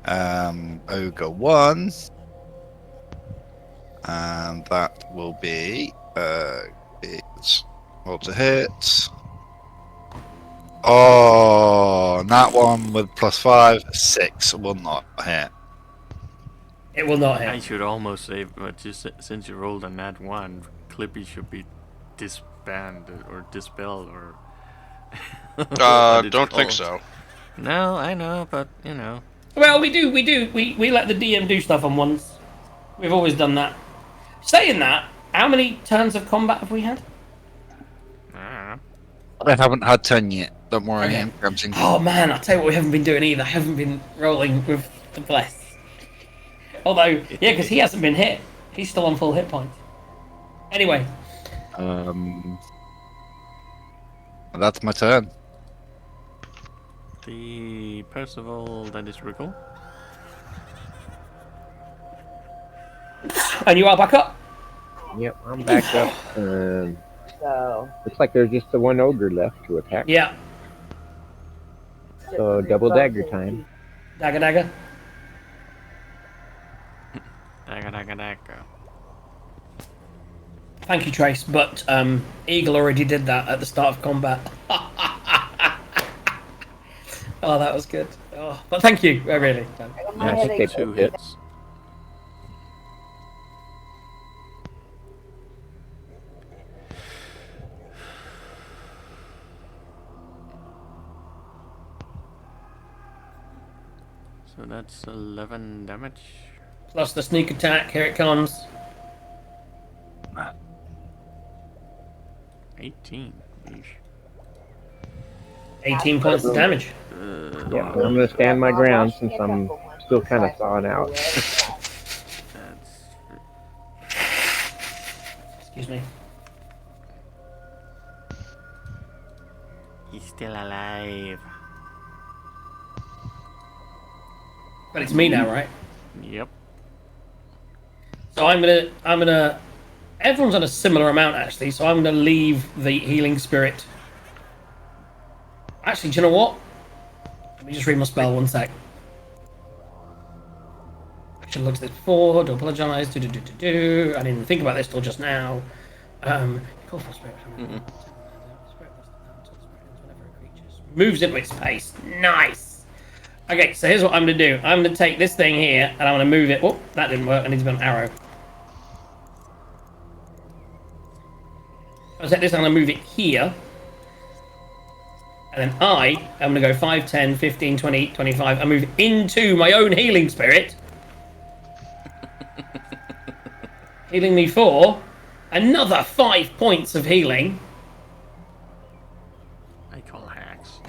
Ogre 1. And that will be it's roll to hit. Oh, that one with +5, 6 will not hit. It will not I hit. should almost say, but just since you rolled a nat 1, Clippy should be disbanded or dispelled or. what it's Don't think called. so. No, I know, but you know. Well, we do. We let the DM do stuff on ones. We've always done that. Saying that, how many turns of combat have we had? I I haven't had 10 yet. Don't worry, Okay. I'm counting. Oh man, I'll tell you what we haven't been doing either. I haven't been rolling with the bless. Although, yeah, because he hasn't been hit. He's still on full hit points. Anyway, That's my turn. The Percival that is Wriggle. and you are back up. Yep, I'm back up. So, Looks like there's just the one ogre left to attack. Yeah, So double dagger time. dagger, dagger. Dagger, dagger, dagger. Thank you, Trace. But Eagle already did that at the start of combat. Oh, that was good. Oh, but thank you, really. I got Yeah, my I think headache. they 2 both hit. hits. So that's 11 damage. Plus the sneak attack. Here it comes. 18. Yeesh. 18 points of damage. Yeah, I'm gonna stand my ground since I'm still kind of thawing out. That's Excuse me. he's still alive. But it's me now, right? Yep. So I'm gonna. Everyone's on a similar amount actually, so I'm gonna leave the healing spirit. Actually, do you know what? Let me just read my spell. 1 sec. I should have looked at this before. Do apologise. I didn't even think about this till just now. Call for spirit. Moves into its space. Nice. Okay, so here's what I'm gonna do. I'm gonna take this thing here and I'm gonna move it. Oh, that didn't work. I need to put an arrow. I'll take this and I'm gonna move it here. And then I am going to go 5, 10, 15, 20, 25. I move into my own healing spirit. Healing me for another 5 points of healing. I call hacks.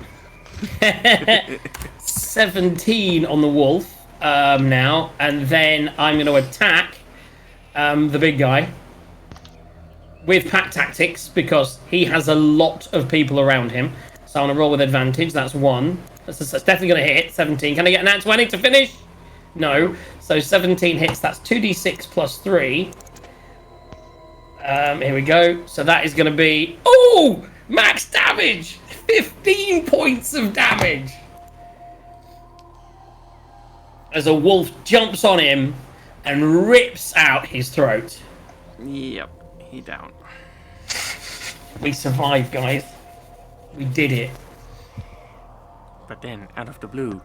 17 on the wolf now. And then I'm going to attack the big guy with pack tactics because he has a lot of people around him. So I'm going to roll with advantage. That's 1. That's definitely going to hit. 17. Can I get an nat 20 to finish? No. So 17 hits. That's 2d6 plus 3. Here we go. So that is going to be... Oh! Max damage! 15 points of damage! As a wolf jumps on him and rips out his throat. Yep, he down. We survived, guys. We did it. But then, out of the blue,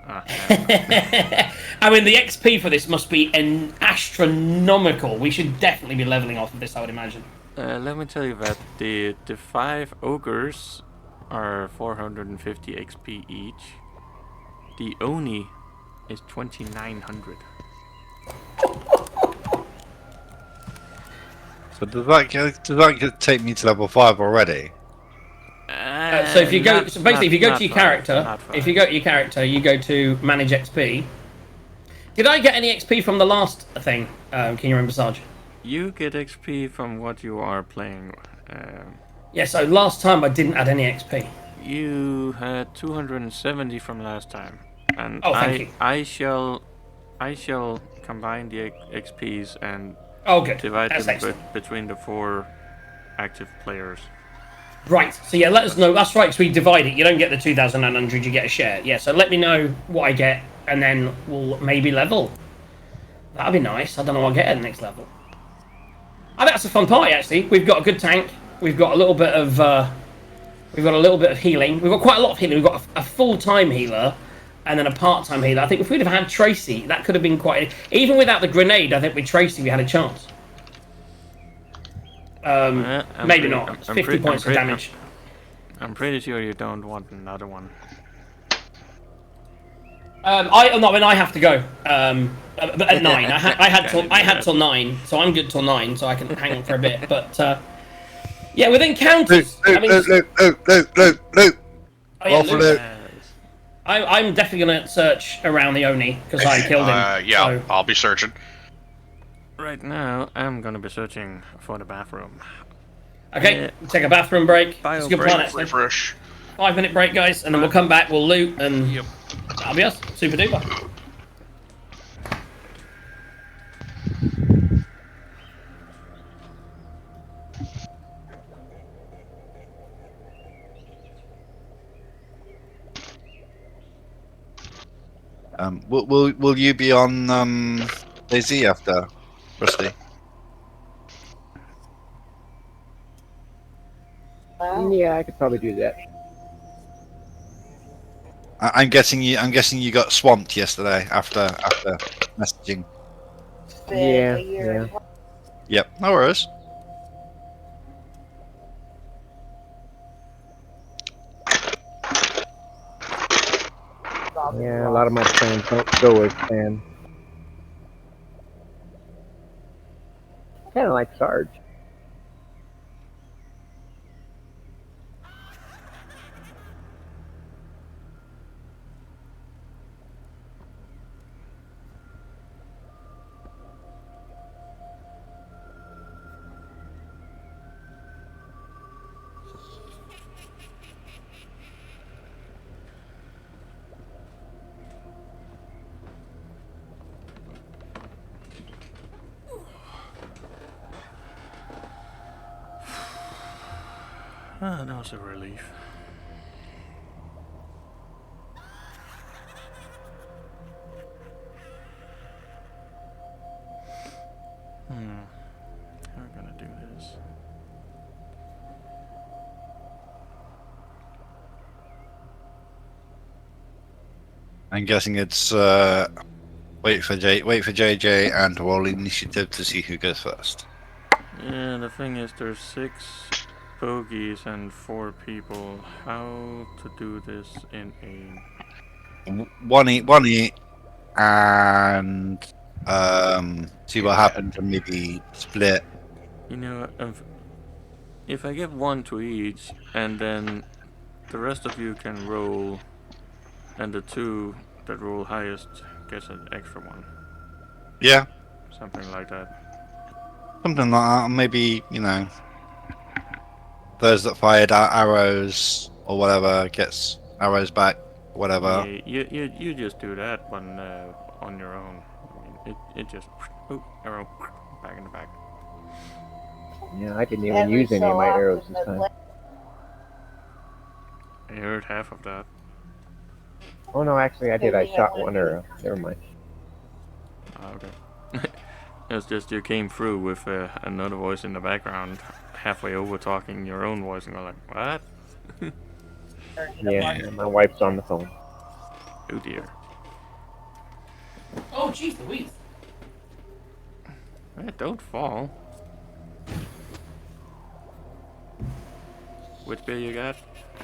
I mean, the XP for this must be an astronomical. We should definitely be leveling off of this, I would imagine. let me tell you that the 5 ogres are 450 XP each. The Oni is 2900. So does that take me to level 5 already? So if you go, Not- so basically, if you go not to your five, character, not five. if you go to your character, you go to manage XP. Did I get any XP from the last thing? Can you remember, Sarge? You get XP from what you are playing. Yeah. So last time I didn't add any XP. You had 270 from last time, and Oh, thank you. I shall combine the XPs and Oh, good. divide That's them excellent. between the 4 active players. Right. So yeah, let us know. That's right. So we divide it. You don't get the 2,900. You get a share. Yeah. So let me know what I get, and then we'll maybe level. That'd be nice. I don't know what I get at the next level. I think that's a fun party. Actually, we've got a good tank. We've got a little bit of. We've got a little bit of healing. We've got quite a lot of healing. We've got a full-time healer. and then a part-time healer. I think if we'd have had Tracy, that could have been quite. Even without the grenade, I think with Tracy we had a chance. Maybe not. It's 50 points of damage. I'm pretty sure you don't want another one. I have to go. But at 9, I had till 9, so I'm good till 9, so I can hang on for a bit. But yeah, with encounters, I mean, Luke. oh, yeah, for Luke. Luke. I'm definitely gonna search around the Oni because I killed him. Yeah, so. I'll be searching. Right now, I'm gonna be searching for the bathroom. Okay, take a bathroom break. It's a good plan, actually. Refresh. 5-minute break, guys, and then we'll come back. We'll loot, and that'll be us. Super duper. Will you be on Daisy after Rusty? Yeah, I could probably do that. I'm guessing you got swamped yesterday after messaging. Yeah. Yep, no worries. Yeah, a lot of my plans don't go as planned. Kind of like Sarge. Ah, that was a relief. How am I gonna do this? I'm guessing it's wait for JJ and roll initiative to see who goes first. Yeah, the thing is, there's 6 bogeys and 4 people. How to do this in a... One eat, and see what happens and maybe split. You know, if I give 1 to each, and then the rest of you can roll, and the 2 that roll highest gets an extra 1. Yeah, Something like that. something like that. Maybe, you know, those that fired arrows or whatever gets arrows back, whatever. Yeah, you just do that one on your own. I mean, it just... Oh, arrow. Back in the back. Yeah, I didn't even use any of my arrows this time. I heard half of that. Oh no, actually I did. I shot 1 arrow. Never mind. Ah, okay. It's just you came through with another voice in the background, halfway over talking your own voice, and you're like, what? Yeah, my wife's on the phone. Oh dear. Oh, jeez Louise. Don't fall. Which beer you got?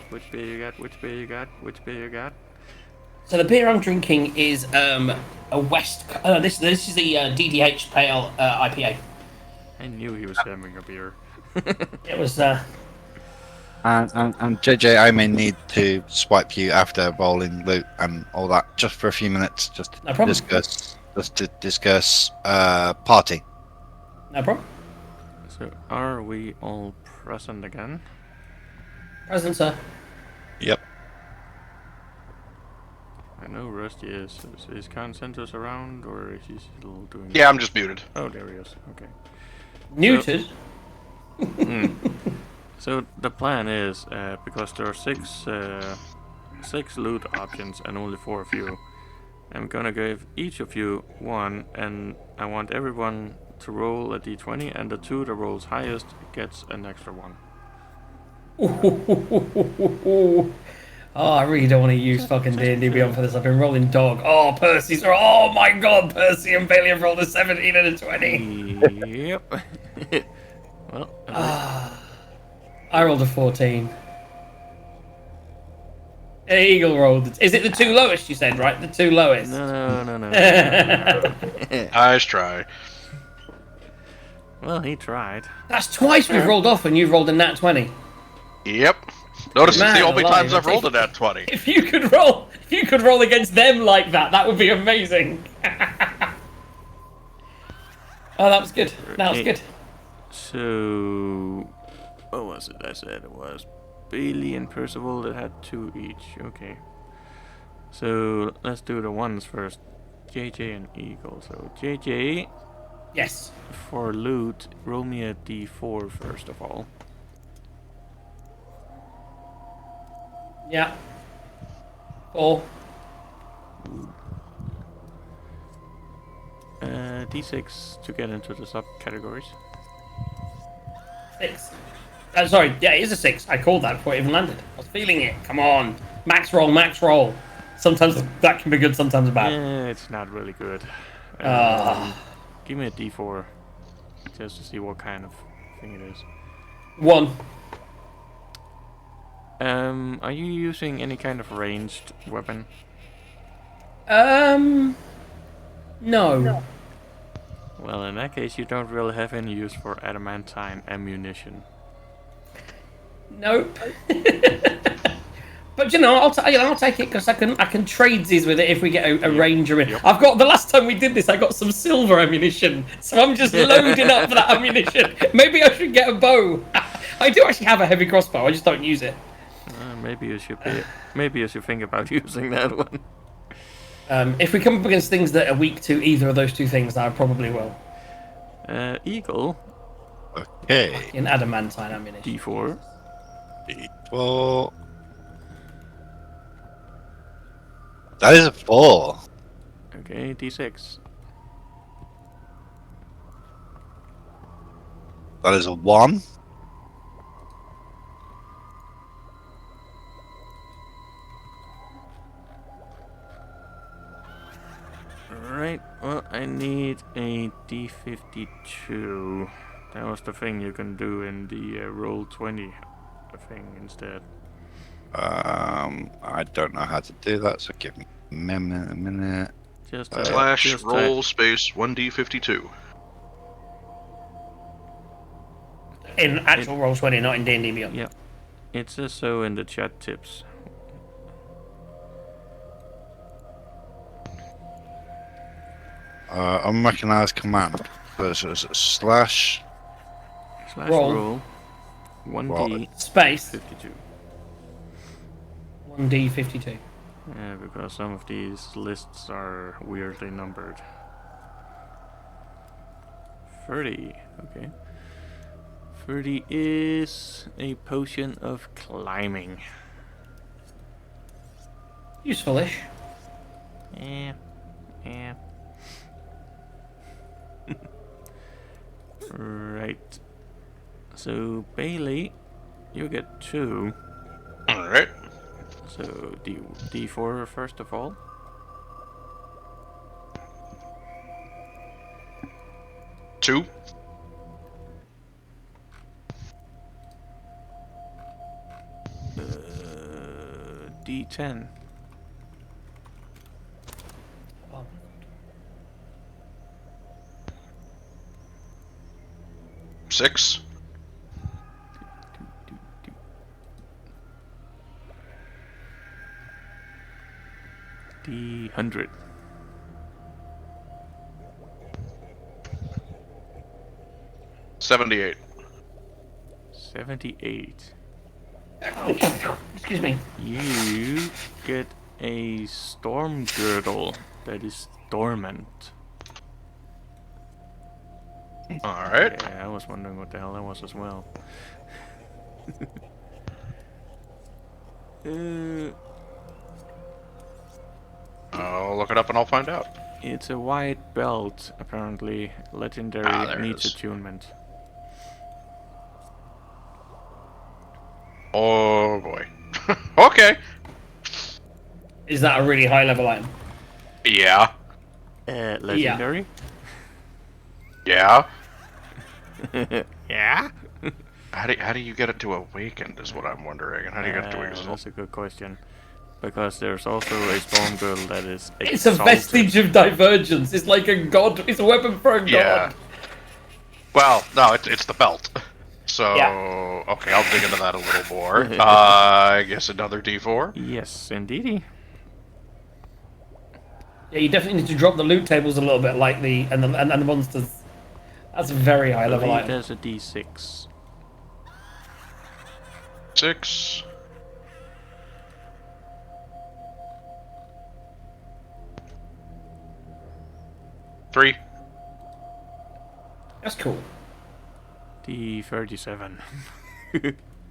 Which beer you got? Which beer you got? Which beer you got? So the beer I'm drinking is a West. This is the DDH Pale IPA. I knew he was having a beer. It was. And JJ, I may need to swipe you after rolling loot and all that, just for a few minutes, just to No problem. discuss party. No problem. So are we all present again? Present, sir. Yep. I know Rusty is. Is Consensus around, or is he still doing... Yeah, I'm just muted. Oh, there he is. Okay. Neutered. So the plan is, because there are 6 loot options and only 4 of you, I'm gonna give each of you 1, and I want everyone to roll a d20, and the 2 that rolls highest gets an extra 1. Oh, I really don't want to use fucking D&D Beyond for this. I've been rolling dog. Oh, Percy's. Oh my god, Percy and Bailey have rolled a 17 and a 20. Yep. Well, I rolled a 14. Eagle rolled. Is it the two lowest, you said, right? The two lowest. no. Nice try. Well, he tried. That's twice we've rolled off and you've rolled a nat 20. Yep. Notice it's Man the only alive, times I've if- rolled a nat 20. If you could roll against them like that, that would be amazing. Oh, that was good. That was good. So, what was it I said? It was Bailey and Percival that had 2 each. Okay. So, let's do the ones first. JJ and Eagle. So, JJ, Yes. for loot, roll me a d4 first of all. Yeah. 4. D6 to get into the subcategories. 6. Sorry, yeah, it is a 6. I called that before it even landed. I was feeling it. Come on. Max roll, max roll. Sometimes that can be good, sometimes bad. It's not really good. Ah. Give me a d4 just to see what kind of thing it is. 1. Are you using any kind of ranged weapon? No. Well, in that case, you don't really have any use for adamantine ammunition. Nope. But you know, I'll take it because I can trade these with it if we get a ranger in. Yep. I've got the last time we did this, I got some silver ammunition, so I'm just loading up for that ammunition. Maybe I should get a bow. I do actually have a heavy crossbow. I just don't use it. Maybe you should be. Maybe you should think about using that one. If we come up against things that are weak to either of those two things, I probably will. Eagle, Okay. In adamantine ammunition. d4. D4. That is a 4. Okay, d6. That is a 1. Right. Well, I need a d52. That was the thing you can do in the roll 20 thing instead. I don't know how to do that, so give me a minute. Just Slash just roll space 1d52. In actual roll 20, not in D&D Beyond. Yeah. It says so in the chat tips. Unrecognized command. So it's a slash. Slash Roll. roll 1d52. Space 1d52. Yeah, because some of these lists are weirdly numbered. 30. Okay. 30 is a potion of climbing. Useful-ish. Yeah. Right. So Bailey, you get 2. Alright. So D4 first of all. Two. D10. Oh. Six. D100. 78. 78. Excuse me. You get a storm girdle that is dormant. Alright. Yeah, I was wondering what the hell that was as well. I'll look it up and I'll find out. It's a white belt, apparently. Legendary, there it needs is. attunement. Oh boy. Okay. Is that a really high level item? Yeah. Legendary? Yeah. Yeah? How do you get it to awakened is what I'm wondering, and how do you get it to exalt? That's a good question. Because there's also a storm girl that is It's a exalted. vestige of divergence. It's like a god. It's a weapon for a god. Yeah. Well, no, it's the belt. So, Yeah. okay, I'll dig into that a little more. I guess another D4. Yes, indeedy. Yeah, you definitely need to drop the loot tables a little bit, like the monsters. That's a very high I level believe item. there's a D6. 6. Three. That's cool. D37.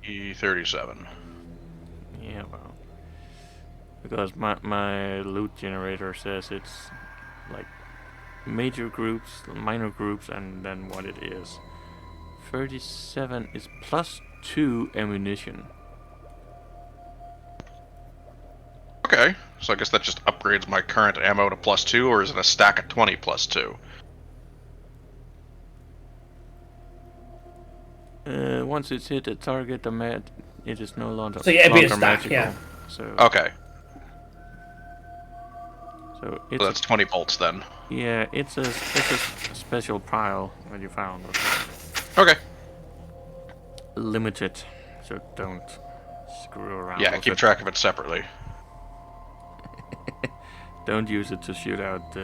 E37. Yeah, well. Because my loot generator says it's like major groups, minor groups, and then what it is. 37 is +2 ammunition. Okay, so I guess that just upgrades my current ammo to +2, or is it a stack of 20 +2? Once it's hit a target, it is no longer So yeah, it'd be a longer stack, magical. yeah. So Okay, so it's so that's 20 bolts then. yeah, it's a special pile that you found. Okay. Limited, so don't screw around. Yeah, with keep it. track of it separately. Don't use it to shoot out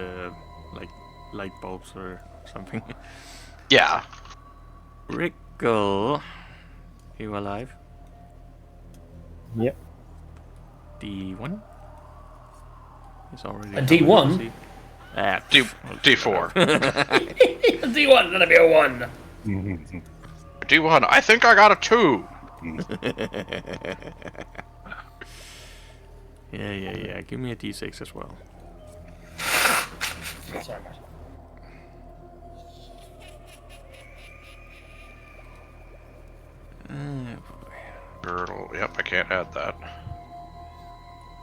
like light bulbs or something. Yeah. Rickle, you alive? Yep. D1. It's already A D1? covered, Ah, D4. D1, that'll be a 1. D1, I think I got a 2. Yeah. Give me a D6 as well. Sorry, guys. Girdle. Yep, I can't add that.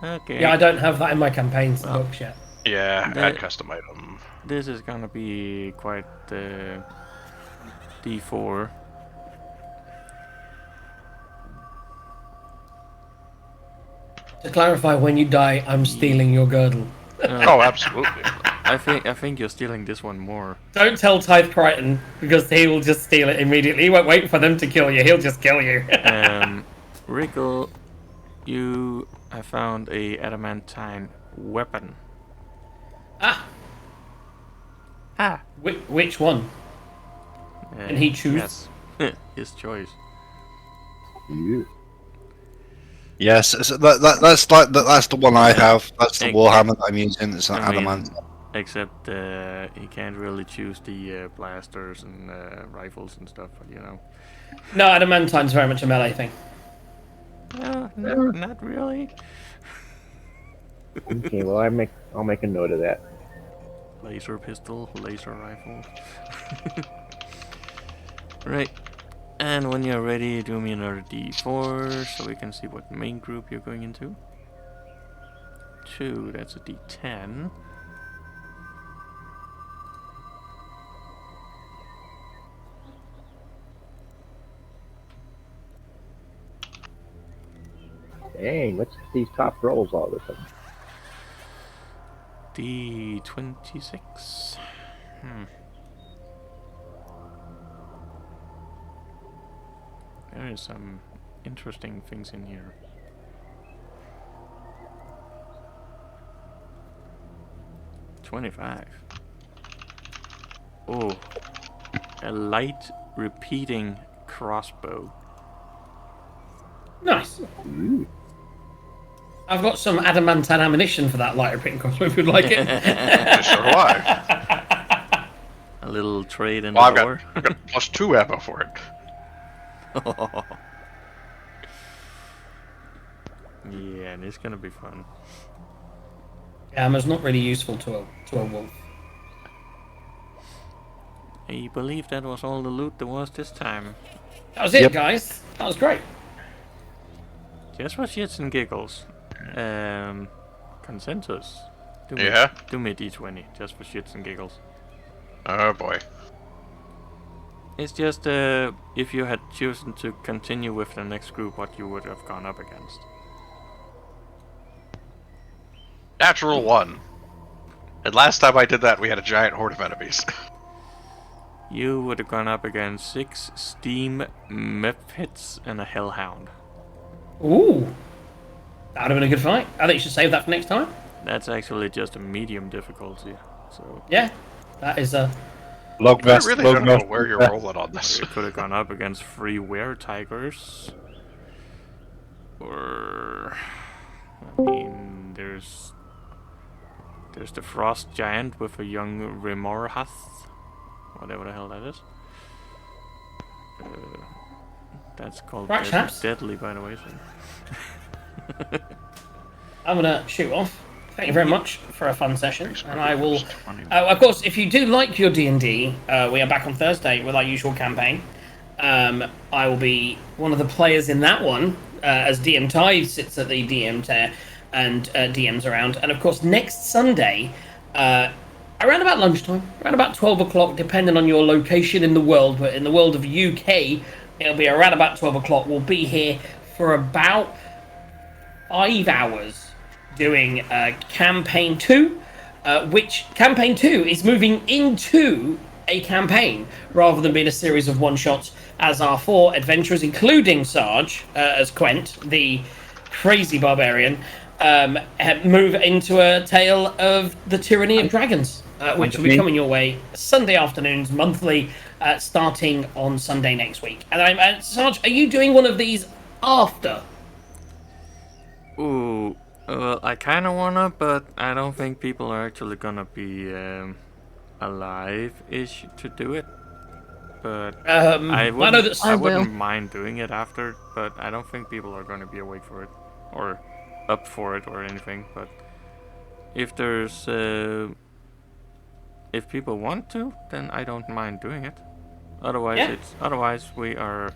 Okay. Yeah, I don't have that in my campaigns books yet. Yeah, That- add custom item. This is gonna be quite D4. To clarify, when you die, I'm stealing your girdle. Oh, absolutely. I think you're stealing this one more. Don't tell Tithe Crichton, because he will just steal it immediately. He won't wait for them to kill you, he'll just kill you. Rickle, you have found a adamantine weapon. Which one? Can he choose? Yes. His choice. You. Yes, that's the one I have. That's the Egg. warhammer that I'm using. It's an I mean, adamant. Except he can't really choose the blasters and rifles and stuff, but you know. No, Adamantine's very much a melee thing. No, not really. Okay, well I'll make a note of that. Laser pistol, laser rifle. Right. And when you're ready, do me another D4 so we can see what main group you're going into. 2, that's a D10. Dang, what's these top rolls all of a sudden? D26. There is some interesting things in here. $25. Oh, a light repeating crossbow. Nice. Ooh. I've got some adamantine ammunition for that lighter pit crossbow if you'd like it. So do I. A little trade in Well, the door. I've got +2 ammo for it. Yeah, and it's gonna be fun. Ammo's not really useful to a wolf. I believe that was all the loot there was this time. That was it, Yep. guys. That was great. Just for shits and giggles. consensus. Yeah? Do me D20, just for shits and giggles. Oh boy. It's just if you had chosen to continue with the next group, what you would have gone up against. Natural 1. And last time I did that, we had a giant horde of enemies. You would have gone up against 6 steam mephits and a hellhound. Ooh. That would have been a good fight. I think you should save that for next time. That's actually just a medium difficulty. So Yeah. That is a... I really don't know where you're rolling on this. you could have gone up against 3 were-tigers. Or... I mean, there's the frost giant with a young Remorhath. Whatever the hell that is. That's called Right, chaps. deadly, by the way. So. I'm gonna shoot off. Thank you very much for a fun session, and I will. Of course, if you do like your D&D, we are back on Thursday with our usual campaign. I will be one of the players in that one, as DM Tithe sits at the DM chair and DMs around. And of course, next Sunday, around about lunchtime, around about 12 o'clock, depending on your location in the world, but in the world of UK, it'll be around about 12 o'clock. We'll be here for about 5 hours doing campaign 2, which campaign 2 is moving into a campaign rather than being a series of one-shots, as our 4 adventurers, including Sarge as Quent, the crazy barbarian, move into a tale of the tyranny of dragons, which will be coming your way Sunday afternoons, monthly, starting on Sunday next week. And Sarge, are you doing one of these after? Ooh, well, I kind of wanna, but I don't think people are actually gonna be alive-ish to do it. But I wouldn't mind doing it after, but I don't think people are gonna be awake for it, or up for it, or anything. But if there's if people want to, then I don't mind doing it. Otherwise, otherwise we are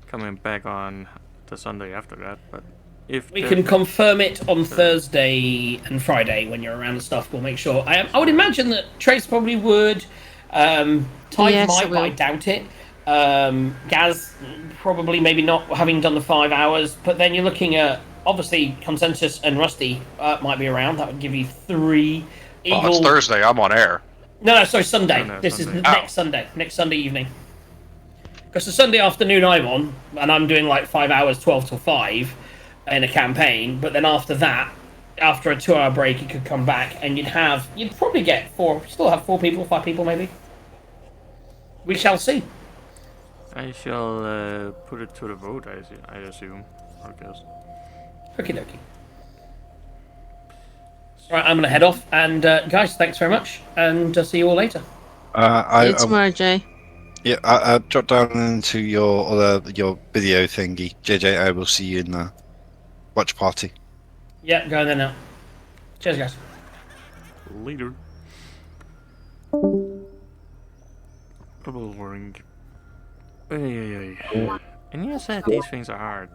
coming back on the Sunday after that. But if we can confirm it on Thursday and Friday when you're around and stuff, we'll make sure. I would imagine that Trace probably would. Tide might, but I doubt it. Gaz probably, maybe not, having done the 5 hours. But then you're looking at, obviously, Consensus and Rusty might be around. That would give you 3. Well, it's Thursday. I'm on air. No, sorry, Sunday. No, this Sunday. is next Sunday. Next Sunday evening. Because the Sunday afternoon I'm on, and I'm doing like 5 hours, 12 till 5 in a campaign. But then after that, after a 2 hour break, you could come back and you'd probably get 4, still have 4 people, 5 people maybe. We shall see. I shall put it to the vote, I assume, I guess. Okie dokie. Right, I'm going to head off, and guys, thanks very much, and see you all later. See you tomorrow, Jay. Yeah, I dropped down into your video thingy. JJ, I will see you in the watch party. Yeah, go there now. Cheers, guys. Later. Boring. And you said these things are hard.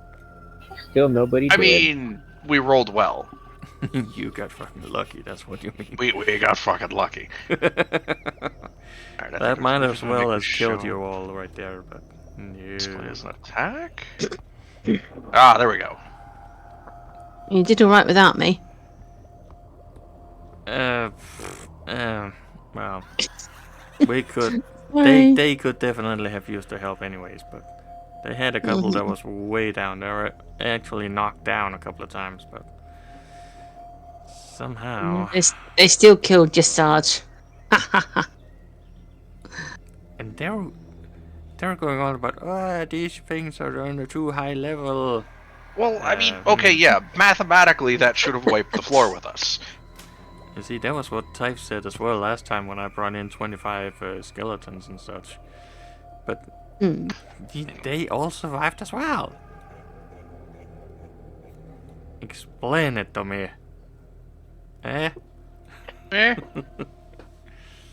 Still nobody I did. mean, we rolled well. You got fucking lucky, that's what you mean. We got fucking lucky. Right, that might as well have killed you all right there, but... Displays an attack? Ah, there we go. You did alright without me. Well... We could... They could definitely have used the help anyways, but... They had a couple that was way down. They were actually knocked down a couple of times, but... Somehow... They still killed your Sarge. And they were going on about, these things are on a too high level. Well, I mean, okay, yeah, mathematically that should have wiped the floor with us. You see, that was what Type said as well last time when I brought in 25 skeletons and such. But they all survived as well. Explain it to me. Eh?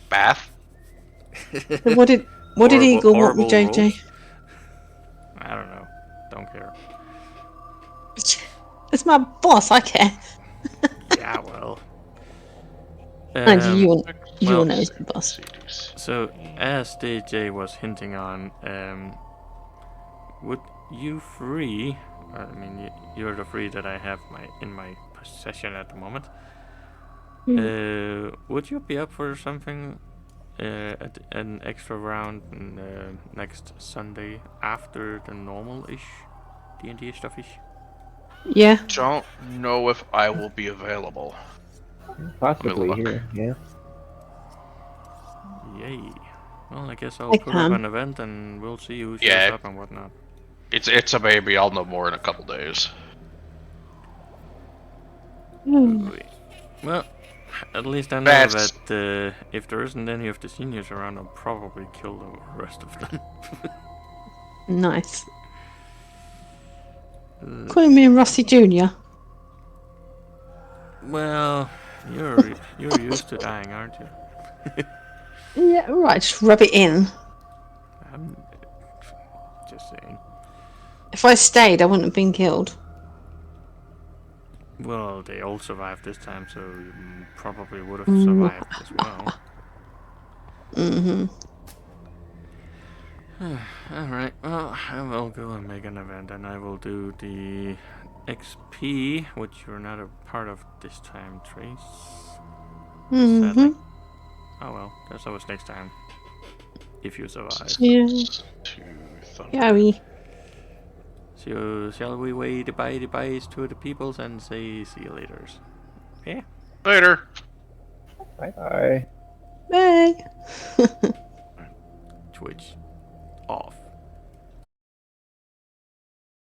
Bath? What did Eagle want with JJ? Rules? I don't know. Don't care. It's my boss, I care. Yeah, well. And you well, will know, boss. So, as DJ was hinting on, would you three, I mean, you're the three that I have in my possession at the moment, would you be up for something, an extra round next Sunday after the normal-ish D&D stuff-ish? Yeah. Don't know if I will be available. Possibly look. here. Yeah. Yay. Well, I guess I I'll put up can. an event and we'll see who shows Yeah. up and whatnot. It's a baby. I'll know more in a couple days. Well, at least I know That's- that if there isn't any of the seniors around, I'll probably kill the rest of them. Nice. Calling me Rossi Jr. Well, you're used to dying, aren't you? Yeah, right. Just rub it in. I'm just saying. If I stayed, I wouldn't have been killed. Well, they all survived this time, so you probably would have survived as well. Mm-hmm. Alright, well, I will go and make an event, and I will do the XP, which you're not a part of this time, Trace. Sadly. Oh well, that's always next time. If you survive. Yeah. To Thunder. Gary. So, shall we wave the byes to the peoples and say see you later? Yeah? Later. Bye bye. Bye. Twitch off.